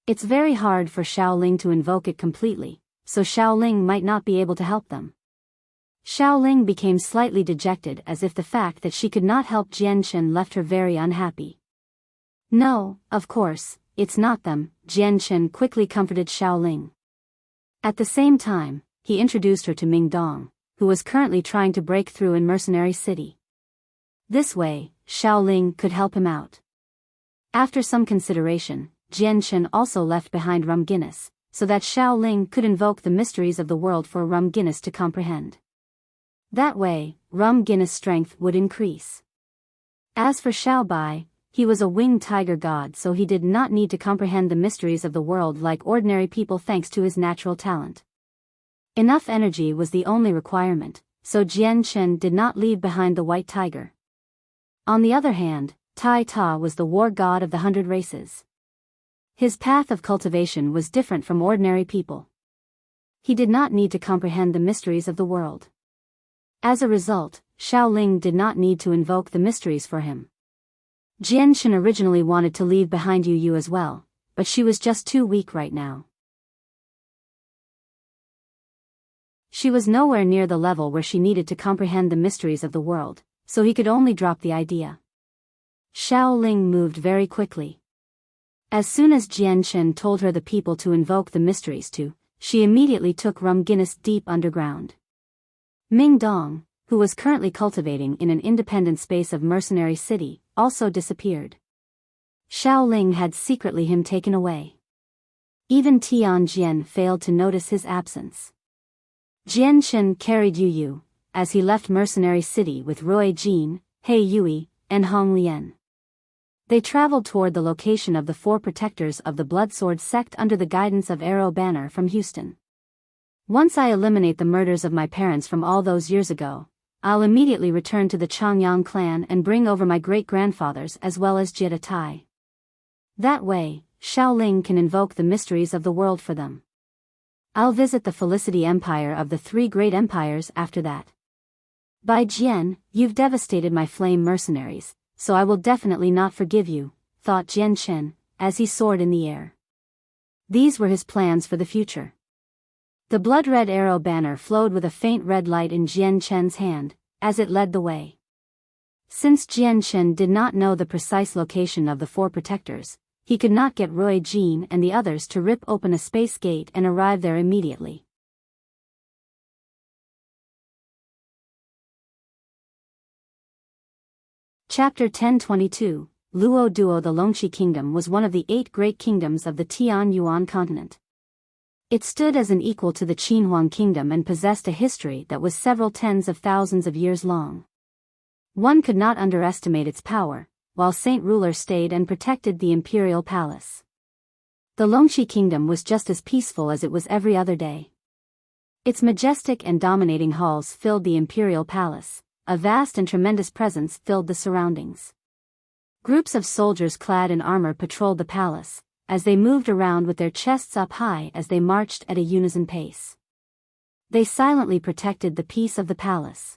It's very hard for Xiao Ling to invoke it completely, so Xiao Ling might not be able to help them. Xiao Ling became slightly dejected as if the fact that she could not help Jian Chen left her very unhappy. No, of course, it's not them, Jian Chen quickly comforted Xiao Ling. At the same time, he introduced her to Ming Dong, who was currently trying to break through in Mercenary City. This way, Xiao Ling could help him out. After some consideration, Jian Chen also left behind Rum Guinness, so that Xiao Ling could invoke the mysteries of the world for Rum Guinness to comprehend. That way, Rum Guinness' strength would increase. As for Xiao Bai, he was a winged tiger god, so he did not need to comprehend the mysteries of the world like ordinary people thanks to his natural talent. Enough energy was the only requirement, so Jian Chen did not leave behind the white tiger. On the other hand, Tai Ta was the war god of the 100 races. His path of cultivation was different from ordinary people. He did not need to comprehend the mysteries of the world. As a result, Shaoling did not need to invoke the mysteries for him. Jian Shen originally wanted to leave behind Yu as well, but she was just too weak right now. She was nowhere near the level where she needed to comprehend the mysteries of the world, so he could only drop the idea. Shaoling moved very quickly. As soon as Jian Shen told her the people to invoke the mysteries too, she immediately took Rum Guinness deep underground. Ming Dong, who was currently cultivating in an independent space of Mercenary City, also disappeared. Shaoling had secretly him taken away. Even Tian Jian failed to notice his absence. Jian Shen carried Yu, as he left Mercenary City with Roy Jin, He Yui, and Hong Lian. They traveled toward the location of the 4 protectors of the Bloodsword sect under the guidance of Arrow Banner from Houston. Once I eliminate the murders of my parents from all those years ago, I'll immediately return to the Changyang clan and bring over my great-grandfathers as well as Jita Tai. That way, Shaoling can invoke the mysteries of the world for them. I'll visit the Felicity Empire of the 3 great empires after that. Bai Jian, you've devastated my flame mercenaries, so I will definitely not forgive you, thought Jian Shen, as he soared in the air. These were his plans for the future. The blood-red arrow banner flowed with a faint red light in Jian Shen's hand, as it led the way. Since Jian Shen did not know the precise location of the 4 protectors, he could not get Roy Jin and the others to rip open a space gate and arrive there immediately. Chapter 1022, Luo Duo. The Longxi Kingdom was one of the 8 great kingdoms of the Tian Yuan continent. It stood as an equal to the Qinhuang Kingdom and possessed a history that was several tens of thousands of years long. One could not underestimate its power, while Saint Ruler stayed and protected the imperial palace. The Longxi Kingdom was just as peaceful as it was every other day. Its majestic and dominating halls filled the imperial palace. A vast and tremendous presence filled the surroundings. Groups of soldiers clad in armor patrolled the palace, as they moved around with their chests up high as they marched at a unison pace. They silently protected the peace of the palace.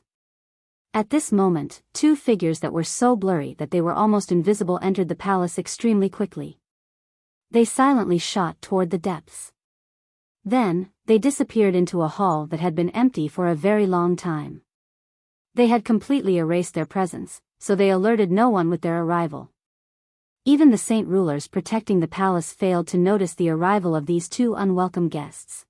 At this moment, 2 figures that were so blurry that they were almost invisible entered the palace extremely quickly. They silently shot toward the depths. Then, they disappeared into a hall that had been empty for a very long time. They had completely erased their presence, so they alerted no one with their arrival. Even the saint rulers protecting the palace failed to notice the arrival of these 2 unwelcome guests.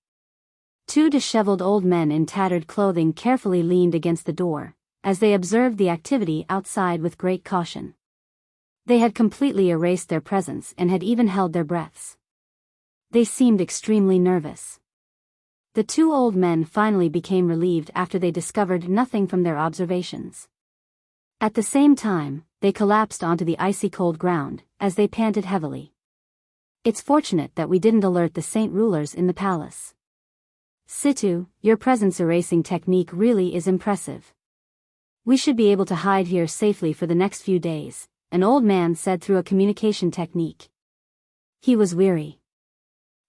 2 disheveled old men in tattered clothing carefully leaned against the door, as they observed the activity outside with great caution. They had completely erased their presence and had even held their breaths. They seemed extremely nervous. The 2 old men finally became relieved after they discovered nothing from their observations. At the same time, they collapsed onto the icy cold ground, as they panted heavily. It's fortunate that we didn't alert the saint rulers in the palace. Situ, your presence erasing technique really is impressive. We should be able to hide here safely for the next few days, an old man said through a communication technique. He was weary.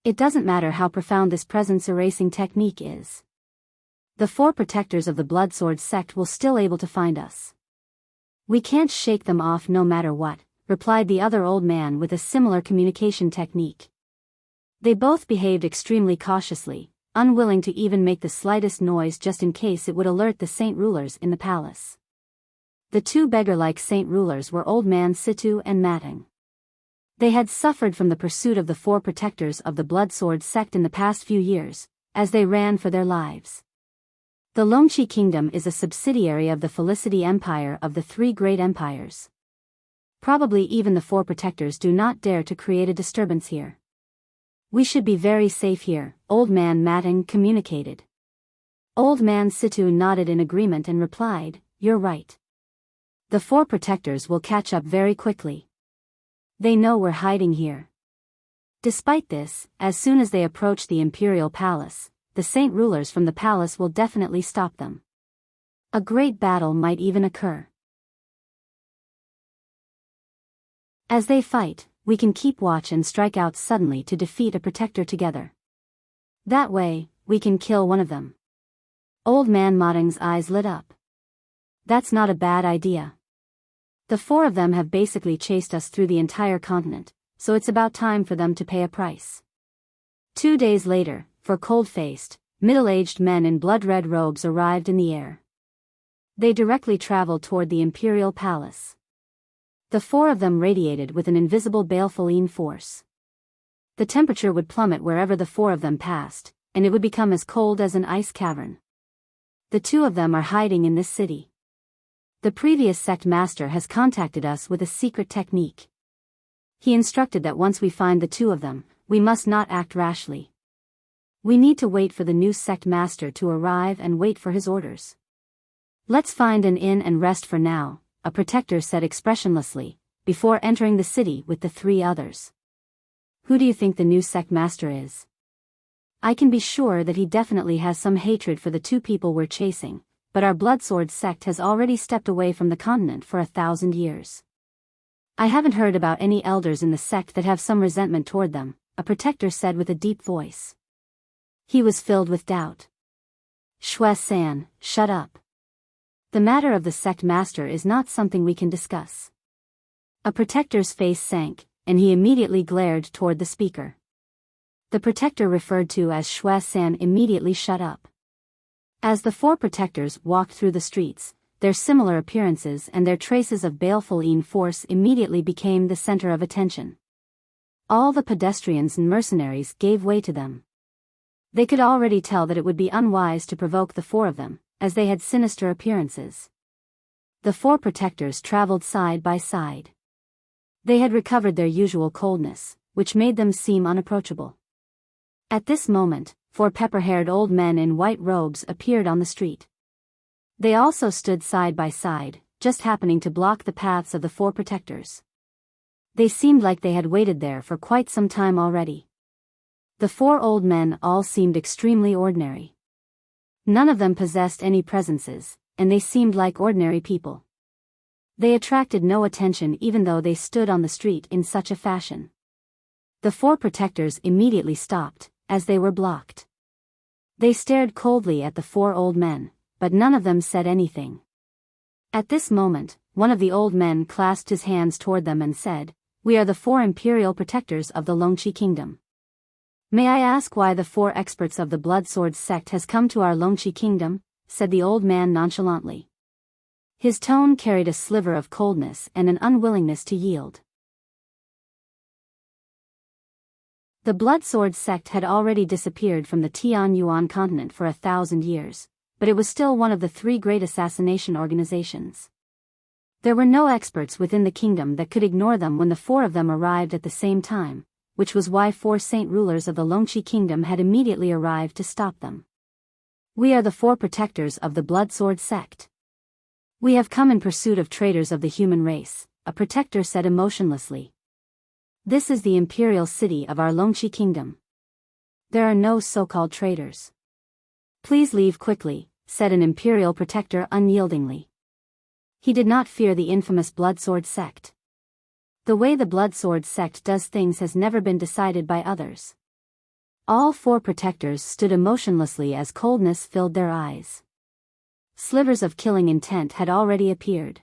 It doesn't matter how profound this presence erasing technique is. The 4 protectors of the Bloodsword sect will still able to find us. We can't shake them off no matter what, replied the other old man with a similar communication technique. They both behaved extremely cautiously, unwilling to even make the slightest noise just in case it would alert the saint rulers in the palace. The 2 beggar-like saint rulers were Old Man Situ and Matting. They had suffered from the pursuit of the 4 protectors of the Bloodsword sect in the past few years, as they ran for their lives. The Longxi Kingdom is a subsidiary of the Felicity Empire of the 3 great empires. Probably even the 4 protectors do not dare to create a disturbance here. We should be very safe here, Old Man Matting communicated. Old Man Situ nodded in agreement and replied, you're right. The 4 protectors will catch up very quickly. They know we're hiding here. Despite this, as soon as they approach the imperial palace, the saint rulers from the palace will definitely stop them. A great battle might even occur. As they fight, we can keep watch and strike out suddenly to defeat a protector together. That way, we can kill one of them. Old man Moding's eyes lit up. That's not a bad idea. The four of them have basically chased us through the entire continent, so it's about time for them to pay a price. 2 days later, four cold-faced, middle-aged men in blood-red robes arrived in the air. They directly traveled toward the imperial palace. The four of them radiated with an invisible baleful force. The temperature would plummet wherever the four of them passed, and it would become as cold as an ice cavern. The two of them are hiding in this city. The previous sect master has contacted us with a secret technique. He instructed that once we find the two of them, we must not act rashly. We need to wait for the new sect master to arrive and wait for his orders. Let's find an inn and rest for now, a protector said expressionlessly, before entering the city with the 3 others. Who do you think the new sect master is? I can be sure that he definitely has some hatred for the 2 people we're chasing, but our Bloodsword sect has already stepped away from the continent for 1,000 years. I haven't heard about any elders in the sect that have some resentment toward them, a protector said with a deep voice. He was filled with doubt. Shui-san, shut up. The matter of the sect master is not something we can discuss. A protector's face sank, and he immediately glared toward the speaker. The protector referred to as Shui-san immediately shut up. As the 4 protectors walked through the streets, their similar appearances and their traces of baleful force immediately became the center of attention. All the pedestrians and mercenaries gave way to them. They could already tell that it would be unwise to provoke the 4 of them, as they had sinister appearances. The 4 protectors traveled side by side. They had recovered their usual coldness, which made them seem unapproachable. At this moment, 4 pepper-haired old men in white robes appeared on the street. They also stood side by side, just happening to block the paths of the 4 protectors. They seemed like they had waited there for quite some time already. The 4 old men all seemed extremely ordinary. None of them possessed any presences, and they seemed like ordinary people. They attracted no attention even though they stood on the street in such a fashion. The 4 protectors immediately stopped, as they were blocked. They stared coldly at the 4 old men, but none of them said anything. At this moment, one of the old men clasped his hands toward them and said, "We are the 4 imperial protectors of the Longqi kingdom. May I ask why the 4 experts of the Bloodsword sect has come to our Longqi kingdom?" said the old man nonchalantly. His tone carried a sliver of coldness and an unwillingness to yield. The Bloodsword sect had already disappeared from the Tianyuan continent for 1,000 years, but it was still one of the 3 great assassination organizations. There were no experts within the kingdom that could ignore them when the 4 of them arrived at the same time, which was why 4 saint rulers of the Longqi kingdom had immediately arrived to stop them. "We are the 4 protectors of the Bloodsword sect. We have come in pursuit of traitors of the human race," a protector said emotionlessly. "This is the imperial city of our Longqi kingdom. There are no so-called traitors. Please leave quickly," said an imperial protector unyieldingly. He did not fear the infamous Bloodsword sect. The way the Bloodsword sect does things has never been decided by others. All 4 protectors stood emotionlessly as coldness filled their eyes. Slivers of killing intent had already appeared.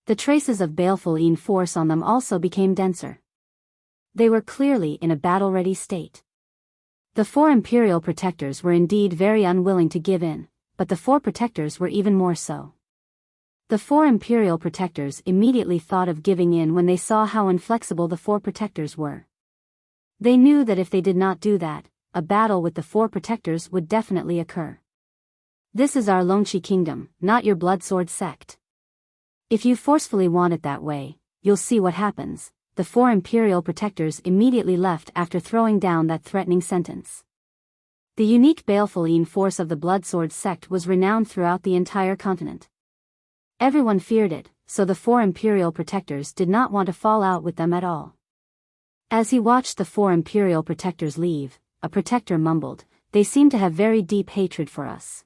The traces of baleful force on them also became denser. They were clearly in a battle-ready state. The 4 imperial protectors were indeed very unwilling to give in, but the 4 protectors were even more so. The 4 imperial protectors immediately thought of giving in when they saw how inflexible the 4 protectors were. They knew that if they did not do that, a battle with the 4 protectors would definitely occur. "This is our Longqi kingdom, not your Bloodsword sect. If you forcefully want it that way, you'll see what happens." The 4 imperial protectors immediately left after throwing down that threatening sentence. The unique baleful force of the Bloodsword sect was renowned throughout the entire continent. Everyone feared it, so the 4 imperial protectors did not want to fall out with them at all. As he watched the 4 imperial protectors leave, a protector mumbled, "They seem to have very deep hatred for us.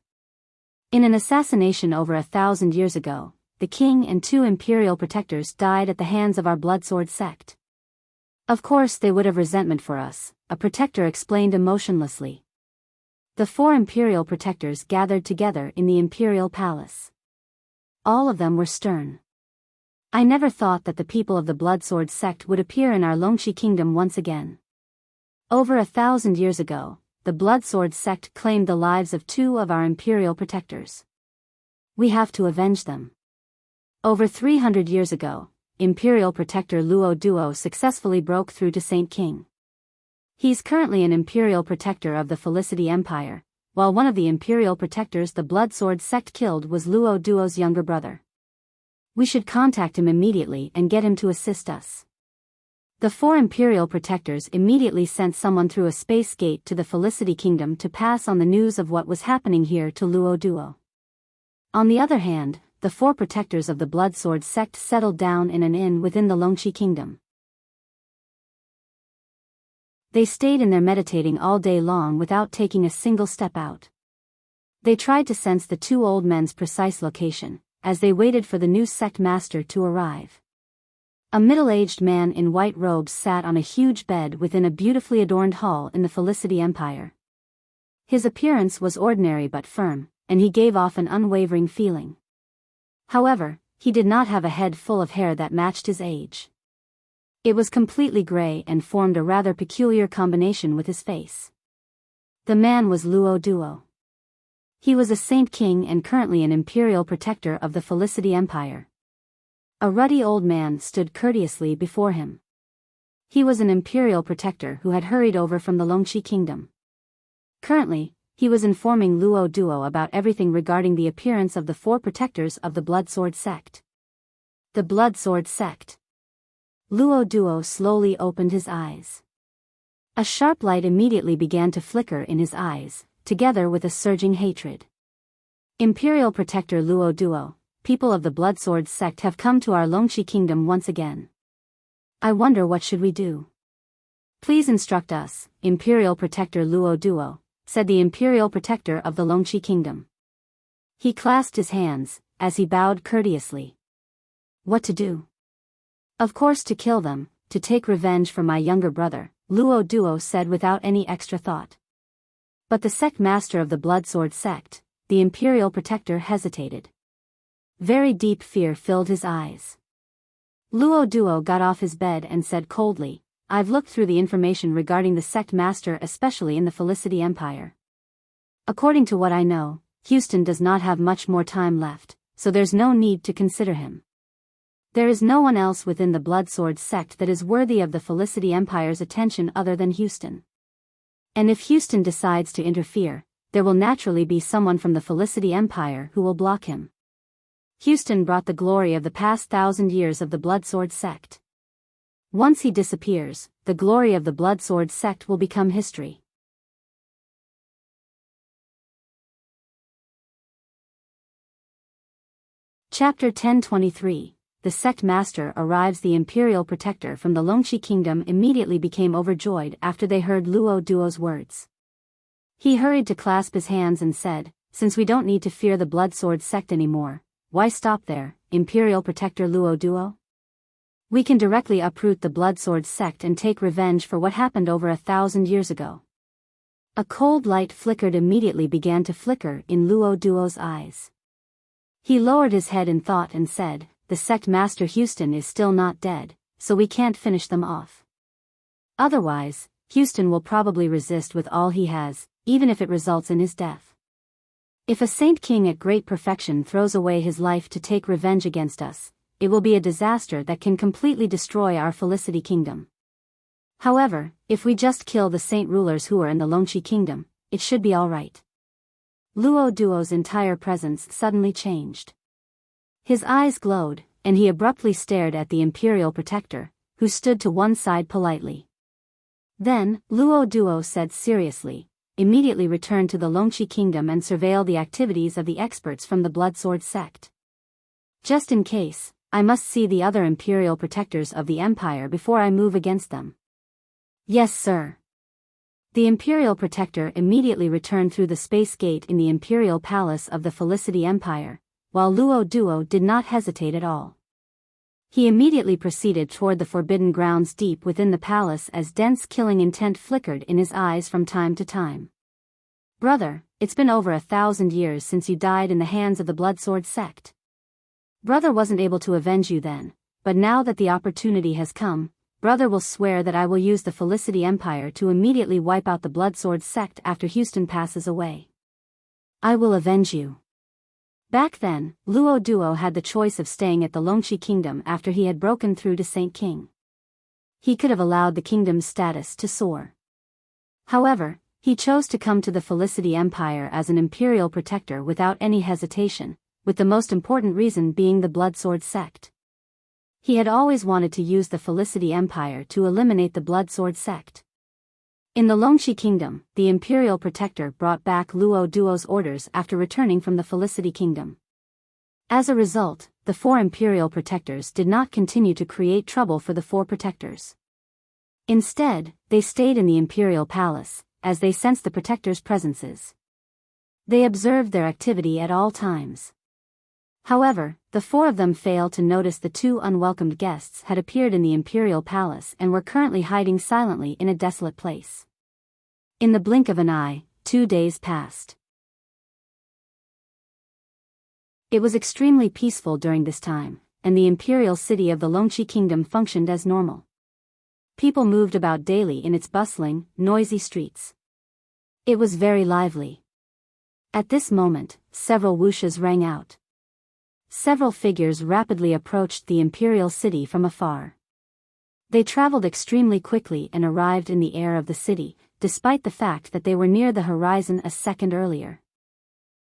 In an assassination over 1,000 years ago, the king and 2 imperial protectors died at the hands of our Bloodsword sect. Of course they would have resentment for us, a protector explained emotionlessly. The 4 imperial protectors gathered together in the imperial palace. All of them were stern. I never thought that the people of the Bloodsword sect would appear in our Longxi kingdom once again. Over 1,000 years ago, the Bloodsword sect claimed the lives of 2 of our imperial protectors. We have to avenge them. Over 300 years ago, Imperial Protector Luo Duo successfully broke through to Saint King. He's currently an Imperial Protector of the Felicity Empire, while one of the Imperial Protectors the Bloodsword sect killed was Luo Duo's younger brother. We should contact him immediately and get him to assist us. The 4 Imperial Protectors immediately sent someone through a space gate to the Felicity Kingdom to pass on the news of what was happening here to Luo Duo. On the other hand, the 4 protectors of the Bloodsword sect settled down in an inn within the Longxi kingdom. They stayed in there meditating all day long without taking a single step out. They tried to sense the 2 old men's precise location, as they waited for the new sect master to arrive. A middle-aged man in white robes sat on a huge bed within a beautifully adorned hall in the Felicity Empire. His appearance was ordinary but firm, and he gave off an unwavering feeling. However, he did not have a head full of hair that matched his age. It was completely gray and formed a rather peculiar combination with his face. The man was Luo Duo. He was a Saint King and currently an Imperial Protector of the Felicity Empire. A ruddy old man stood courteously before him. He was an Imperial Protector who had hurried over from the Longxi Kingdom. Currently, he was informing Luo Duo about everything regarding the appearance of the 4 protectors of the Bloodsword sect. The Bloodsword sect. Luo Duo slowly opened his eyes. A sharp light immediately began to flicker in his eyes, together with a surging hatred. Imperial Protector Luo Duo, people of the Bloodsword sect have come to our Longxi kingdom once again. I wonder what should we do? Please instruct us, Imperial Protector Luo Duo, said the Imperial Protector of the Longxi kingdom. He clasped his hands, as he bowed courteously. What to do? Of course to kill them, to take revenge for my younger brother, Luo Duo said without any extra thought. But the sect master of the Bloodsword sect, the Imperial Protector hesitated. Very deep fear filled his eyes. Luo Duo got off his bed and said coldly, I've looked through the information regarding the sect master especially in the Felicity Empire. According to what I know, Houston does not have much more time left, so there's no need to consider him. There is no one else within the Bloodsword sect that is worthy of the Felicity Empire's attention other than Houston. And if Houston decides to interfere, there will naturally be someone from the Felicity Empire who will block him. Houston brought the glory of the past 1,000 years of the Bloodsword sect. Once he disappears, the glory of the Bloodsword sect will become history. Chapter 1023. The sect master arrives. The Imperial Protector from the Longxi Kingdom immediately became overjoyed after they heard Luo Duo's words. He hurried to clasp his hands and said, since we don't need to fear the Bloodsword sect anymore, why stop there, Imperial Protector Luo Duo? We can directly uproot the Bloodsword sect and take revenge for what happened over 1,000 years ago. A cold light began to flicker in Luo Duo's eyes. He lowered his head in thought and said, the sect master Houston is still not dead, so we can't finish them off. Otherwise, Houston will probably resist with all he has, even if it results in his death. If a Saint King at great perfection throws away his life to take revenge against us, it will be a disaster that can completely destroy our Felicity Kingdom. However, if we just kill the saint rulers who are in the Longxi Kingdom, it should be alright. Luo Duo's entire presence suddenly changed. His eyes glowed, and he abruptly stared at the Imperial Protector, who stood to one side politely. Then, Luo Duo said seriously, immediately return to the Longxi Kingdom and surveil the activities of the experts from the Bloodsword sect. Just in case, I must see the other Imperial Protectors of the Empire before I move against them. Yes, sir. The Imperial Protector immediately returned through the space gate in the Imperial Palace of the Felicity Empire, while Luo Duo did not hesitate at all. He immediately proceeded toward the forbidden grounds deep within the palace as dense killing intent flickered in his eyes from time to time. Brother, it's been over 1,000 years since you died in the hands of the Bloodsword sect. Brother wasn't able to avenge you then, but now that the opportunity has come, Brother will swear that I will use the Felicity Empire to immediately wipe out the Bloodsword sect after Houston passes away. I will avenge you. Back then, Luo Duo had the choice of staying at the Longxi Kingdom after he had broken through to Saint King. He could have allowed the kingdom's status to soar. However, he chose to come to the Felicity Empire as an imperial protector without any hesitation, with the most important reason being the Bloodsword sect. He had always wanted to use the Felicity Empire to eliminate the Bloodsword sect. In the Longxi Kingdom, the Imperial Protector brought back Luo Duo's orders after returning from the Felicity Kingdom. As a result, the 4 Imperial Protectors did not continue to create trouble for the 4 Protectors. Instead, they stayed in the Imperial Palace, as they sensed the Protectors' presences. They observed their activity at all times. However, the 4 of them failed to notice the 2 unwelcomed guests had appeared in the Imperial Palace and were currently hiding silently in a desolate place. In the blink of an eye, 2 days passed. It was extremely peaceful during this time, and the imperial city of the Longxi Kingdom functioned as normal. People moved about daily in its bustling, noisy streets. It was very lively. At this moment, several whooshes rang out. Several figures rapidly approached the imperial city from afar. They traveled extremely quickly and arrived in the air of the city, despite the fact that they were near the horizon a second earlier.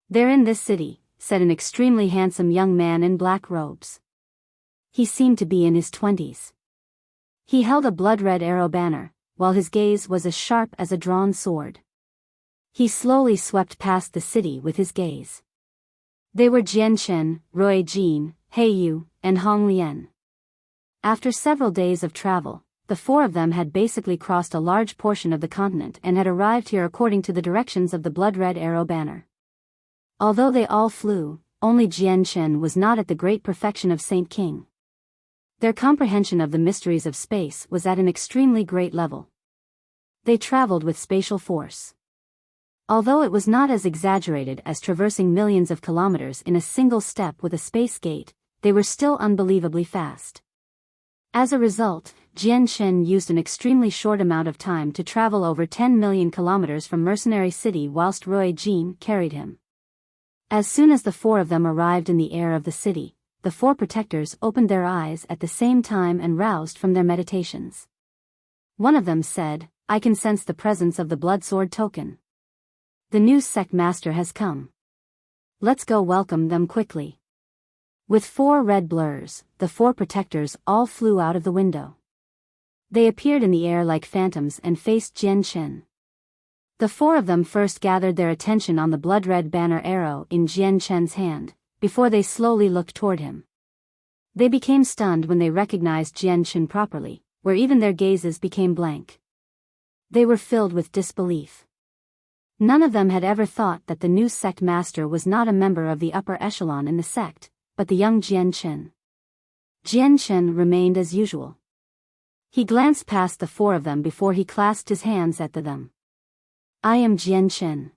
"They're in this city," said an extremely handsome young man in black robes. He seemed to be in his 20s. He held a blood-red arrow banner, while his gaze was as sharp as a drawn sword. He slowly swept past the city with his gaze. They were Jian Chen, Rui Jin, He Yu, and Hong Lian. After several days of travel, the 4 of them had basically crossed a large portion of the continent and had arrived here according to the directions of the blood-red arrow banner. Although they all flew, only Jian Chen was not at the great perfection of Saint King. Their comprehension of the mysteries of space was at an extremely great level. They traveled with spatial force. Although it was not as exaggerated as traversing millions of kilometers in a single step with a space gate, they were still unbelievably fast. As a result, Jian Chen used an extremely short amount of time to travel over 10 million kilometers from Mercenary City whilst Rui Jin carried him. As soon as the 4 of them arrived in the air of the city, the 4 protectors opened their eyes at the same time and roused from their meditations. One of them said, "I can sense the presence of the Bloodsword token. The new sect master has come. Let's go welcome them quickly." With 4 red blurs, the 4 protectors all flew out of the window. They appeared in the air like phantoms and faced Jian Chen. The 4 of them first gathered their attention on the blood-red banner arrow in Jian Chen's hand, before they slowly looked toward him. They became stunned when they recognized Jian Chen properly, where even their gazes became blank. They were filled with disbelief. None of them had ever thought that the new sect master was not a member of the upper echelon in the sect, but the young Jian Chen. Jian Chen remained as usual. He glanced past the 4 of them before he clasped his hands at them. "I am Jian Chen.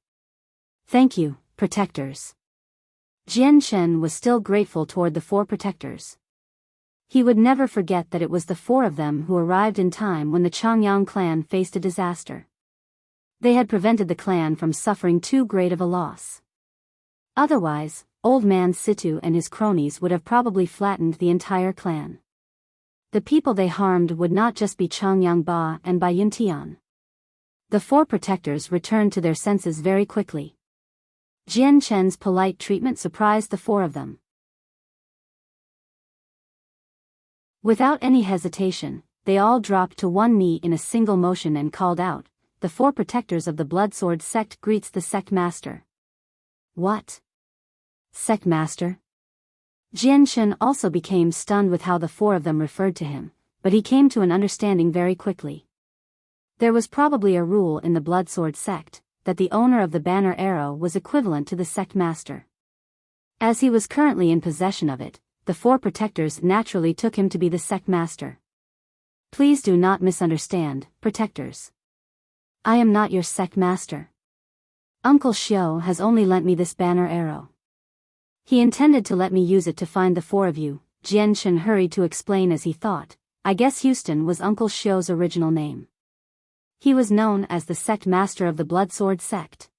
Thank you, protectors." Jian Chen was still grateful toward the 4 protectors. He would never forget that it was the 4 of them who arrived in time when the Changyang clan faced a disaster. They had prevented the clan from suffering too great of a loss. Otherwise, Old Man Situ and his cronies would have probably flattened the entire clan. The people they harmed would not just be Changyang Ba and Bai Yuntian. The 4 protectors returned to their senses very quickly. Jian Chen's polite treatment surprised the 4 of them. Without any hesitation, they all dropped to one knee in a single motion and called out, "The 4 protectors of the Bloodsword sect greets the sect master." "What? Sect master?" Jian Chen also became stunned with how the 4 of them referred to him, but he came to an understanding very quickly. There was probably a rule in the Bloodsword sect, that the owner of the banner arrow was equivalent to the sect master. As he was currently in possession of it, the four protectors naturally took him to be the sect master. Please do not misunderstand, protectors. I am not your sect master. Uncle Xiao has only lent me this banner arrow. He intended to let me use it to find the four of you, Jian Chen hurried to explain as he thought. I guess Houston was Uncle Xiao's original name. He was known as the sect master of the Blood Sword sect.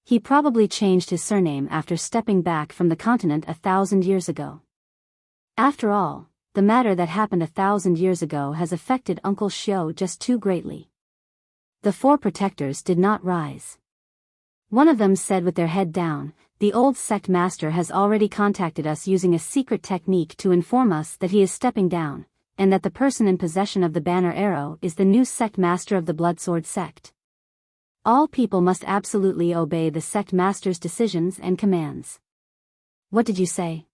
He probably changed his surname after stepping back from the continent 1,000 years ago. After all, the matter that happened 1,000 years ago has affected Uncle Xiao just too greatly. The four protectors did not rise. One of them said with their head down, the old sect master has already contacted us using a secret technique to inform us that he is stepping down, and that the person in possession of the banner arrow is the new sect master of the Blood Sword sect. All people must absolutely obey the sect master's decisions and commands. What did you say?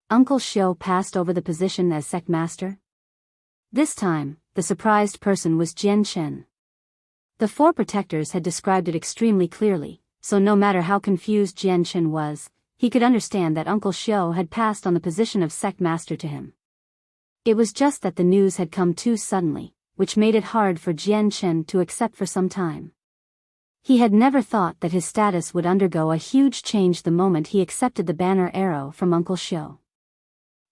Uncle Xiao passed over the position as sect master? This time, the surprised person was Jian Chen. The four protectors had described it extremely clearly, so no matter how confused Jian Chen was, he could understand that Uncle Xiao had passed on the position of sect master to him. It was just that the news had come too suddenly, which made it hard for Jian Chen to accept for some time. He had never thought that his status would undergo a huge change the moment he accepted the banner arrow from Uncle Xiao.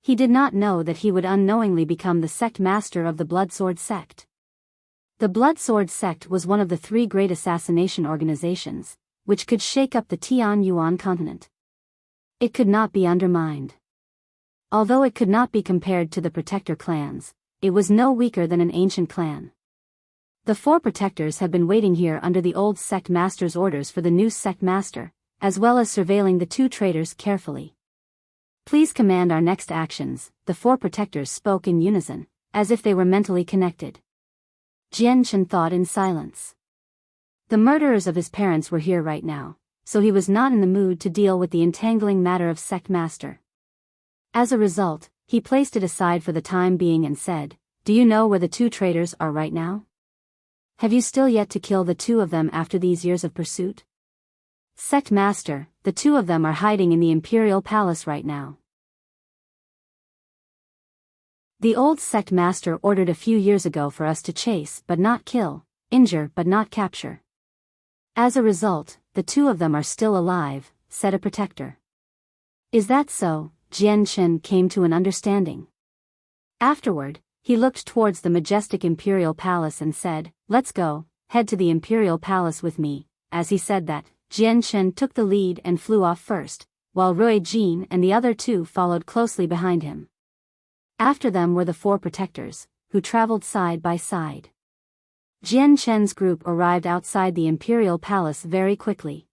He did not know that he would unknowingly become the sect master of the Blood Sword sect. The Blood Sword sect was one of the 3 great assassination organizations, which could shake up the Tian Yuan continent. It could not be undermined. Although it could not be compared to the protector clans, it was no weaker than an ancient clan. The four protectors had been waiting here under the old sect master's orders for the new sect master, as well as surveilling the 2 traitors carefully. Please command our next actions, the four protectors spoke in unison, as if they were mentally connected. Jian Chen thought in silence. The murderers of his parents were here right now, so he was not in the mood to deal with the entangling matter of sect master. As a result, he placed it aside for the time being and said, do you know where the 2 traitors are right now? Have you still yet to kill the 2 of them after these years of pursuit? Sect master, the 2 of them are hiding in the imperial palace right now. The old sect master ordered a few years ago for us to chase but not kill, injure but not capture. As a result, the 2 of them are still alive, said a protector. Is that so? Jian Chen came to an understanding. Afterward, he looked towards the majestic imperial palace and said, let's go, head to the imperial palace with me. As he said that, Jian Chen took the lead and flew off first, while Rui Jin and the other 2 followed closely behind him. After them were the 4 protectors, who traveled side by side. Jian Chen's group arrived outside the imperial palace very quickly.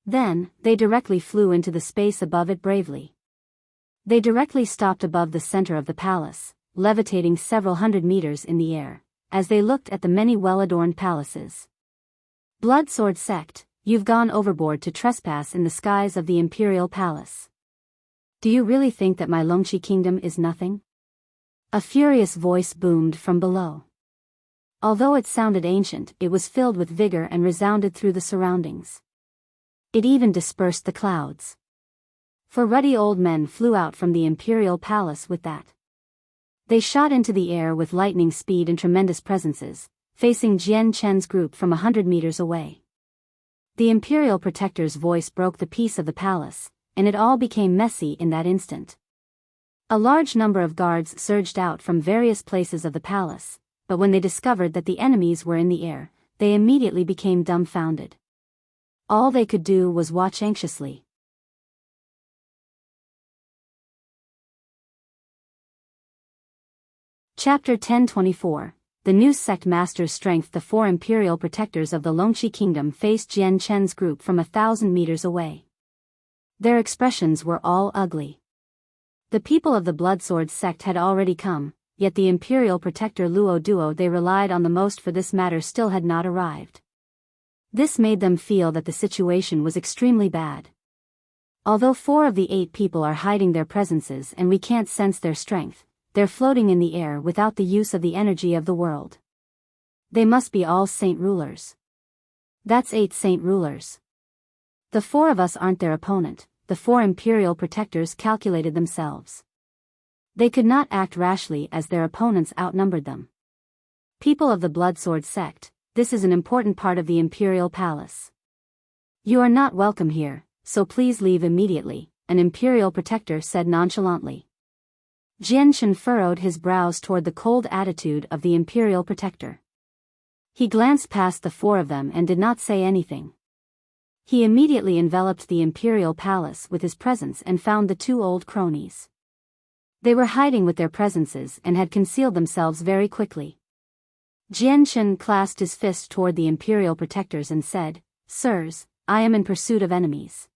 Then, they directly flew into the space above it bravely. They directly stopped above the center of the palace, levitating several hundred meters in the air, as they looked at the many well-adorned palaces. Blood Sword sect, you've gone overboard to trespass in the skies of the imperial palace. Do you really think that my Longqi kingdom is nothing? A furious voice boomed from below. Although it sounded ancient, it was filled with vigor and resounded through the surroundings. It even dispersed the clouds. 4 ruddy old men flew out from the imperial palace with that. They shot into the air with lightning speed and tremendous presences, facing Jian Chen's group from 100 meters away. The imperial protector's voice broke the peace of the palace, and it all became messy in that instant. A large number of guards surged out from various places of the palace, but when they discovered that the enemies were in the air, they immediately became dumbfounded. All they could do was watch anxiously. Chapter 1024. The new sect master's strength. The 4 imperial protectors of the Longqi kingdom faced Jian Chen's group from 1,000 meters away. Their expressions were all ugly. The people of the Blood Sword sect had already come, yet the imperial protector Luo Duo they relied on the most for this matter still had not arrived. This made them feel that the situation was extremely bad. Although 4 of the 8 people are hiding their presences and we can't sense their strength, they're floating in the air without the use of the energy of the world. They must be all saint rulers. That's 8 saint rulers. The 4 of us aren't their opponent, the 4 imperial protectors calculated themselves. They could not act rashly as their opponents outnumbered them. People of the Bloodsword sect, this is an important part of the imperial palace. You are not welcome here, so please leave immediately, an imperial protector said nonchalantly. Jianshan furrowed his brows toward the cold attitude of the imperial protector. He glanced past the 4 of them and did not say anything. He immediately enveloped the imperial palace with his presence and found the 2 old cronies. They were hiding with their presences and had concealed themselves very quickly. Jianshan clasped his fist toward the imperial protectors and said, "Sirs, I am in pursuit of enemies.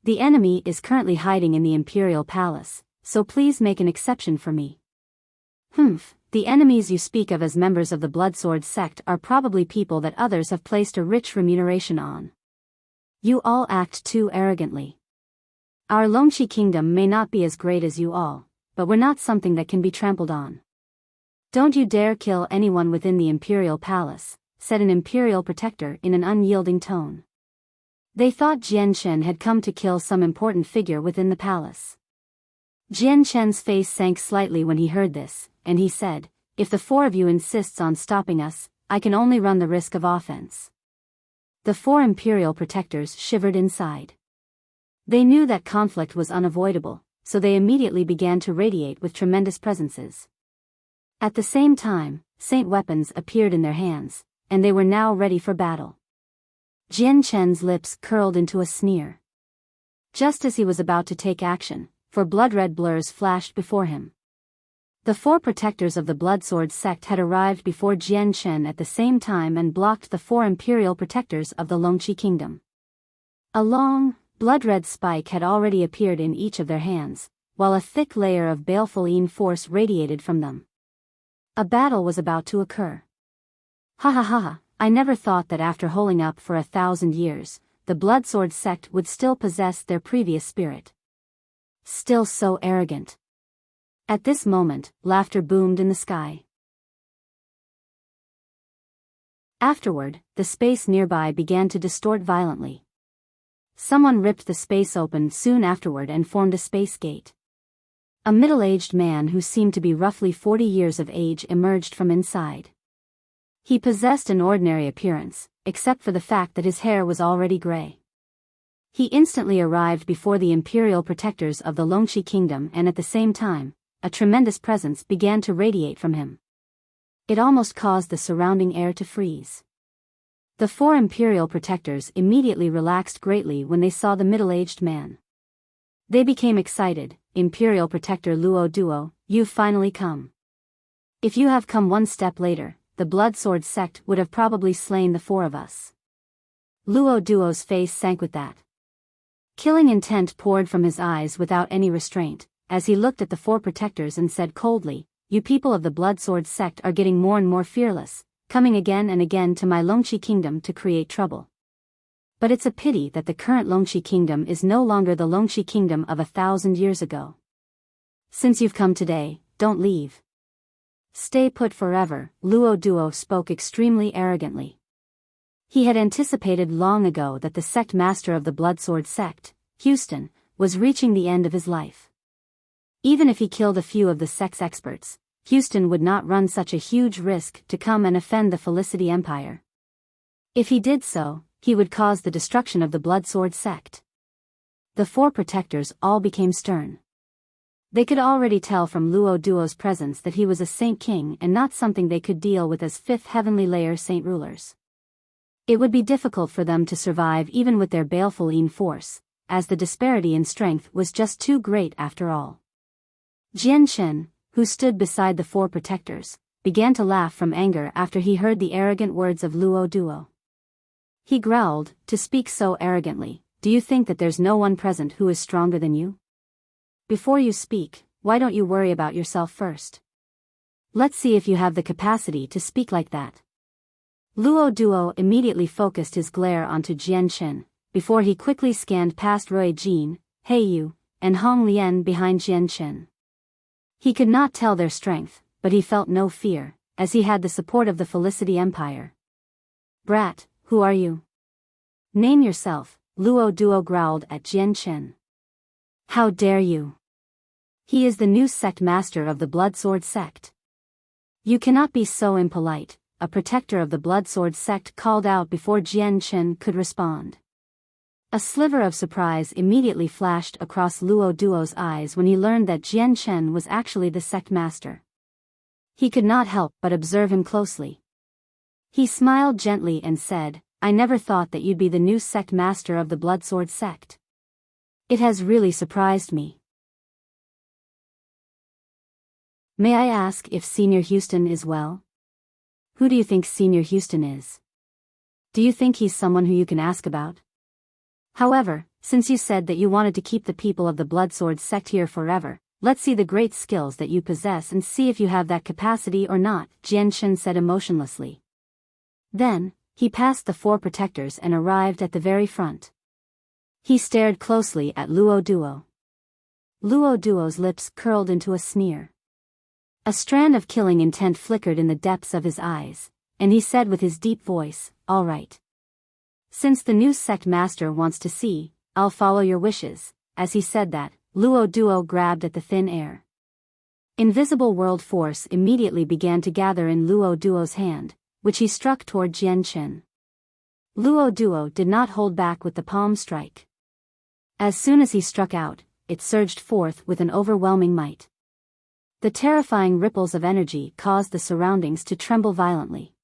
The enemy is currently hiding in the imperial palace, so please make an exception for me." The enemies you speak of as members of the Bloodsword sect are probably people that others have placed a rich remuneration on. You all act too arrogantly. Our Longxi kingdom may not be as great as you all, but we're not something that can be trampled on. Don't you dare kill anyone within the imperial palace, said an imperial protector in an unyielding tone. They thought Jianshan had come to kill some important figure within the palace. Jianshan's face sank slightly when he heard this, and he said, "If the 4 of you insists on stopping us, I can only run the risk of offense." The 4 imperial protectors shivered inside. They knew that conflict was unavoidable, so they immediately began to radiate with tremendous presences. At the same time, saint weapons appeared in their hands, and they were now ready for battle. Jianshan's lips curled into a sneer. Just as he was about to take action, 4 blood-red blurs flashed before him. The 4 protectors of the Bloodsword sect had arrived before Jianshan at the same time and blocked the 4 imperial protectors of the Longxi kingdom. A long, blood-red spike had already appeared in each of their hands, while a thick layer of baleful force radiated from them. A battle was about to occur. Ha ha ha ha, I never thought that after holding up for 1,000 years, the Bloodsword sect would still possess their previous spirit. Still so arrogant. At this moment, laughter boomed in the sky. Afterward, the space nearby began to distort violently. Someone ripped the space open soon afterward and formed a space gate. A middle-aged man who seemed to be roughly 40 years of age emerged from inside. He possessed an ordinary appearance, except for the fact that his hair was already gray. He instantly arrived before the imperial protectors of the Longxi kingdom, and at the same time, a tremendous presence began to radiate from him. It almost caused the surrounding air to freeze. The 4 imperial protectors immediately relaxed greatly when they saw the middle-aged man. They became excited. "Imperial Protector Luo Duo, you've finally come. If you have come one step later, the Bloodsword sect would have probably slain the 4 of us." Luo Duo's face sank with that. Killing intent poured from his eyes without any restraint, as he looked at the 4 protectors and said coldly, "You people of the Bloodsword sect are getting more and more fearless, coming again and again to my Longxi kingdom to create trouble. But it's a pity that the current Longxi kingdom is no longer the Longxi kingdom of 1,000 years ago. Since you've come today, don't leave. Stay put forever." Luo Duo spoke extremely arrogantly. He had anticipated long ago that the sect master of the Bloodsword sect, Houston, was reaching the end of his life. Even if he killed a few of the sect's experts, Houston would not run such a huge risk to come and offend the Felicity Empire. If he did so, he would cause the destruction of the Bloodsword sect. The 4 protectors all became stern. They could already tell from Luo Duo's presence that he was a saint king and not something they could deal with as 5th heavenly layer saint rulers. It would be difficult for them to survive even with their baleful force, as the disparity in strength was just too great after all. Jianshan, who stood beside the 4 protectors, began to laugh from anger after he heard the arrogant words of Luo Duo. He growled, "To speak so arrogantly, do you think that there's no one present who is stronger than you? Before you speak, why don't you worry about yourself first? Let's see if you have the capacity to speak like that." Luo Duo immediately focused his glare onto Jianshan, before he quickly scanned past Rui Jin, He Yu, and Hong Lian behind Jianshan. He could not tell their strength, but he felt no fear, as he had the support of the Felicity Empire. "Brat, who are you? Name yourself," Luo Duo growled at Jianshan. How dare you? He is the new sect master of the Blood Sword sect. You cannot be so impolite, a protector of the Blood Sword sect called out before Jian Chen could respond. A sliver of surprise immediately flashed across Luo Duo's eyes when he learned that Jian Chen was actually the sect master. He could not help but observe him closely. He smiled gently and said, I never thought that you'd be the new sect master of the Blood Sword sect. It has really surprised me. May I ask if Senior Houston is well? Who do you think Senior Houston is? Do you think he's someone who you can ask about? However, since you said that you wanted to keep the people of the Blood Sword sect here forever, let's see the great skills that you possess and see if you have that capacity or not, Jian Chen said emotionlessly. Then, he passed the 4 protectors and arrived at the very front. He stared closely at Luo Duo. Luo Duo's lips curled into a sneer. A strand of killing intent flickered in the depths of his eyes, and he said with his deep voice, all right. Since the new sect master wants to see, I'll follow your wishes. As he said that, Luo Duo grabbed at the thin air. Invisible world force immediately began to gather in Luo Duo's hand, which he struck toward Jian Chen. Luo Duo did not hold back with the palm strike. As soon as he struck out, it surged forth with an overwhelming might. The terrifying ripples of energy caused the surroundings to tremble violently.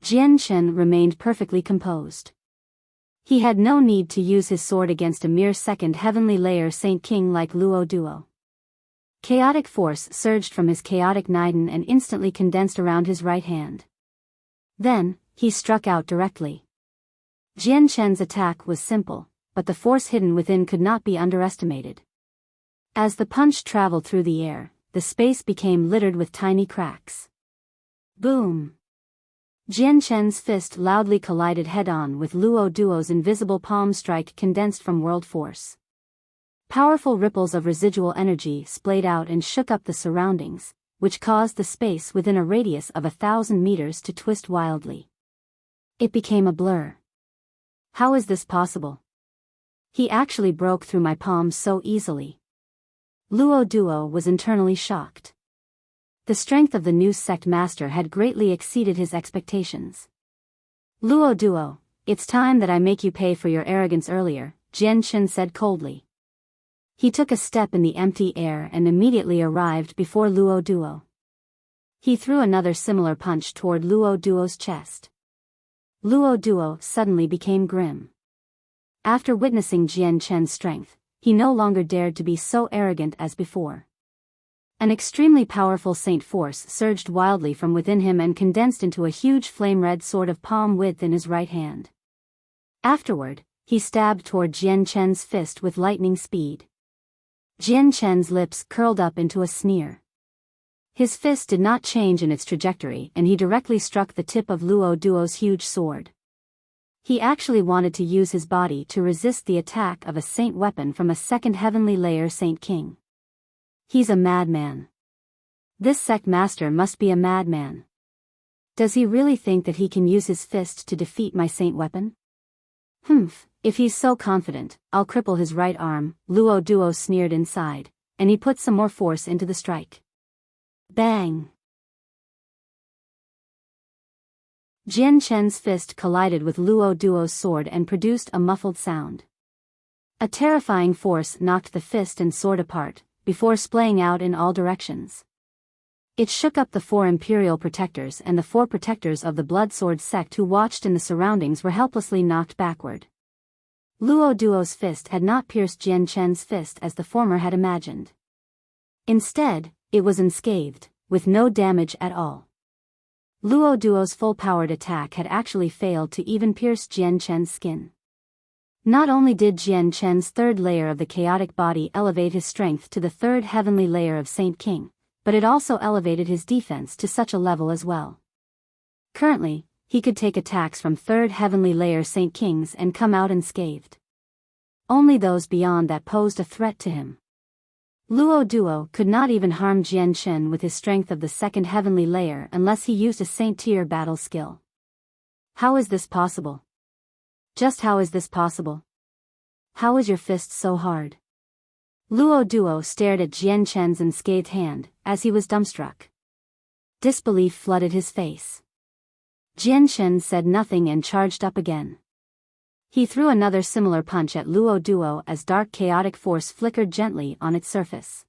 Jian Chen remained perfectly composed. He had no need to use his sword against a mere second heavenly layer Saint King like Luo Duo. Chaotic force surged from his chaotic Niden and instantly condensed around his right hand. Then, he struck out directly. Jian Chen's attack was simple, but the force hidden within could not be underestimated. As the punch traveled through the air, the space became littered with tiny cracks. Boom! Jian Chen's fist loudly collided head-on with Luo Duo's invisible palm strike condensed from world force. Powerful ripples of residual energy splayed out and shook up the surroundings, which caused the space within a radius of 1,000 meters to twist wildly. It became a blur. How is this possible? He actually broke through my palm so easily. Luo Duo was internally shocked. The strength of the new sect master had greatly exceeded his expectations. Luo Duo, it's time that I make you pay for your arrogance earlier, Jian Chen said coldly. He took a step in the empty air and immediately arrived before Luo Duo. He threw another similar punch toward Luo Duo's chest. Luo Duo suddenly became grim. After witnessing Jian Chen's strength, he no longer dared to be so arrogant as before. An extremely powerful saint force surged wildly from within him and condensed into a huge flame-red sword of palm width in his right hand. Afterward, he stabbed toward Jian Chen's fist with lightning speed. Jian Chen's lips curled up into a sneer. His fist did not change in its trajectory and he directly struck the tip of Luo Duo's huge sword. He actually wanted to use his body to resist the attack of a saint weapon from a second heavenly layer Saint King. He's a madman. This sect master must be a madman. Does he really think that he can use his fist to defeat my saint weapon? If he's so confident, I'll cripple his right arm, Luo Duo sneered inside, and he put some more force into the strike. Bang! Jian Chen's fist collided with Luo Duo's sword and produced a muffled sound. A terrifying force knocked the fist and sword apart, before splaying out in all directions. It shook up the 4 imperial protectors, and the 4 protectors of the Blood Sword sect who watched in the surroundings were helplessly knocked backward. Luo Duo's fist had not pierced Jian Chen's fist as the former had imagined. Instead, it was unscathed, with no damage at all. Luo Duo's full-powered attack had actually failed to even pierce Jian Chen's skin. Not only did Jian Chen's third layer of the chaotic body elevate his strength to the third heavenly layer of Saint King, but it also elevated his defense to such a level as well. Currently, he could take attacks from third heavenly layer Saint Kings and come out unscathed. Only those beyond that posed a threat to him. Luo Duo could not even harm Jian Chen with his strength of the second heavenly layer unless he used a saint tier battle skill. How is this possible? Just how is this possible? How is your fist so hard? Luo Duo stared at Jian Chen's unscathed hand, as he was dumbstruck. Disbelief flooded his face. Jian Chen said nothing and charged up again. He threw another similar punch at Luo Duo as dark chaotic force flickered gently on its surface.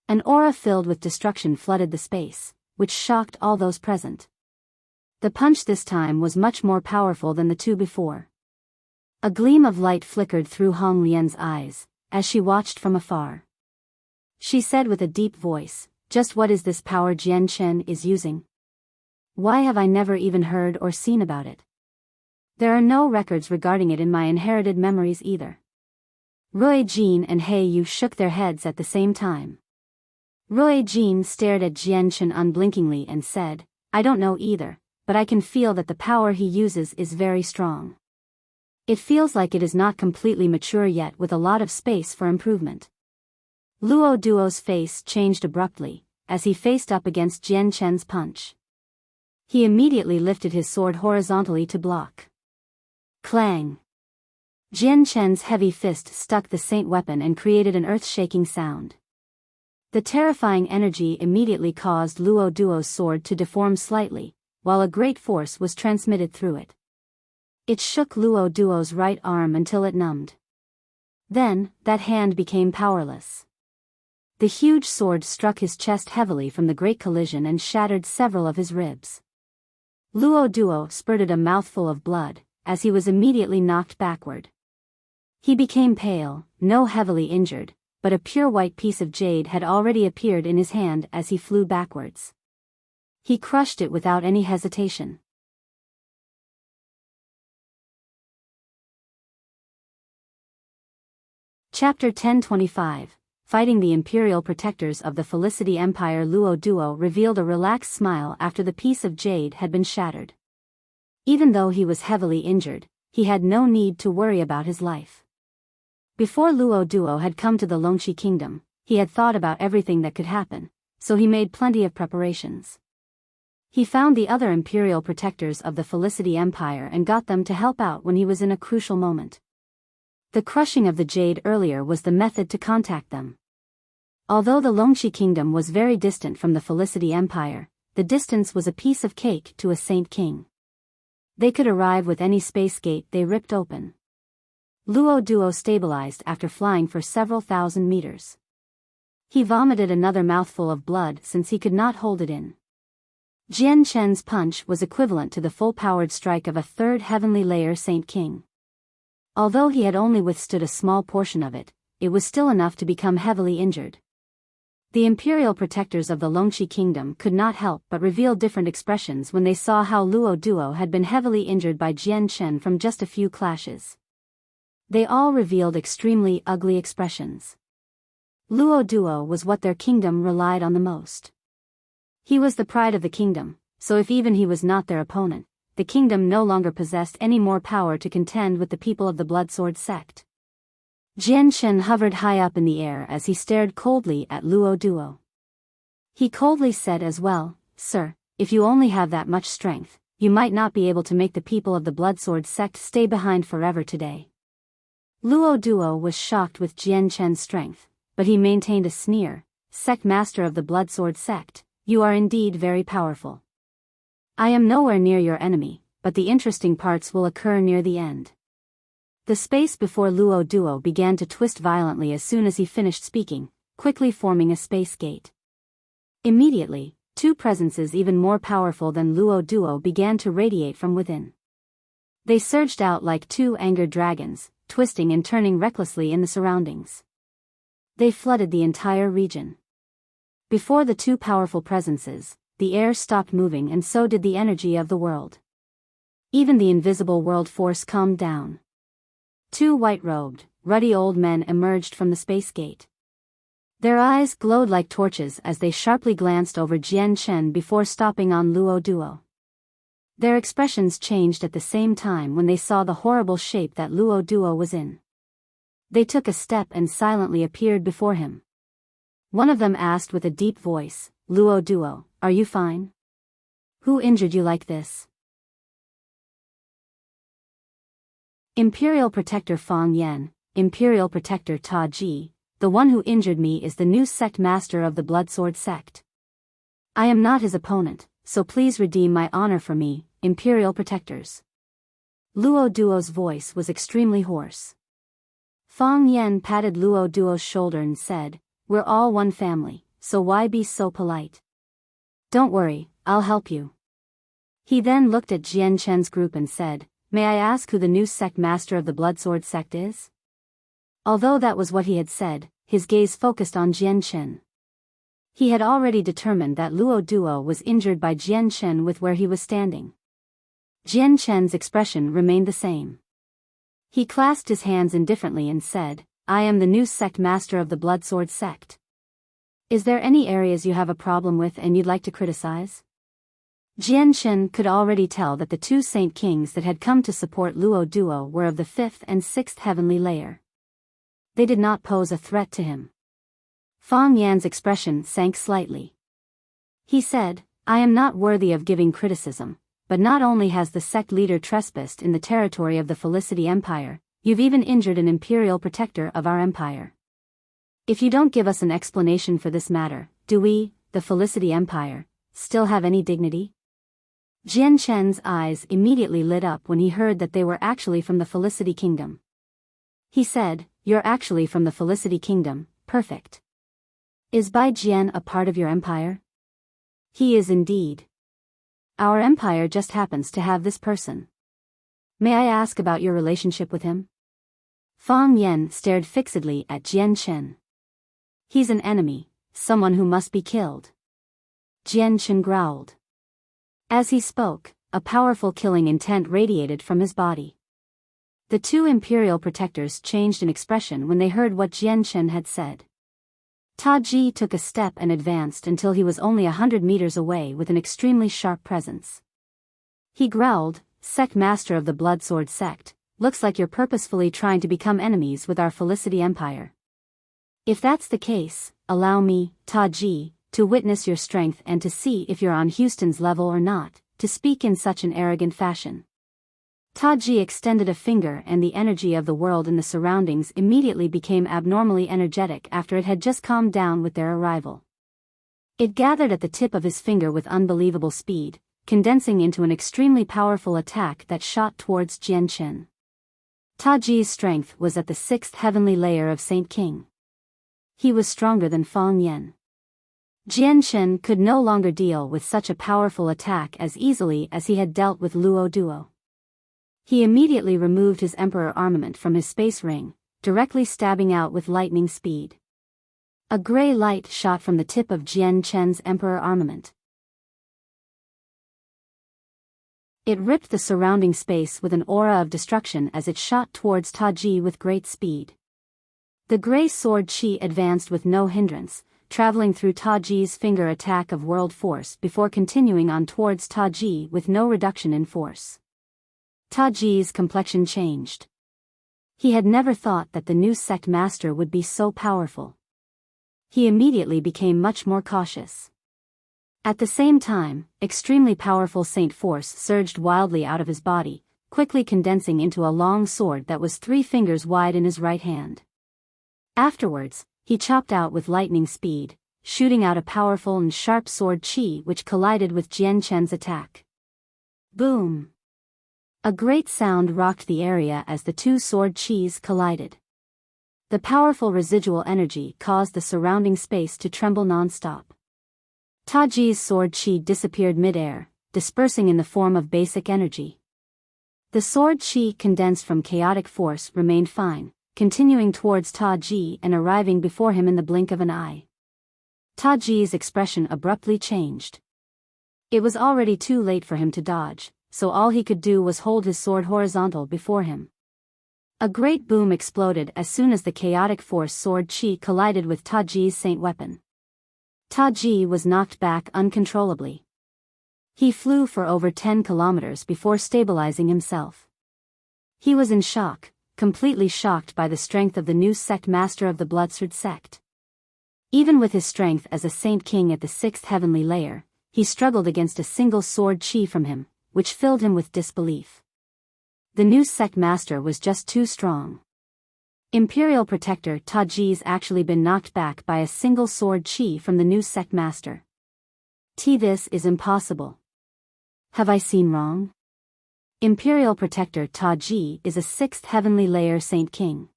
An aura filled with destruction flooded the space, which shocked all those present. The punch this time was much more powerful than the two before. A gleam of light flickered through Hong Lian's eyes, as she watched from afar. She said with a deep voice, "Just what is this power Jian Chen is using? Why have I never even heard or seen about it? There are no records regarding it in my inherited memories either." Rui Jin and He Yu shook their heads at the same time. Rui Jin stared at Jian Chen unblinkingly and said, "I don't know either, but I can feel that the power he uses is very strong. It feels like it is not completely mature yet with a lot of space for improvement." Luo Duo's face changed abruptly, as he faced up against Jian Chen's punch. He immediately lifted his sword horizontally to block. Clang! Jian Chen's heavy fist stuck the saint weapon and created an earth-shaking sound. The terrifying energy immediately caused Luo Duo's sword to deform slightly, while a great force was transmitted through it. It shook Luo Duo's right arm until it numbed. Then, that hand became powerless. The huge sword struck his chest heavily from the great collision and shattered several of his ribs. Luo Duo spurted a mouthful of blood, as he was immediately knocked backward. He became pale, no heavily injured, but a pure white piece of jade had already appeared in his hand as he flew backwards. He crushed it without any hesitation. Chapter 1025, Fighting the Imperial Protectors of the Felicity Empire. Luo Duo revealed a relaxed smile after the piece of jade had been shattered. Even though he was heavily injured, he had no need to worry about his life. Before Luo Duo had come to the Longxi Kingdom, he had thought about everything that could happen, so he made plenty of preparations. He found the other Imperial Protectors of the Felicity Empire and got them to help out when he was in a crucial moment. The crushing of the jade earlier was the method to contact them. Although the Longxi Kingdom was very distant from the Felicity Empire, the distance was a piece of cake to a Saint King. They could arrive with any space gate they ripped open. Luo Duo stabilized after flying for several thousand meters. He vomited another mouthful of blood since he could not hold it in. Jian Chen's punch was equivalent to the full-powered strike of a third heavenly layer Saint King. Although he had only withstood a small portion of it, it was still enough to become heavily injured. The Imperial Protectors of the Longxi Kingdom could not help but reveal different expressions when they saw how Luo Duo had been heavily injured by Jian Chen from just a few clashes. They all revealed extremely ugly expressions. Luo Duo was what their kingdom relied on the most. He was the pride of the kingdom, so if even he was not their opponent, the kingdom no longer possessed any more power to contend with the people of the Bloodsword sect. Jian Chen hovered high up in the air as he stared coldly at Luo Duo. He coldly said as well, "Sir, if you only have that much strength, you might not be able to make the people of the Bloodsword sect stay behind forever today." Luo Duo was shocked with Jian Chen's strength, but he maintained a sneer, "Sect master of the Bloodsword sect, you are indeed very powerful. I am nowhere near your enemy, but the interesting parts will occur near the end." The space before Luo Duo began to twist violently as soon as he finished speaking, quickly forming a space gate. Immediately, two presences even more powerful than Luo Duo began to radiate from within. They surged out like two angered dragons, twisting and turning recklessly in the surroundings. They flooded the entire region. Before the two powerful presences, the air stopped moving and so did the energy of the world. Even the invisible world force calmed down. Two white-robed, ruddy old men emerged from the space gate. Their eyes glowed like torches as they sharply glanced over Jian Chen before stopping on Luo Duo. Their expressions changed at the same time when they saw the horrible shape that Luo Duo was in. They took a step and silently appeared before him. One of them asked with a deep voice, "Luo Duo, are you fine? Who injured you like this?" Imperial Protector Fang Yan, Imperial Protector Ta Ji, the one who injured me is the new sect master of the Bloodsword sect. I am not his opponent, so please redeem my honor for me, Imperial Protectors. Luo Duo's voice was extremely hoarse. Fang Yen patted Luo Duo's shoulder and said, "We're all one family, so why be so polite? Don't worry, I'll help you." He then looked at Jian Chen's group and said, "May I ask who the new sect master of the Bloodsword sect is?" Although that was what he had said, his gaze focused on Jian Chen. He had already determined that Luo Duo was injured by Jian Chen with where he was standing. Jian Chen's expression remained the same. He clasped his hands indifferently and said, "I am the new sect master of the Bloodsword sect. Is there any areas you have a problem with and you'd like to criticize?" Jian Chen could already tell that the two Saint Kings that had come to support Luo Duo were of the 5th and 6th heavenly layer. They did not pose a threat to him. Fang Yan's expression sank slightly. He said, "I am not worthy of giving criticism, but not only has the sect leader trespassed in the territory of the Felicity Empire, you've even injured an imperial protector of our empire. If you don't give us an explanation for this matter, do we, the Felicity Empire, still have any dignity?" Jian Chen's eyes immediately lit up when he heard that they were actually from the Felicity Kingdom. He said, "You're actually from the Felicity Kingdom, perfect. Is Bai Jian a part of your empire?" "He is indeed. Our empire just happens to have this person. May I ask about your relationship with him?" Fang Yan stared fixedly at Jian Chen. "He's an enemy, someone who must be killed." Jian Chen growled. As he spoke, a powerful killing intent radiated from his body. The two imperial protectors changed in expression when they heard what Jian Chen had said. Ta Ji took a step and advanced until he was only 100 meters away with an extremely sharp presence. He growled, "Sect master of the Bloodsword sect, looks like you're purposefully trying to become enemies with our Felicity Empire. If that's the case, allow me, Ta Ji, to witness your strength and to see if you're on Houston's level or not, to speak in such an arrogant fashion." Ta Ji extended a finger and the energy of the world in the surroundings immediately became abnormally energetic after it had just calmed down with their arrival. It gathered at the tip of his finger with unbelievable speed, condensing into an extremely powerful attack that shot towards Jian Chen. Ta Ji's strength was at the 6th heavenly layer of Saint King. He was stronger than Fang Yan. Jian Chen could no longer deal with such a powerful attack as easily as he had dealt with Luo Duo. He immediately removed his Emperor armament from his space ring, directly stabbing out with lightning speed. A gray light shot from the tip of Jian Chen's Emperor armament. It ripped the surrounding space with an aura of destruction as it shot towards Ta Ji with great speed. The gray sword chi advanced with no hindrance, traveling through Ta Ji's finger attack of world force before continuing on towards Ta Ji with no reduction in force. Ta Ji's complexion changed. He had never thought that the new sect master would be so powerful. He immediately became much more cautious. At the same time, extremely powerful Saint Force surged wildly out of his body, quickly condensing into a long sword that was 3 fingers wide in his right hand. Afterwards, he chopped out with lightning speed, shooting out a powerful and sharp sword chi which collided with Jian Chen's attack. Boom! A great sound rocked the area as the two sword chis collided. The powerful residual energy caused the surrounding space to tremble non-stop. Ta Ji's sword chi disappeared mid-air, dispersing in the form of basic energy. The sword chi condensed from chaotic force remained fine, continuing towards Ta Ji and arriving before him in the blink of an eye. Ta Ji's expression abruptly changed. It was already too late for him to dodge, so all he could do was hold his sword horizontal before him. A great boom exploded as soon as the chaotic force sword chi collided with Ta Ji's saint weapon. Ta Ji was knocked back uncontrollably. He flew for over 10 kilometers before stabilizing himself. He was in shock, completely shocked by the strength of the new sect master of the Bloodsword sect. Even with his strength as a Saint King at the 6th heavenly layer, he struggled against a single sword chi from him, which filled him with disbelief. The new sect master was just too strong. Imperial Protector Taji's actually been knocked back by a single sword chi from the new sect master. This is impossible. Have I seen wrong? Imperial Protector Taji is a 6th heavenly layer Saint King.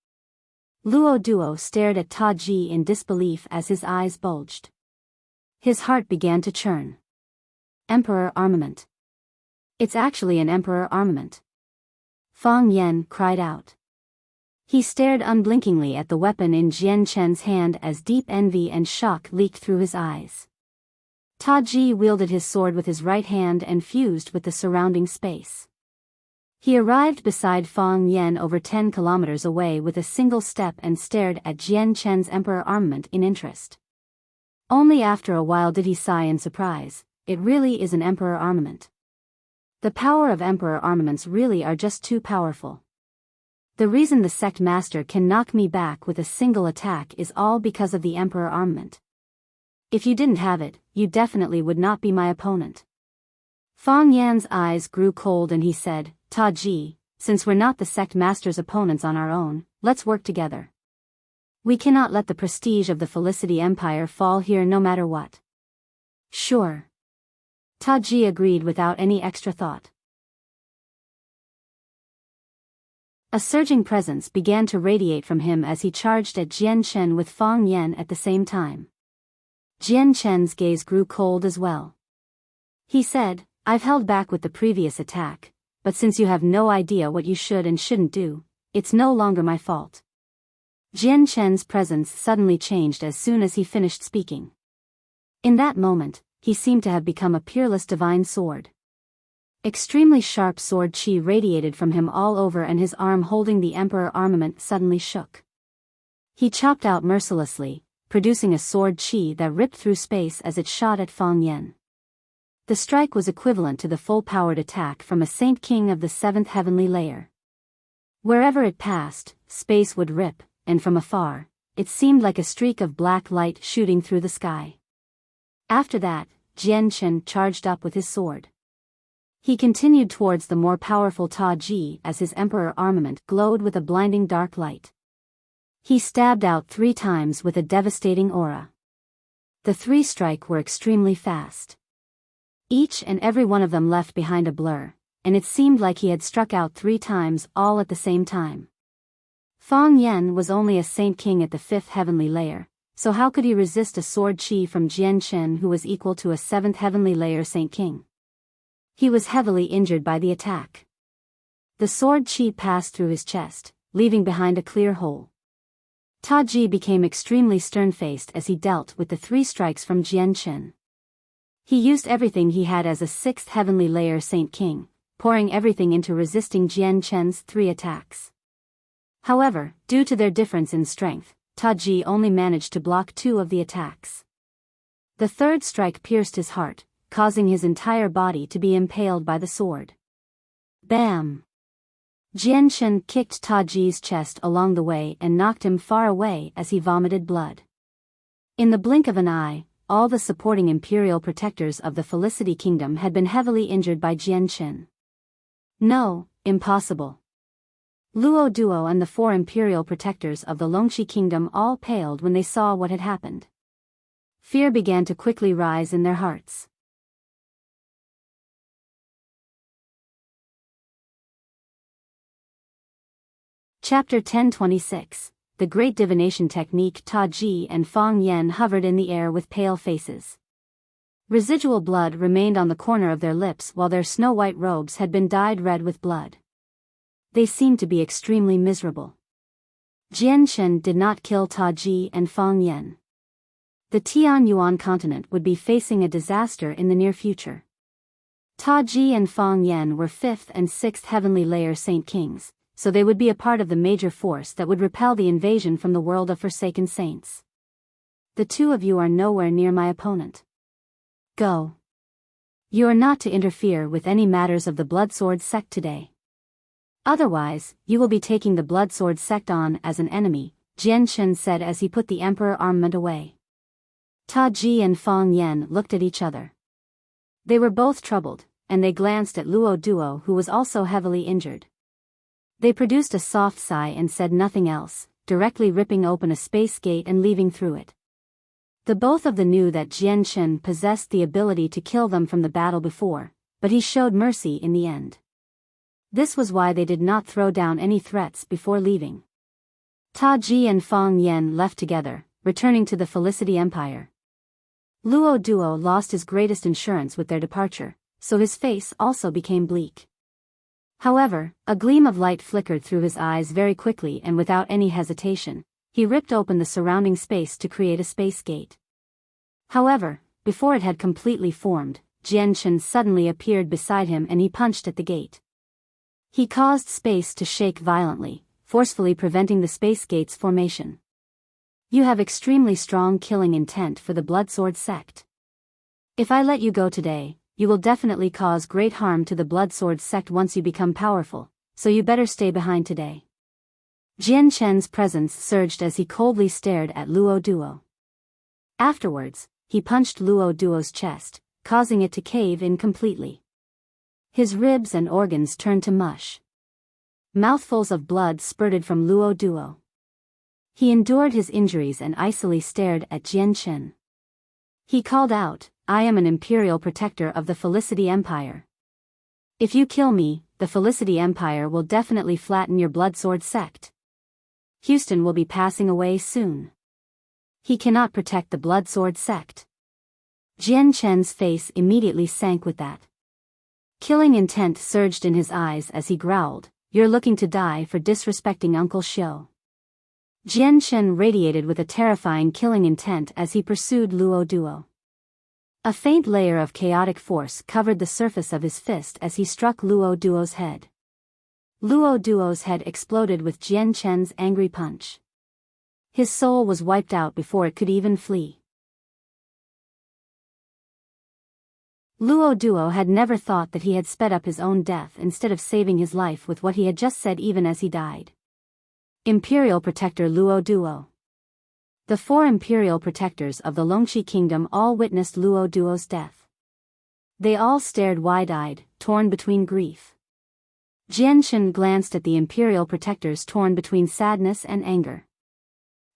Luo Duo stared at Taji in disbelief as his eyes bulged. His heart began to churn. Emperor armament. It's actually an emperor armament. Fang Yen cried out. He stared unblinkingly at the weapon in Jian Chen's hand as deep envy and shock leaked through his eyes. Taji wielded his sword with his right hand and fused with the surrounding space. He arrived beside Fang Yen over 10 kilometers away with a single step and stared at Jian Chen's emperor armament in interest. Only after a while did he sigh in surprise. It really is an emperor armament. The power of emperor armaments really are just too powerful. The reason the sect master can knock me back with a single attack is all because of the emperor armament. If you didn't have it, you definitely would not be my opponent. Fang Yan's eyes grew cold and he said, Taji, since we're not the sect master's opponents on our own, let's work together. We cannot let the prestige of the Felicity Empire fall here no matter what. Sure. Taji agreed without any extra thought. A surging presence began to radiate from him as he charged at Jian Chen with Fang Yan at the same time. Jian Chen's gaze grew cold as well. He said, I've held back with the previous attack, but since you have no idea what you should and shouldn't do, it's no longer my fault. Jian Chen's presence suddenly changed as soon as he finished speaking. In that moment, he seemed to have become a peerless divine sword. Extremely sharp sword chi radiated from him all over and his arm holding the emperor armament suddenly shook. He chopped out mercilessly, producing a sword chi that ripped through space as it shot at Fang Yan. The strike was equivalent to the full-powered attack from a Saint King of the 7th heavenly layer. Wherever it passed, space would rip, and from afar, it seemed like a streak of black light shooting through the sky. After that, Jian Chen charged up with his sword. He continued towards the more powerful Taji as his emperor armament glowed with a blinding dark light. He stabbed out 3 times with a devastating aura. The 3 strikes were extremely fast. Each and every one of them left behind a blur, and it seemed like he had struck out 3 times all at the same time. Fang Yan was only a Saint King at the 5th heavenly layer, so how could he resist a sword chi from Jian Chen who was equal to a 7th heavenly layer Saint King? He was heavily injured by the attack. The sword chi passed through his chest, leaving behind a clear hole. Taji became extremely stern-faced as he dealt with the 3 strikes from Jian Chen. He used everything he had as a 6th heavenly layer Saint King, pouring everything into resisting Jian Chen's 3 attacks. However, due to their difference in strength, Taji only managed to block 2 of the attacks. The 3rd strike pierced his heart, causing his entire body to be impaled by the sword. Bam! Jian Chen kicked Taji's chest along the way and knocked him far away as he vomited blood. In the blink of an eye, all the supporting imperial protectors of the Felicity Kingdom had been heavily injured by Jian Chen. No, impossible. Luo Duo and the 4 imperial protectors of the Longxi Kingdom all paled when they saw what had happened. Fear began to quickly rise in their hearts. Chapter 1026. The Great Divination Technique. Taji and Fang Yan hovered in the air with pale faces. Residual blood remained on the corner of their lips while their snow-white robes had been dyed red with blood. They seemed to be extremely miserable. Jian Chen did not kill Taji and Fang Yan. The Tian Yuan continent would be facing a disaster in the near future. Taji and Fang Yan were 5th and 6th heavenly layer Saint Kings, so they would be a part of the major force that would repel the invasion from the world of Forsaken Saints. The 2 of you are nowhere near my opponent. Go. You are not to interfere with any matters of the Bloodsword sect today. Otherwise, you will be taking the Bloodsword sect on as an enemy, Jian Chen said as he put the emperor armament away. Taji and Fang Yan looked at each other. They were both troubled, and they glanced at Luo Duo who was also heavily injured. They produced a soft sigh and said nothing else, directly ripping open a space gate and leaving through it. The both of them knew that Jian Chen possessed the ability to kill them from the battle before, but he showed mercy in the end. This was why they did not throw down any threats before leaving. Ta Ji and Fang Yan left together, returning to the Felicity Empire. Luo Duo lost his greatest insurance with their departure, so his face also became bleak. However, a gleam of light flickered through his eyes very quickly, and without any hesitation, he ripped open the surrounding space to create a space gate. However, before it had completely formed, Jian Chen suddenly appeared beside him and he punched at the gate. He caused space to shake violently, forcefully preventing the space gate's formation. You have extremely strong killing intent for the Blood Sword sect. If I let you go today, you will definitely cause great harm to the Blood Sword sect once you become powerful, so you better stay behind today. Jian Chen's presence surged as he coldly stared at Luo Duo. Afterwards, he punched Luo Duo's chest, causing it to cave in completely. His ribs and organs turned to mush. Mouthfuls of blood spurted from Luo Duo. He endured his injuries and icily stared at Jian Chen. He called out, "I am an Imperial Protector of the Felicity Empire. If you kill me, the Felicity Empire will definitely flatten your Blood Sword sect. Houston will be passing away soon. He cannot protect the Blood Sword sect." Jian Chen's face immediately sank with that. Killing intent surged in his eyes as he growled, "You're looking to die for disrespecting Uncle Xiu." Jian Chen radiated with a terrifying killing intent as he pursued Luo Duo. A faint layer of chaotic force covered the surface of his fist as he struck Luo Duo's head. Luo Duo's head exploded with Jian Chen's angry punch. His soul was wiped out before it could even flee. Luo Duo had never thought that he had sped up his own death instead of saving his life with what he had just said even as he died. Imperial Protector Luo Duo. The 4 Imperial Protectors of the Longxi Kingdom all witnessed Luo Duo's death. They all stared wide-eyed, torn between grief. Jian Chen glanced at the Imperial Protectors torn between sadness and anger.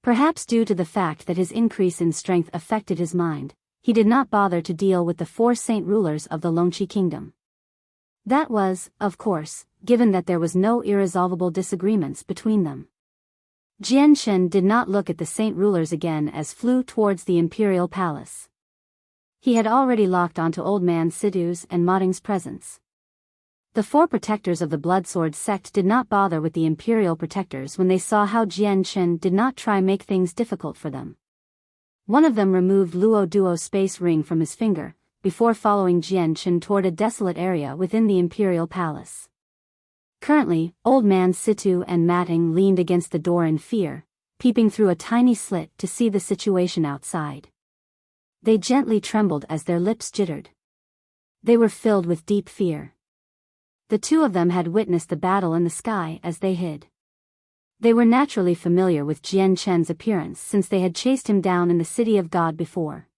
Perhaps due to the fact that his increase in strength affected his mind, he did not bother to deal with the 4 saint rulers of the Longxi Kingdom. That was, of course, given that there was no irresolvable disagreements between them. Jian Chen did not look at the saint rulers again as flew towards the imperial palace. He had already locked onto Old Man Sidu's and Mating's presence. The 4 protectors of the Blood Sword sect did not bother with the imperial protectors when they saw how Jian Chen did not try make things difficult for them. One of them removed Luo Duo's space ring from his finger, before following Jian Chen toward a desolate area within the imperial palace. Currently, Old Man Situ and Mating leaned against the door in fear, peeping through a tiny slit to see the situation outside. They gently trembled as their lips jittered. They were filled with deep fear. The 2 of them had witnessed the battle in the sky as they hid. They were naturally familiar with Jian Chen's appearance since they had chased him down in the City of God before.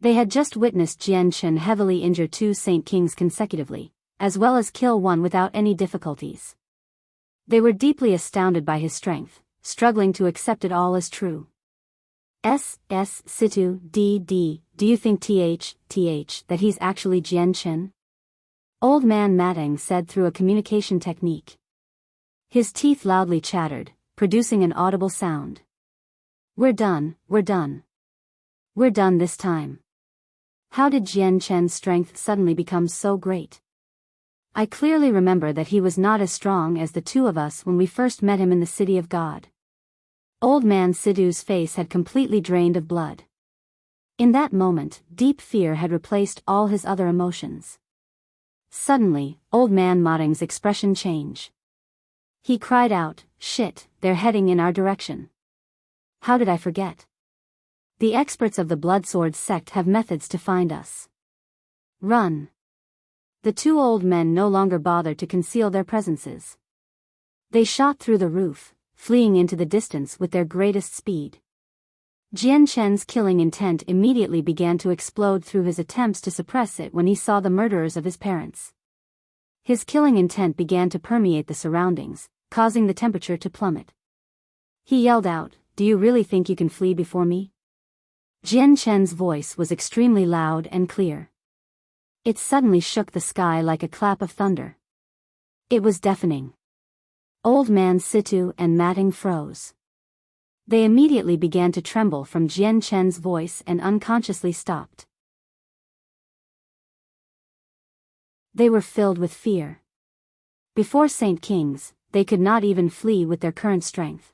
They had just witnessed Jian Chen heavily injure 2 Saint Kings consecutively, as well as kill one without any difficulties. They were deeply astounded by his strength, struggling to accept it all as true. Situ, do you think that he's actually Jian Chen? Old Man Mating said through a communication technique. His teeth loudly chattered, producing an audible sound. We're done. We're done this time. How did Jian Chen's strength suddenly become so great? I clearly remember that he was not as strong as the 2 of us when we first met him in the City of God. Old Man Sidu's face had completely drained of blood. In that moment, deep fear had replaced all his other emotions. Suddenly, Old Man Mating's expression changed. He cried out, "Shit, they're heading in our direction. How did I forget? The experts of the Blood Sword sect have methods to find us. Run." The 2 old men no longer bothered to conceal their presences. They shot through the roof, fleeing into the distance with their greatest speed. Jian Chen's killing intent immediately began to explode through his attempts to suppress it when he saw the murderers of his parents. His killing intent began to permeate the surroundings, causing the temperature to plummet. He yelled out, "Do you really think you can flee before me?" Jian Chen's voice was extremely loud and clear. It suddenly shook the sky like a clap of thunder. It was deafening. Old Man Situ and Matting froze. They immediately began to tremble from Jian Chen's voice and unconsciously stopped. They were filled with fear. Before Saint Kings, they could not even flee with their current strength.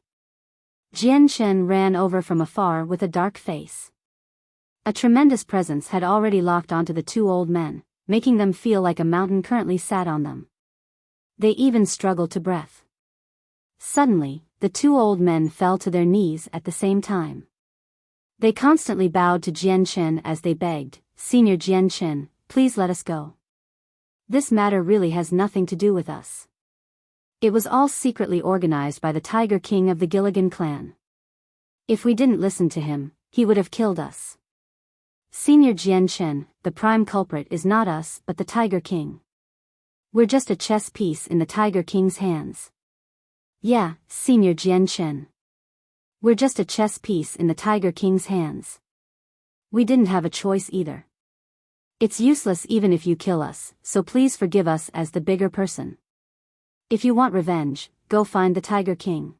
Jian Chen ran over from afar with a dark face. A tremendous presence had already locked onto the two old men, making them feel like a mountain currently sat on them. They even struggled to breath. Suddenly, the two old men fell to their knees at the same time. They constantly bowed to Jian Chen as they begged, "Senior Jian Chen, please let us go. This matter really has nothing to do with us. It was all secretly organized by the Tiger King of the Gilligan clan. If we didn't listen to him, he would have killed us. Senior Jian Chen, the prime culprit is not us but the Tiger King. We're just a chess piece in the Tiger King's hands." "Yeah, Senior Jian Chen. We're just a chess piece in the Tiger King's hands. We didn't have a choice either. It's useless even if you kill us, so please forgive us as the bigger person. If you want revenge, go find the Tiger King.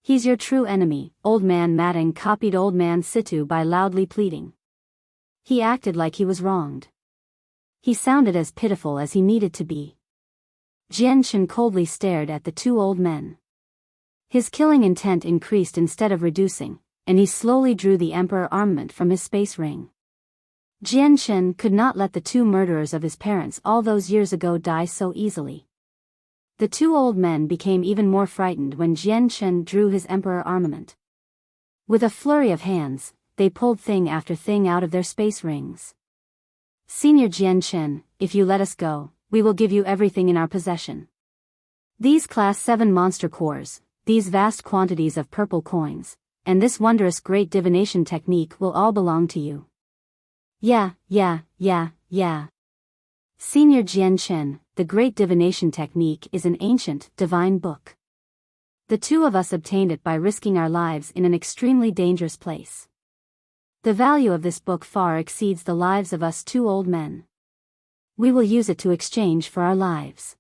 He's your true enemy." Old Man Matting copied Old Man Situ by loudly pleading. He acted like he was wronged. He sounded as pitiful as he needed to be. Jian Chen coldly stared at the two old men. His killing intent increased instead of reducing, and he slowly drew the Emperor armament from his space ring. Jian Chen could not let the two murderers of his parents all those years ago die so easily. The two old men became even more frightened when Jian Chen drew his Emperor armament. With a flurry of hands, they pulled thing after thing out of their space rings. "Senior Jian Chen, if you let us go, we will give you everything in our possession. These Class 7 monster cores, these vast quantities of purple coins, and this wondrous great divination technique will all belong to you." Yeah. Senior Jian Chen, the great divination technique is an ancient, divine book. The two of us obtained it by risking our lives in an extremely dangerous place. The value of this book far exceeds the lives of us two old men. We will use it to exchange for our lives.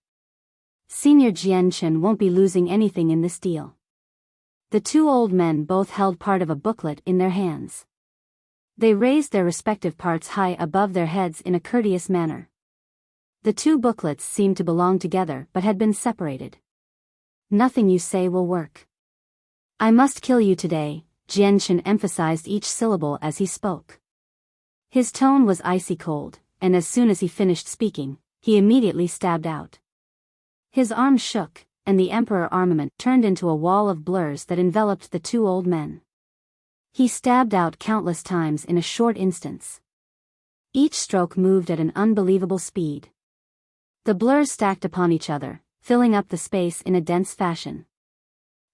Senior Jian Chen won't be losing anything in this deal. The two old men both held part of a booklet in their hands. They raised their respective parts high above their heads in a courteous manner. The two booklets seemed to belong together but had been separated. "Nothing you say will work. I must kill you today," Jian Chen emphasized each syllable as he spoke. His tone was icy cold, and as soon as he finished speaking, he immediately stabbed out. His arms shook, and the Emperor armament turned into a wall of blurs that enveloped the two old men. He stabbed out countless times in a short instance. Each stroke moved at an unbelievable speed. The blurs stacked upon each other, filling up the space in a dense fashion.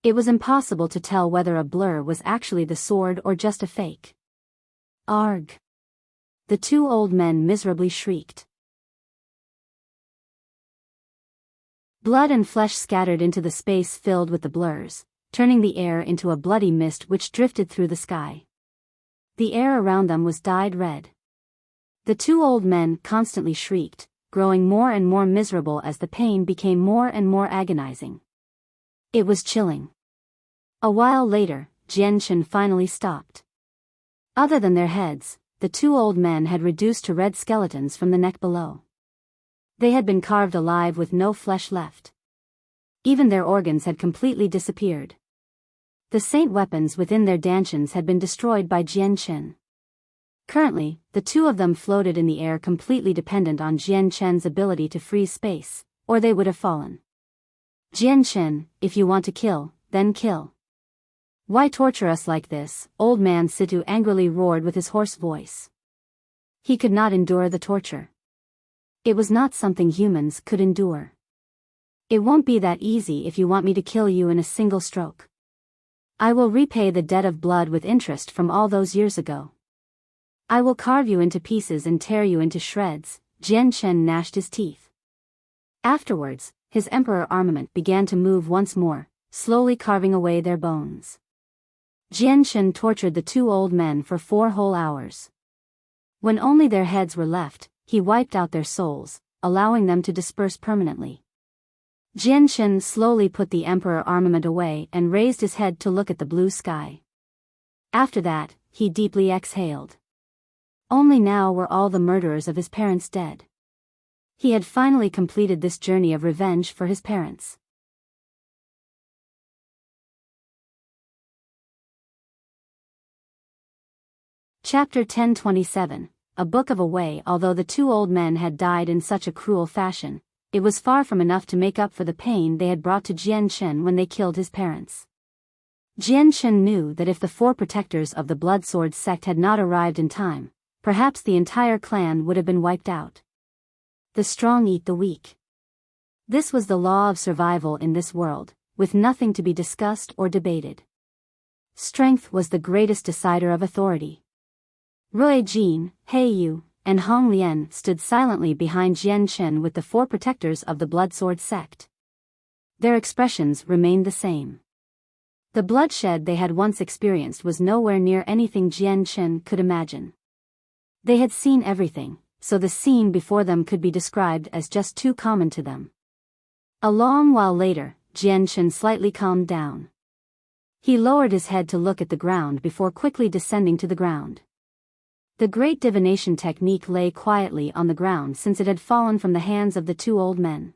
It was impossible to tell whether a blur was actually the sword or just a fake. "Arg!" The two old men miserably shrieked. Blood and flesh scattered into the space filled with the blurs, turning the air into a bloody mist which drifted through the sky. The air around them was dyed red. The two old men constantly shrieked, growing more and more miserable as the pain became more and more agonizing. It was chilling. A while later, Jian Chen finally stopped. Other than their heads, the two old men had reduced to red skeletons from the neck below. They had been carved alive with no flesh left. Even their organs had completely disappeared. The saint weapons within their dantians had been destroyed by Jian Chen. Currently, the two of them floated in the air completely dependent on Jian Chen's ability to freeze space, or they would have fallen. "Jian Chen, if you want to kill, then kill. Why torture us like this?" Old Man Situ angrily roared with his hoarse voice. He could not endure the torture. It was not something humans could endure. "It won't be that easy if you want me to kill you in a single stroke. I will repay the debt of blood with interest from all those years ago. I will carve you into pieces and tear you into shreds." Jian Chen gnashed his teeth. Afterwards, his Emperor armament began to move once more, slowly carving away their bones. Jian tortured the two old men for 4 whole hours. When only their heads were left, he wiped out their souls, allowing them to disperse permanently. Jian slowly put the emperor armament away and raised his head to look at the blue sky. After that, he deeply exhaled. Only now were all the murderers of his parents dead. He had finally completed this journey of revenge for his parents. Chapter 1027, A Book of a Way. Although the two old men had died in such a cruel fashion, it was far from enough to make up for the pain they had brought to Jian when they killed his parents. Jian knew that if the 4 protectors of the Blood Sword sect had not arrived in time, perhaps the entire clan would have been wiped out. The strong eat the weak. This was the law of survival in this world, with nothing to be discussed or debated. Strength was the greatest decider of authority. Rui Jin, He Yu, and Hong Lian stood silently behind Jian with the 4 protectors of the Blood Sword sect. Their expressions remained the same. The bloodshed they had once experienced was nowhere near anything Jian could imagine. They had seen everything, so the scene before them could be described as just too common to them. A long while later, Jian slightly calmed down. He lowered his head to look at the ground before quickly descending to the ground. The great divination technique lay quietly on the ground since it had fallen from the hands of the two old men.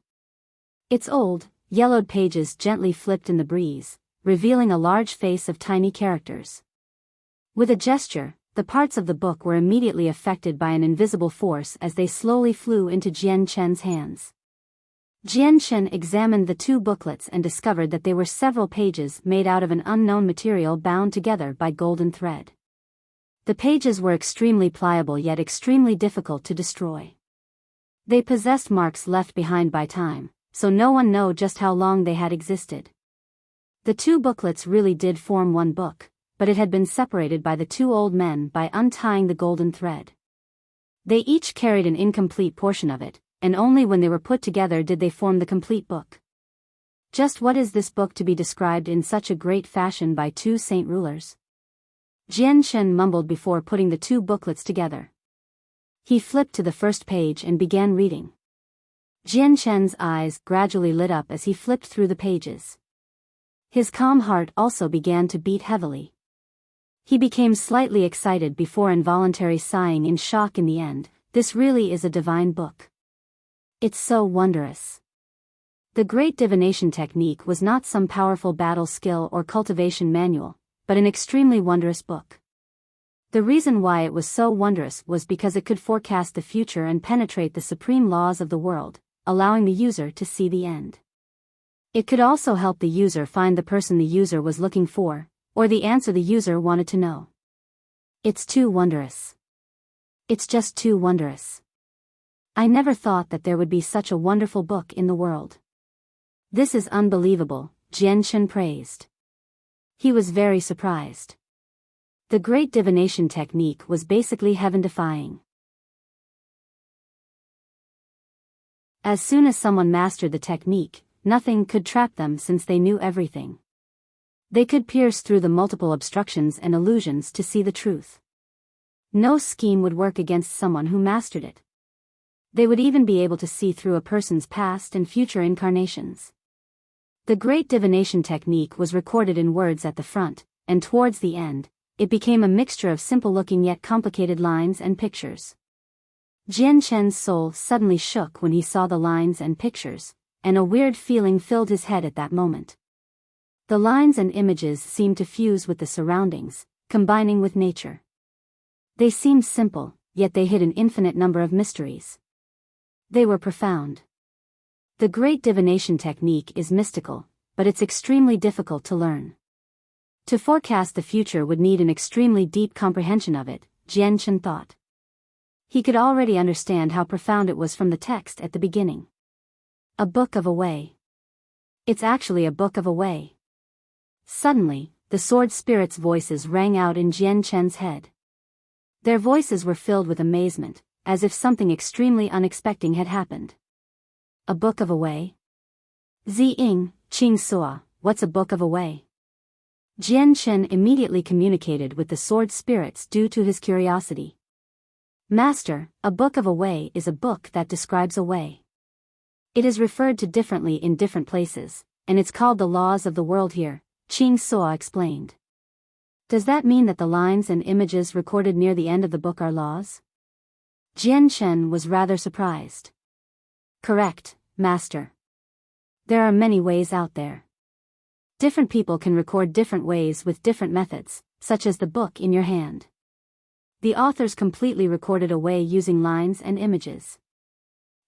Its old, yellowed pages gently flipped in the breeze, revealing a large face of tiny characters. With a gesture, the parts of the book were immediately affected by an invisible force as they slowly flew into Jian hands. Jian examined the 2 booklets and discovered that they were several pages made out of an unknown material bound together by golden thread. The pages were extremely pliable yet extremely difficult to destroy. They possessed marks left behind by time, so no one knew just how long they had existed. The 2 booklets really did form one book, but it had been separated by the 2 old men by untying the golden thread. They each carried an incomplete portion of it, and only when they were put together did they form the complete book. Just what is this book to be described in such a great fashion by 2 saint rulers? Jian mumbled before putting the 2 booklets together. He flipped to the first page and began reading. Jian eyes gradually lit up as he flipped through the pages. His calm heart also began to beat heavily. He became slightly excited before involuntarily sighing in shock in the end. This really is a divine book. It's so wondrous. The great divination technique was not some powerful battle skill or cultivation manual, but an extremely wondrous book. The reason why it was so wondrous was because it could forecast the future and penetrate the supreme laws of the world, allowing the user to see the end. It could also help the user find the person the user was looking for, or the answer the user wanted to know. It's too wondrous. It's just too wondrous. I never thought that there would be such a wonderful book in the world. This is unbelievable, Jian praised. He was very surprised. The great divination technique was basically heaven-defying. As soon as someone mastered the technique, nothing could trap them since they knew everything. They could pierce through the multiple obstructions and illusions to see the truth. No scheme would work against someone who mastered it. They would even be able to see through a person's past and future incarnations. The great divination technique was recorded in words at the front, and towards the end, it became a mixture of simple-looking yet complicated lines and pictures. Jian's soul suddenly shook when he saw the lines and pictures, and a weird feeling filled his head at that moment. The lines and images seemed to fuse with the surroundings, combining with nature. They seemed simple, yet they hid an infinite number of mysteries. They were profound. The great divination technique is mystical, but it's extremely difficult to learn. To forecast the future would need an extremely deep comprehension of it, Jian thought. He could already understand how profound it was from the text at the beginning. A book of a way. It's actually a book of a way. Suddenly, the sword spirit's voices rang out in Jian's head. Their voices were filled with amazement, as if something extremely unexpected had happened. A book of a way? Zi Ying, Qing Sua, what's a book of a way? Jian Chen immediately communicated with the sword spirits due to his curiosity. Master, a book of a way is a book that describes a way. It is referred to differently in different places, and it's called the laws of the world here, Qing Suo explained. Does that mean that the lines and images recorded near the end of the book are laws? Jian Chen was rather surprised. Correct, Master. There are many ways out there. Different people can record different ways with different methods, such as the book in your hand. The authors completely recorded a way using lines and images.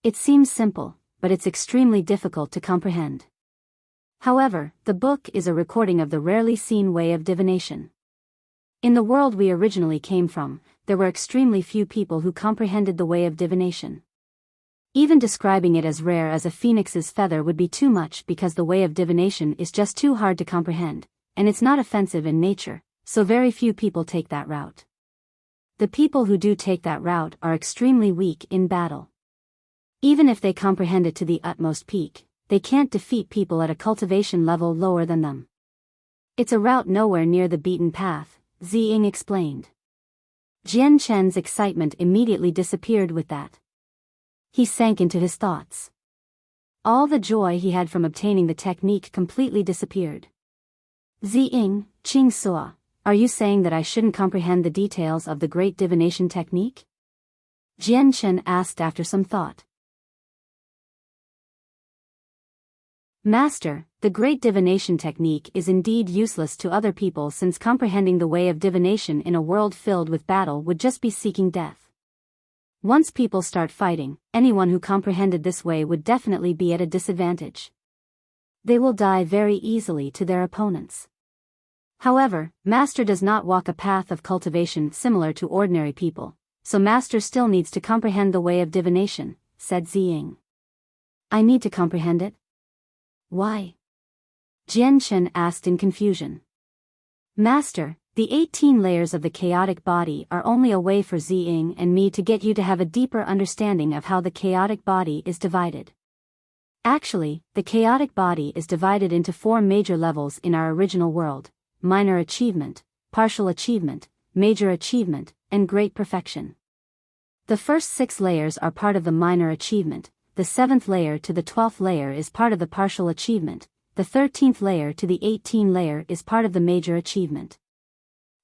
It seems simple, but it's extremely difficult to comprehend. However, the book is a recording of the rarely seen way of divination. In the world we originally came from, there were extremely few people who comprehended the way of divination. Even describing it as rare as a phoenix's feather would be too much because the way of divination is just too hard to comprehend, and it's not offensive in nature, so very few people take that route. The people who do take that route are extremely weak in battle. Even if they comprehend it to the utmost peak, they can't defeat people at a cultivation level lower than them. It's a route nowhere near the beaten path, Ziying explained. Jian Chen's excitement immediately disappeared with that. He sank into his thoughts. All the joy he had from obtaining the technique completely disappeared. Ziying, Qing Suo, are you saying that I shouldn't comprehend the details of the great divination technique? Jian Chen asked after some thought. Master, the great divination technique is indeed useless to other people since comprehending the way of divination in a world filled with battle would just be seeking death. Once people start fighting, anyone who comprehended this way would definitely be at a disadvantage. They will die very easily to their opponents. However, Master does not walk a path of cultivation similar to ordinary people, so Master still needs to comprehend the way of divination, said Ziying. I need to comprehend it? Why? Jian Chen asked in confusion. Master, the 18 layers of the chaotic body are only a way for Ziying and me to get you to have a deeper understanding of how the chaotic body is divided. Actually, the chaotic body is divided into 4 major levels in our original world: minor achievement, partial achievement, major achievement, and great perfection. The first 6 layers are part of the minor achievement, the 7th layer to the 12th layer is part of the partial achievement, the 13th layer to the 18th layer is part of the major achievement.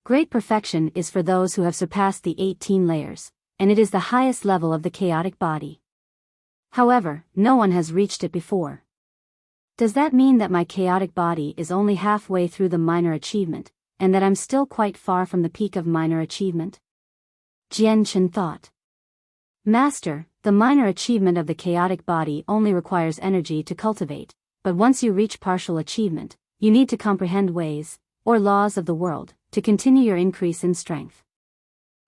Great perfection is for those who have surpassed the 18 layers, and it is the highest level of the chaotic body. However, no one has reached it before. Does that mean that my chaotic body is only halfway through the minor achievement, and that I'm still quite far from the peak of minor achievement? Jian Chen thought. Master, the minor achievement of the chaotic body only requires energy to cultivate, but once you reach partial achievement, you need to comprehend ways, or laws of the world, to continue your increase in strength.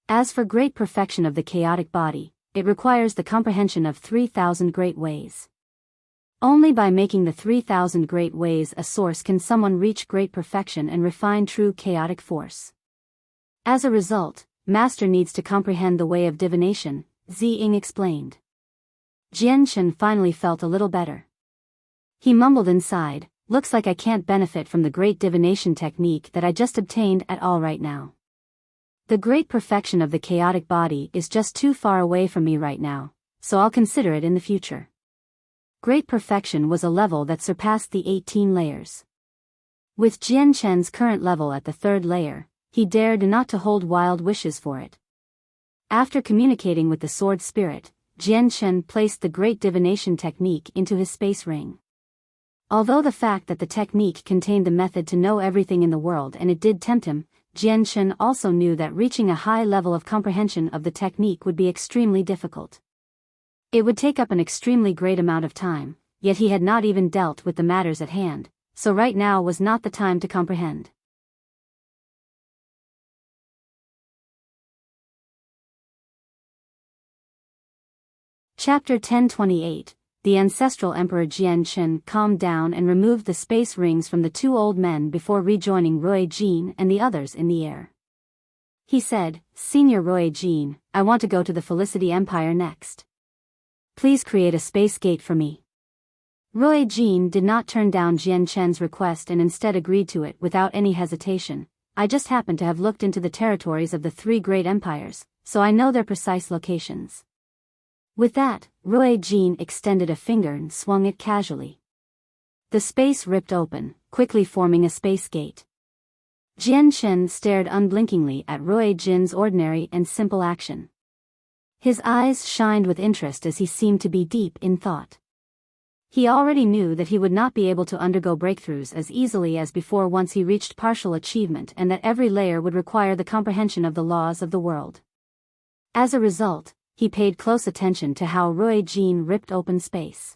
As for great perfection of the chaotic body, it requires the comprehension of 3,000 great ways. Only by making the 3,000 great ways a source can someone reach great perfection and refine true chaotic force. As a result, Master needs to comprehend the way of divination, Ziying explained. Jian Chen finally felt a little better. He mumbled inside, looks like I can't benefit from the great divination technique that I just obtained at all right now. The great perfection of the chaotic body is just too far away from me right now, so I'll consider it in the future. Great perfection was a level that surpassed the 18 layers. With Jian Chen's current level at the 3rd layer, he dared not to hold wild wishes for it. After communicating with the sword spirit, Jian Chen placed the great divination technique into his space ring. Although the fact that the technique contained the method to know everything in the world and it did tempt him, Jian Chen also knew that reaching a high level of comprehension of the technique would be extremely difficult. It would take up an extremely great amount of time, yet he had not even dealt with the matters at hand, so right now was not the time to comprehend. Chapter 1028. The ancestral Emperor Jian Chen calmed down and removed the space rings from the 2 old men before rejoining Rui Jin and the others in the air. He said, Senior Rui Jin, I want to go to the Felicity Empire next. Please create a space gate for me. Roy Jean did not turn down Jian Chen's request and instead agreed to it without any hesitation. I just happen to have looked into the territories of the three great empires, so I know their precise locations. With that, Roy Jean extended a finger and swung it casually. The space ripped open, quickly forming a space gate. Jian Chen stared unblinkingly at Roy Jin's ordinary and simple action. His eyes shined with interest as he seemed to be deep in thought. He already knew that he would not be able to undergo breakthroughs as easily as before once he reached partial achievement, and that every layer would require the comprehension of the laws of the world. As a result, he paid close attention to how Roy Jean ripped open space.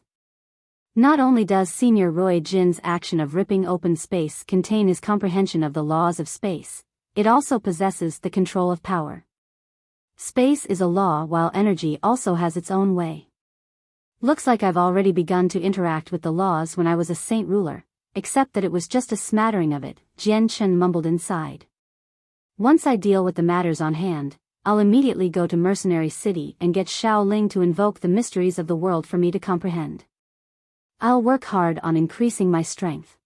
Not only does Senior Roy Jin's action of ripping open space contain his comprehension of the laws of space, it also possesses the control of power. Space is a law while energy also has its own way. Looks like I've already begun to interact with the laws when I was a saint ruler, except that it was just a smattering of it, Jian Chen mumbled inside. Once I deal with the matters on hand, I'll immediately go to Mercenary City and get Shaoling to invoke the mysteries of the world for me to comprehend. I'll work hard on increasing my strength.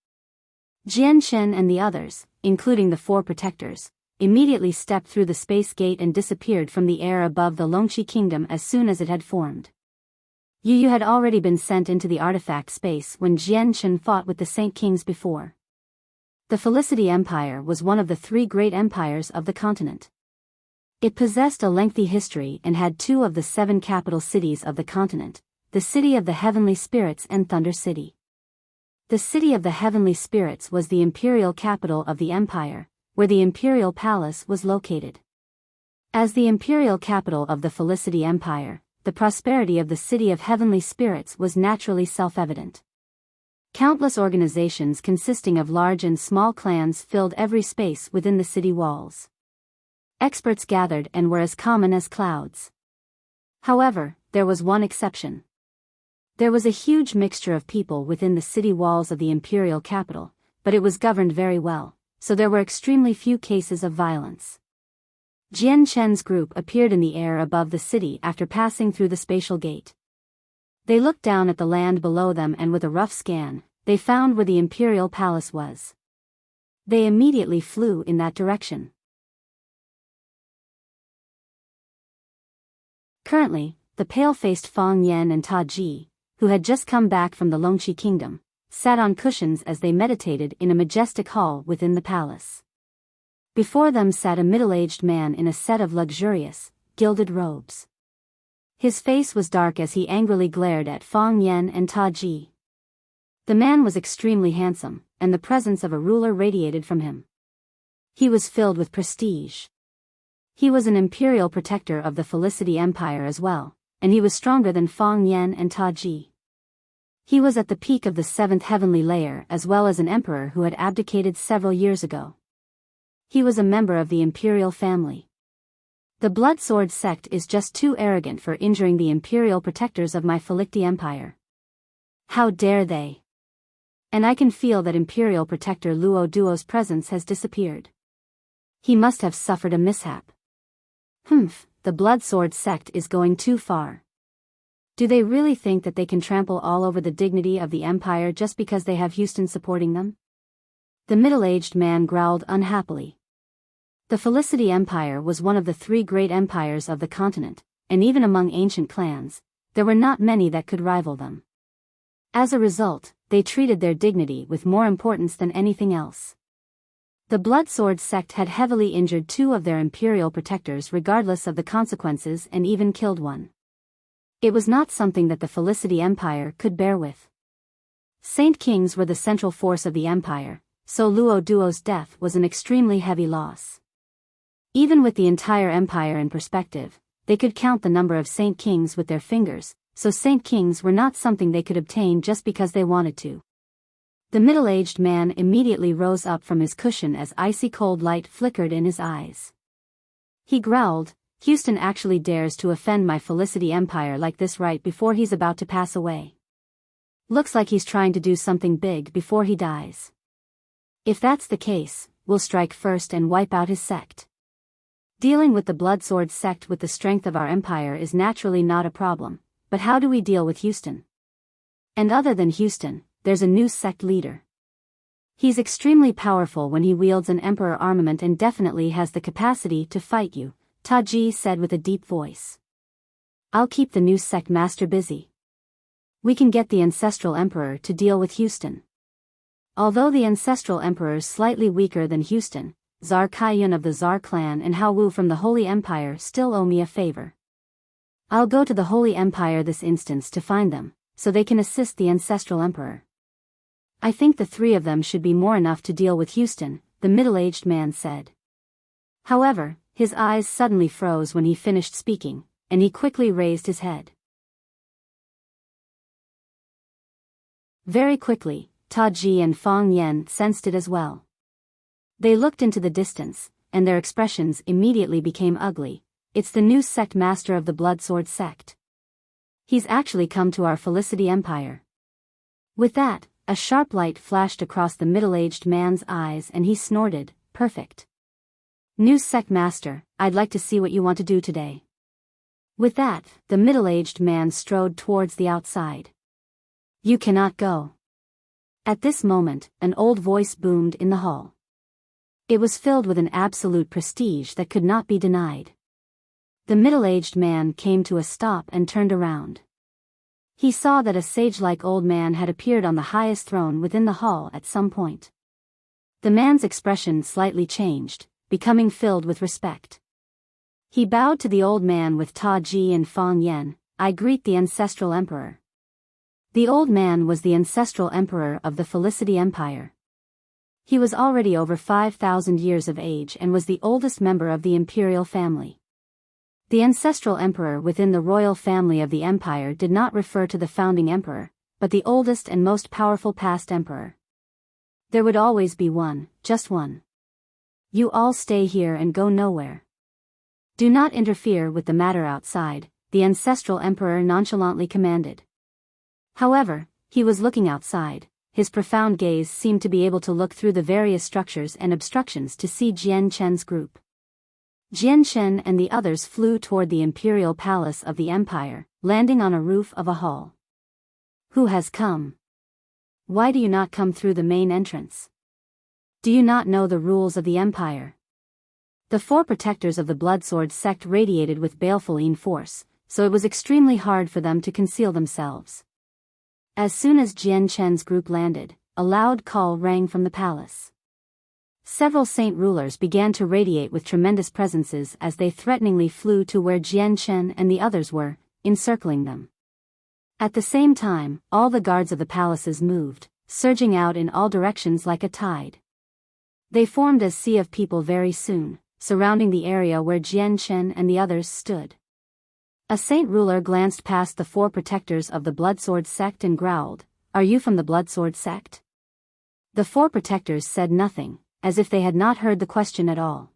Jian Chen and the others, including the four protectors, immediately stepped through the space gate and disappeared from the air above the Longqi kingdom as soon as it had formed. Yu had already been sent into the artifact space when Jian Chen fought with the Saint Kings before. The Felicity Empire was one of the three great empires of the continent. It possessed a lengthy history and had two of the 7 capital cities of the continent, the City of the Heavenly Spirits and Thunder City. The City of the Heavenly Spirits was the imperial capital of the empire, where the imperial palace was located. As the imperial capital of the Felicity Empire, the prosperity of the City of Heavenly Spirits was naturally self-evident. Countless organizations consisting of large and small clans filled every space within the city walls. Experts gathered and were as common as clouds. However, there was one exception. There was a huge mixture of people within the city walls of the imperial capital, but it was governed very well, so there were extremely few cases of violence. Jian Chen's group appeared in the air above the city after passing through the spatial gate. They looked down at the land below them and with a rough scan, they found where the imperial palace was. They immediately flew in that direction. Currently, the pale-faced Fang Yan and Ta Ji, who had just come back from the Longqi kingdom, sat on cushions as they meditated in a majestic hall within the palace. Before them sat a middle-aged man in a set of luxurious, gilded robes. His face was dark as he angrily glared at Fang Yan and Ta Ji. The man was extremely handsome, and the presence of a ruler radiated from him. He was filled with prestige. He was an imperial protector of the Felicity Empire as well, and he was stronger than Fang Yan and Ta Ji. He was at the peak of the 7th heavenly layer as well as an emperor who had abdicated several years ago. He was a member of the imperial family. The Blood Sword sect is just too arrogant for injuring the imperial protectors of my Felicity Empire. How dare they? And I can feel that imperial protector Luo Duo's presence has disappeared. He must have suffered a mishap. The Blood Sword sect is going too far. Do they really think that they can trample all over the dignity of the empire just because they have Houston supporting them? The middle-aged man growled unhappily. The Felicity Empire was one of the 3 great empires of the continent, and even among ancient clans, there were not many that could rival them. As a result, they treated their dignity with more importance than anything else. The Blood Sword sect had heavily injured 2 of their imperial protectors regardless of the consequences and even killed one. It was not something that the Felicity Empire could bear with. Saint Kings were the central force of the empire, so Luo Duo's death was an extremely heavy loss. Even with the entire empire in perspective, they could count the number of Saint Kings with their fingers, so Saint Kings were not something they could obtain just because they wanted to. The middle-aged man immediately rose up from his cushion as icy cold light flickered in his eyes. He growled, Houston actually dares to offend my Felicity Empire like this right before he's about to pass away. Looks like he's trying to do something big before he dies. If that's the case, we'll strike first and wipe out his sect. Dealing with the Blood Sword sect with the strength of our empire is naturally not a problem, but how do we deal with Houston? And other than Houston, there's a new sect leader. He's extremely powerful when he wields an emperor armament and definitely has the capacity to fight you, Taji said with a deep voice. I'll keep the new sect master busy. We can get the ancestral emperor to deal with Houston. Although the ancestral emperor's slightly weaker than Houston, Czar Kaiyun of the Czar clan and Hao Wu from the Holy Empire still owe me a favor. I'll go to the Holy Empire this instance to find them, so they can assist the ancestral emperor. I think the three of them should be more enough to deal with Houston, the middle-aged man said. However, his eyes suddenly froze when he finished speaking, and he quickly raised his head. Very quickly, Taji and Fang Yen sensed it as well. They looked into the distance, and their expressions immediately became ugly. It's the new sect master of the Bloodsword sect. He's actually come to our Felicity Empire. With that, a sharp light flashed across the middle-aged man's eyes and he snorted, perfect. New sect master, I'd like to see what you want to do today. With that, the middle-aged man strode towards the outside. You cannot go. At this moment, an old voice boomed in the hall. It was filled with an absolute prestige that could not be denied. The middle-aged man came to a stop and turned around. He saw that a sage-like old man had appeared on the highest throne within the hall at some point. The man's expression slightly changed, becoming filled with respect. He bowed to the old man with Taji and Fang Yen. I greet the ancestral emperor. The old man was the ancestral emperor of the Felicity Empire. He was already over 5,000 years of age and was the oldest member of the imperial family. The ancestral emperor within the royal family of the empire did not refer to the founding emperor, but the oldest and most powerful past emperor. There would always be one, just one. You all stay here and go nowhere. Do not interfere with the matter outside, the ancestral emperor nonchalantly commanded. However, he was looking outside. His profound gaze seemed to be able to look through the various structures and obstructions to see Jian Chen's group. Jian Chen and the others flew toward the imperial palace of the empire, landing on a roof of a hall. Who has come? Why do you not come through the main entrance? Do you not know the rules of the empire? The four protectors of the Bloodsword sect radiated with baleful force, so it was extremely hard for them to conceal themselves. As soon as Jian Chen's group landed, a loud call rang from the palace. Several saint rulers began to radiate with tremendous presences as they threateningly flew to where Jian Chen and the others were, encircling them. At the same time, all the guards of the palaces moved, surging out in all directions like a tide. They formed a sea of people very soon, surrounding the area where Jian Chen and the others stood. A saint ruler glanced past the four protectors of the Bloodsword sect and growled, "Are you from the Bloodsword sect?" The four protectors said nothing, as if they had not heard the question at all.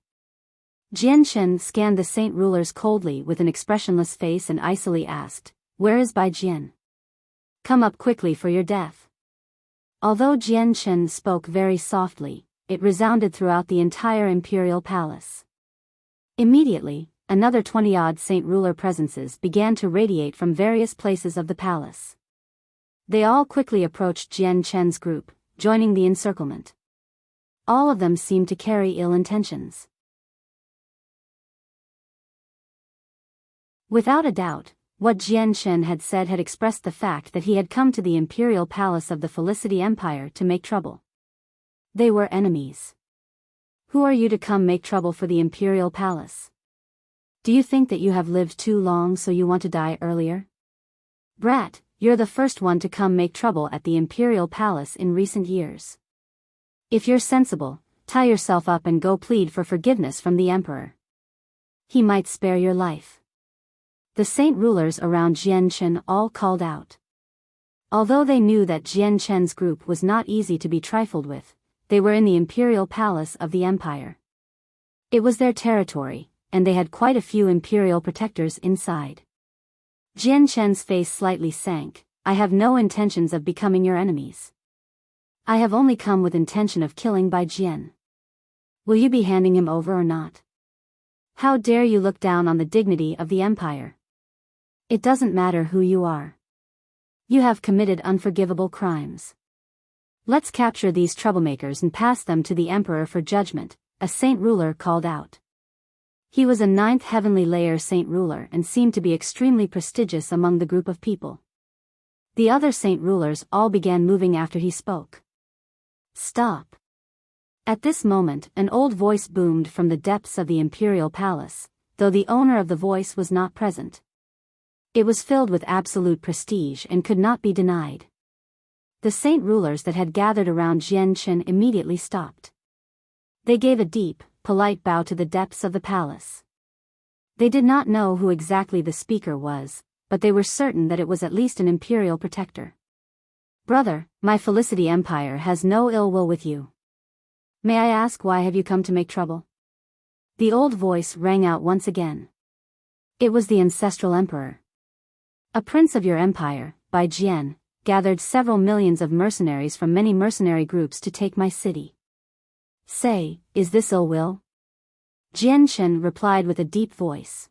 Jian Chen scanned the saint rulers coldly with an expressionless face and icily asked, "Where is Bai Jian? Come up quickly for your death." Although Jian Chen spoke very softly, it resounded throughout the entire imperial palace. Immediately, another 20-odd saint ruler presences began to radiate from various places of the palace. They all quickly approached Jian Chen's group, joining the encirclement. All of them seemed to carry ill intentions. Without a doubt, what Jian Chen had said had expressed the fact that he had come to the imperial palace of the Felicity Empire to make trouble. They were enemies. Who are you to come make trouble for the imperial palace? Do you think that you have lived too long so you want to die earlier? Brat, you're the first one to come make trouble at the imperial palace in recent years. If you're sensible, tie yourself up and go plead for forgiveness from the emperor. He might spare your life. The saint rulers around Jian Chen all called out. Although they knew that Jian Chen's group was not easy to be trifled with, they were in the imperial palace of the empire. It was their territory, and they had quite a few imperial protectors inside. Jian Chen's face slightly sank. I have no intentions of becoming your enemies. I have only come with intention of killing Bai Jian. Will you be handing him over or not? How dare you look down on the dignity of the empire? It doesn't matter who you are. You have committed unforgivable crimes. Let's capture these troublemakers and pass them to the emperor for judgment, a saint ruler called out. He was a 9th heavenly layer saint ruler and seemed to be extremely prestigious among the group of people. The other saint rulers all began moving after he spoke. Stop. At this moment, an old voice boomed from the depths of the imperial palace, though the owner of the voice was not present. It was filled with absolute prestige and could not be denied. The saint rulers that had gathered around Jian Chen immediately stopped. They gave a deep, polite bow to the depths of the palace. They did not know who exactly the speaker was, but they were certain that it was at least an imperial protector. Brother, my Felicity Empire has no ill will with you. May I ask why have you come to make trouble? The old voice rang out once again. It was the ancestral emperor. A prince of your empire, Bai Jian, gathered several millions of mercenaries from many mercenary groups to take my city. Say, is this ill will? Jian Chen replied with a deep voice.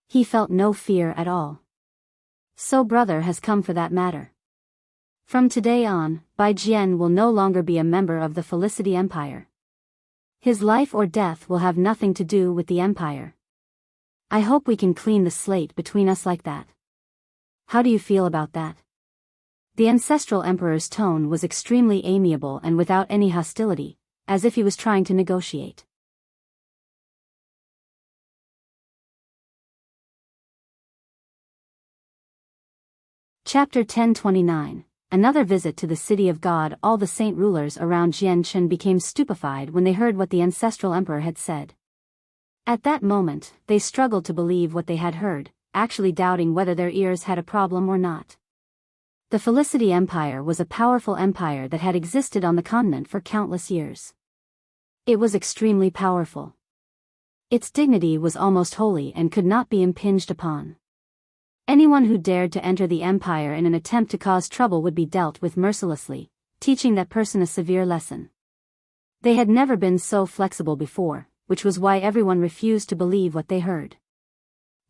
He felt no fear at all. So brother has come for that matter. From today on, Bai Jian will no longer be a member of the Felicity Empire. His life or death will have nothing to do with the empire. I hope we can clean the slate between us like that. How do you feel about that? The ancestral emperor's tone was extremely amiable and without any hostility, as if he was trying to negotiate. Chapter 1029. Another visit to the city of God. All the saint rulers around Jian Chen became stupefied when they heard what the ancestral emperor had said. At that moment, they struggled to believe what they had heard, actually doubting whether their ears had a problem or not. The Felicity Empire was a powerful empire that had existed on the continent for countless years. It was extremely powerful. Its dignity was almost holy and could not be impinged upon. Anyone who dared to enter the empire in an attempt to cause trouble would be dealt with mercilessly, teaching that person a severe lesson. They had never been so flexible before, which was why everyone refused to believe what they heard.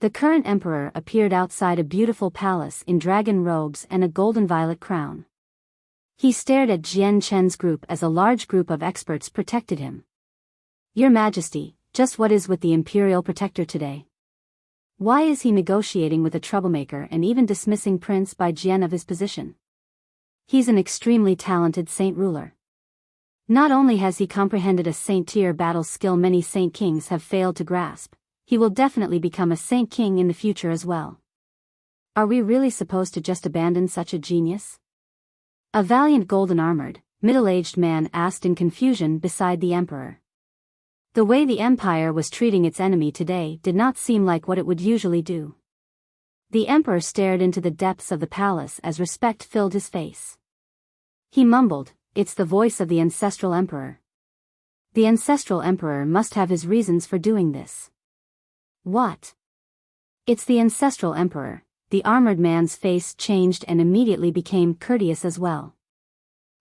The current emperor appeared outside a beautiful palace in dragon robes and a golden violet crown. He stared at Jian Chen's group as a large group of experts protected him. Your Majesty, just what is with the imperial protector today? Why is he negotiating with a troublemaker and even dismissing Prince Bai Jian of his position? He's an extremely talented saint ruler. Not only has he comprehended a saint-tier battle skill many saint kings have failed to grasp, he will definitely become a saint king in the future as well. Are we really supposed to just abandon such a genius? A valiant golden-armored, middle-aged man asked in confusion beside the emperor. The way the empire was treating its enemy today did not seem like what it would usually do. The emperor stared into the depths of the palace as respect filled his face. He mumbled, "It's the voice of the ancestral emperor. The ancestral emperor must have his reasons for doing this." What? It's the ancestral emperor. The armored man's face changed and immediately became courteous as well.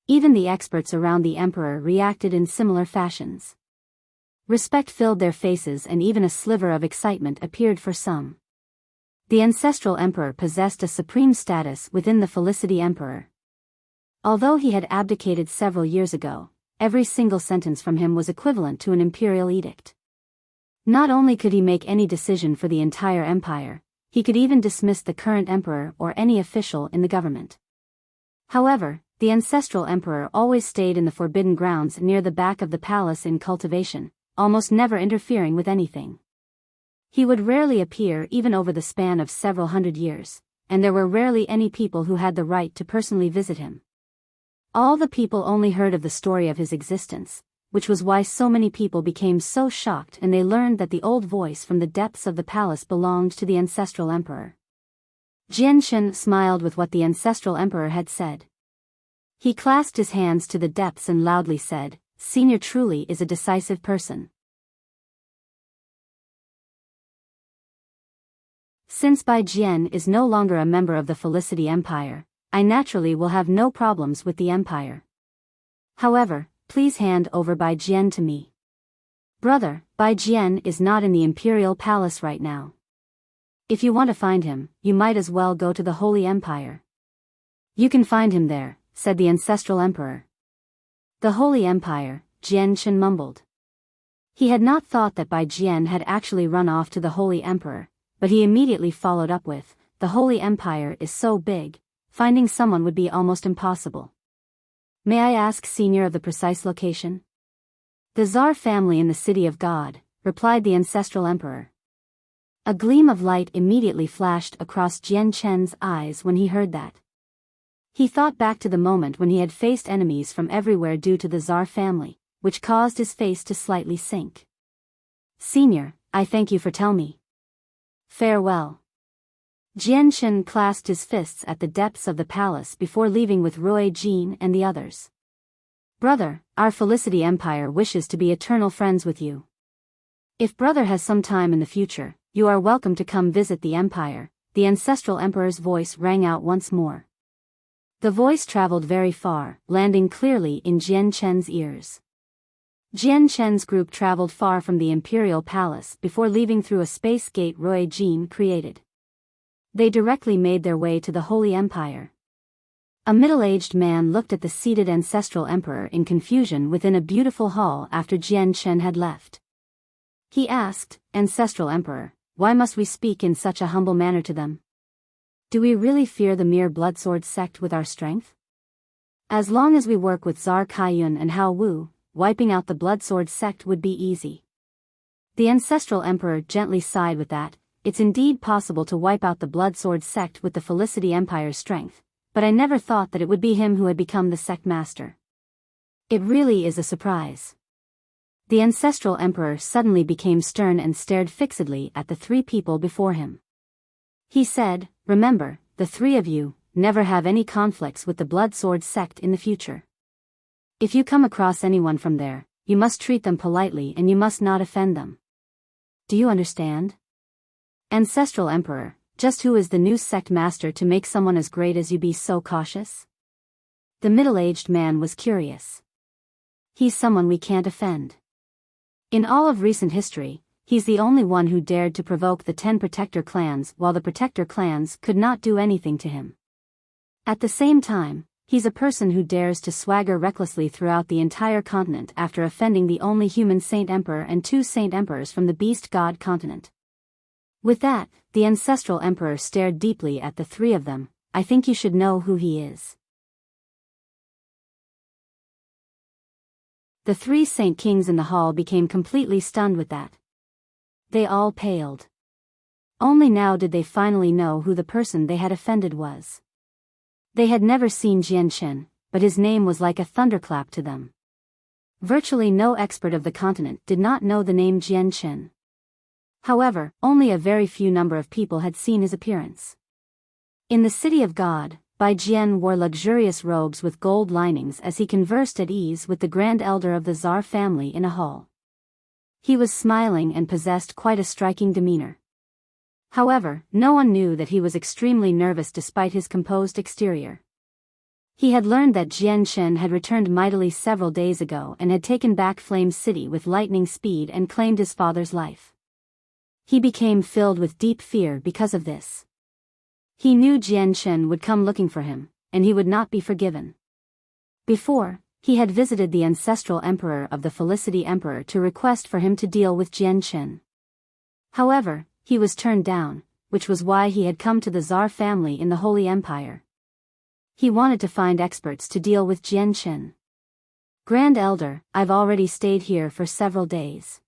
Even the experts around the emperor reacted in similar fashions. Respect filled their faces and even a sliver of excitement appeared for some. The ancestral emperor possessed a supreme status within the Felicity Emperor. Although he had abdicated several years ago, every single sentence from him was equivalent to an imperial edict. Not only could he make any decision for the entire empire, he could even dismiss the current emperor or any official in the government. However, the ancestral emperor always stayed in the forbidden grounds near the back of the palace in cultivation, almost never interfering with anything. He would rarely appear even over the span of several hundred years, and there were rarely any people who had the right to personally visit him. All the people only heard of the story of his existence, which was why so many people became so shocked and they learned that the old voice from the depths of the palace belonged to the ancestral emperor. Jian Chen smiled with what the ancestral emperor had said. He clasped his hands to the depths and loudly said, "Senior truly is a decisive person. Since Bai Jian is no longer a member of the Felicity Empire, I naturally will have no problems with the empire. However, please hand over Bai Jian to me. Brother, Bai Jian is not in the imperial palace right now. If you want to find him, you might as well go to the Holy Empire." You can find him there, said the ancestral emperor. The Holy Empire, Jian Chen mumbled. He had not thought that Bai Jian had actually run off to the Holy Emperor, but he immediately followed up with, the Holy Empire is so big, finding someone would be almost impossible. May I ask, Senior, of the precise location? The Tsar family in the City of God, replied the ancestral emperor. A gleam of light immediately flashed across Jian Chen's eyes when he heard that. He thought back to the moment when he had faced enemies from everywhere due to the Tsar family, which caused his face to slightly sink. Senior, I thank you for telling me. Farewell. Jian Chen clasped his fists at the depths of the palace before leaving with Roy Jin and the others. Brother, our Felicity Empire wishes to be eternal friends with you. If brother has some time in the future, you are welcome to come visit the Empire, the ancestral emperor's voice rang out once more. The voice traveled very far, landing clearly in Jian Chen's ears. Jian Chen's group traveled far from the imperial palace before leaving through a space gate Roy Jin created. They directly made their way to the Holy Empire. A middle-aged man looked at the seated ancestral emperor in confusion within a beautiful hall after Jian Chen had left. He asked, Ancestral Emperor, why must we speak in such a humble manner to them? Do we really fear the mere Bloodsword sect with our strength? As long as we work with Tsar Kaiyun and Hao Wu, wiping out the Bloodsword sect would be easy. The ancestral emperor gently sighed with that. It's indeed possible to wipe out the Bloodsword sect with the Felicity Empire's strength, but I never thought that it would be him who had become the sect master. It really is a surprise. The ancestral emperor suddenly became stern and stared fixedly at the three people before him. He said, remember, the three of you, never have any conflicts with the Bloodsword sect in the future. If you come across anyone from there, you must treat them politely and you must not offend them. Do you understand? Ancestral Emperor, just who is the new sect master to make someone as great as you be so cautious? The middle-aged man was curious. He's someone we can't offend. In all of recent history, he's the only one who dared to provoke the 10 Protector clans while the Protector clans could not do anything to him. At the same time, he's a person who dares to swagger recklessly throughout the entire continent after offending the only human Saint Emperor and 2 Saint Emperors from the Beast God continent. With that, the ancestral emperor stared deeply at the three of them. I think you should know who he is. The 3 Saint Kings in the hall became completely stunned with that. They all paled. Only now did they finally know who the person they had offended was. They had never seen Jian Chen, but his name was like a thunderclap to them. Virtually no expert of the continent did not know the name Jian Chen. However, only a very few number of people had seen his appearance. In the City of God, Bai Jian wore luxurious robes with gold linings as he conversed at ease with the Grand Elder of the Tsar family in a hall. He was smiling and possessed quite a striking demeanor. However, no one knew that he was extremely nervous despite his composed exterior. He had learned that Jian Chen had returned mightily several days ago and had taken back Flame City with lightning speed and claimed his father's life. He became filled with deep fear because of this. He knew Jian Chen would come looking for him, and he would not be forgiven. Before, he had visited the ancestral emperor of the Felicity Emperor to request for him to deal with Jian Chen. However, he was turned down, which was why he had come to the Tsar family in the Holy Empire. He wanted to find experts to deal with Jian Chen. Grand Elder, I've already stayed here for several days.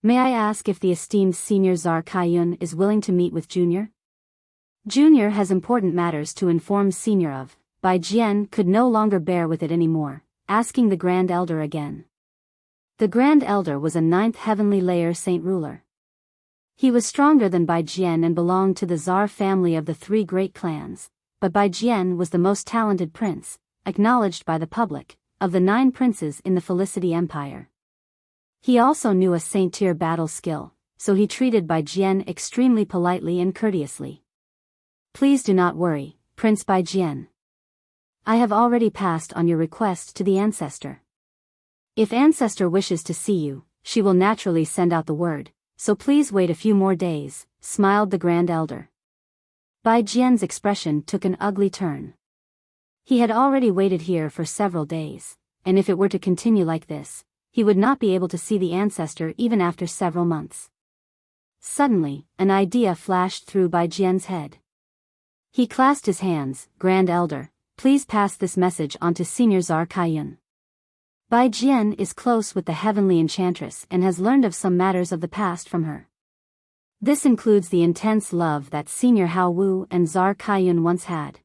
May I ask if the esteemed Senior Tsar Kaiyun is willing to meet with Junior? Junior has important matters to inform Senior of. Bai Jian could no longer bear with it anymore, asking the Grand Elder again. The Grand Elder was a 9th heavenly layer saint ruler. He was stronger than Bai Jian and belonged to the Tsar family of the 3 great clans, but Bai Jian was the most talented prince, acknowledged by the public, of the 9 princes in the Felicity Empire. He also knew a saint-tier battle skill, so he treated Bai Jian extremely politely and courteously. Please do not worry, Prince Bai Jian. I have already passed on your request to the Ancestor. If Ancestor wishes to see you, she will naturally send out the word, so please wait a few more days, smiled the Grand Elder. Bai Jian's expression took an ugly turn. He had already waited here for several days, and if it were to continue like this, he would not be able to see the ancestor even after several months. Suddenly, an idea flashed through Baijian's head. He clasped his hands. Grand Elder, please pass this message on to Senior Czar Kaiyun. Baijian is close with the heavenly enchantress and has learned of some matters of the past from her. This includes the intense love that Senior Hao Wu and Czar Kaiyun once had.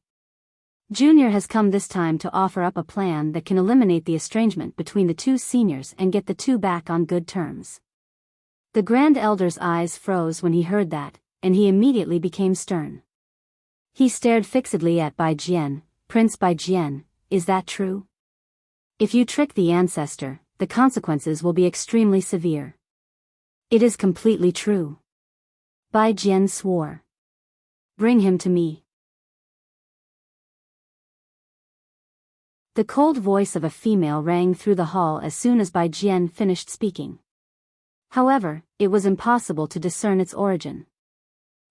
Junior has come this time to offer up a plan that can eliminate the estrangement between the two seniors and get the two back on good terms. The Grand Elder's eyes froze when he heard that, and he immediately became stern. He stared fixedly at Baijian. Prince Baijian, is that true? If you trick the ancestor, the consequences will be extremely severe. It is completely true. Baijian swore. Bring him to me. The cold voice of a female rang through the hall as soon as Baijian finished speaking. However, it was impossible to discern its origin.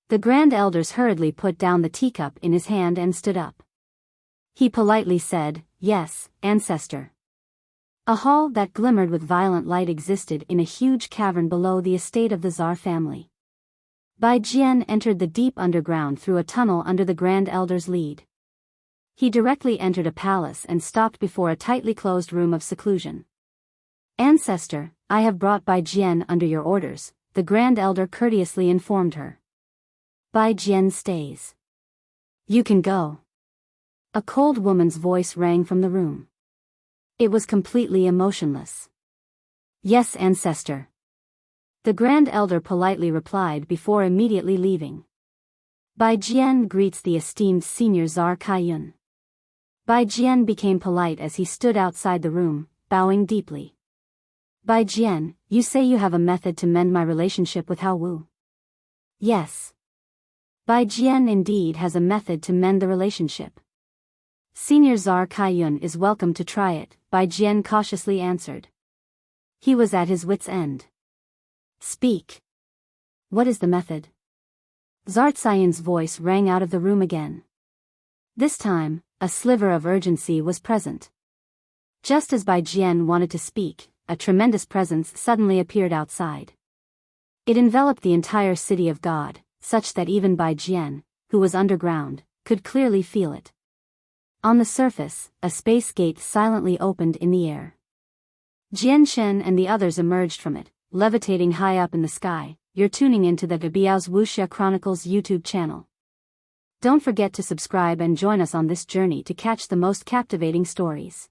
The Grand Elders hurriedly put down the teacup in his hand and stood up. He politely said, "Yes, ancestor." A hall that glimmered with violent light existed in a huge cavern below the estate of the Tsar family. Baijian entered the deep underground through a tunnel under the Grand Elder's lead. He directly entered a palace and stopped before a tightly closed room of seclusion. "Ancestor, I have brought Baijian under your orders," the Grand Elder courteously informed her. "Baijian stays. You can go." A cold woman's voice rang from the room. It was completely emotionless. "Yes, ancestor." The Grand Elder politely replied before immediately leaving. Baijian greets the esteemed Senior Czar Kaiyun. Baijian became polite as he stood outside the room, bowing deeply. "Baijian, you say you have a method to mend my relationship with Hao Wu?" "Yes." Baijian indeed has a method to mend the relationship. "Senior Czar Kaiyun is welcome to try it," Baijian cautiously answered. He was at his wit's end. "Speak. What is the method?" Zartsayan's voice rang out of the room again. This time, a sliver of urgency was present. Just as Baijian wanted to speak, a tremendous presence suddenly appeared outside. It enveloped the entire city of God, such that even Baijian, who was underground, could clearly feel it. On the surface, a space gate silently opened in the air. Jian Shen and the others emerged from it, levitating high up in the sky. You're tuning into the Biyao's Wuxia Chronicles YouTube channel. Don't forget to subscribe and join us on this journey to catch the most captivating stories.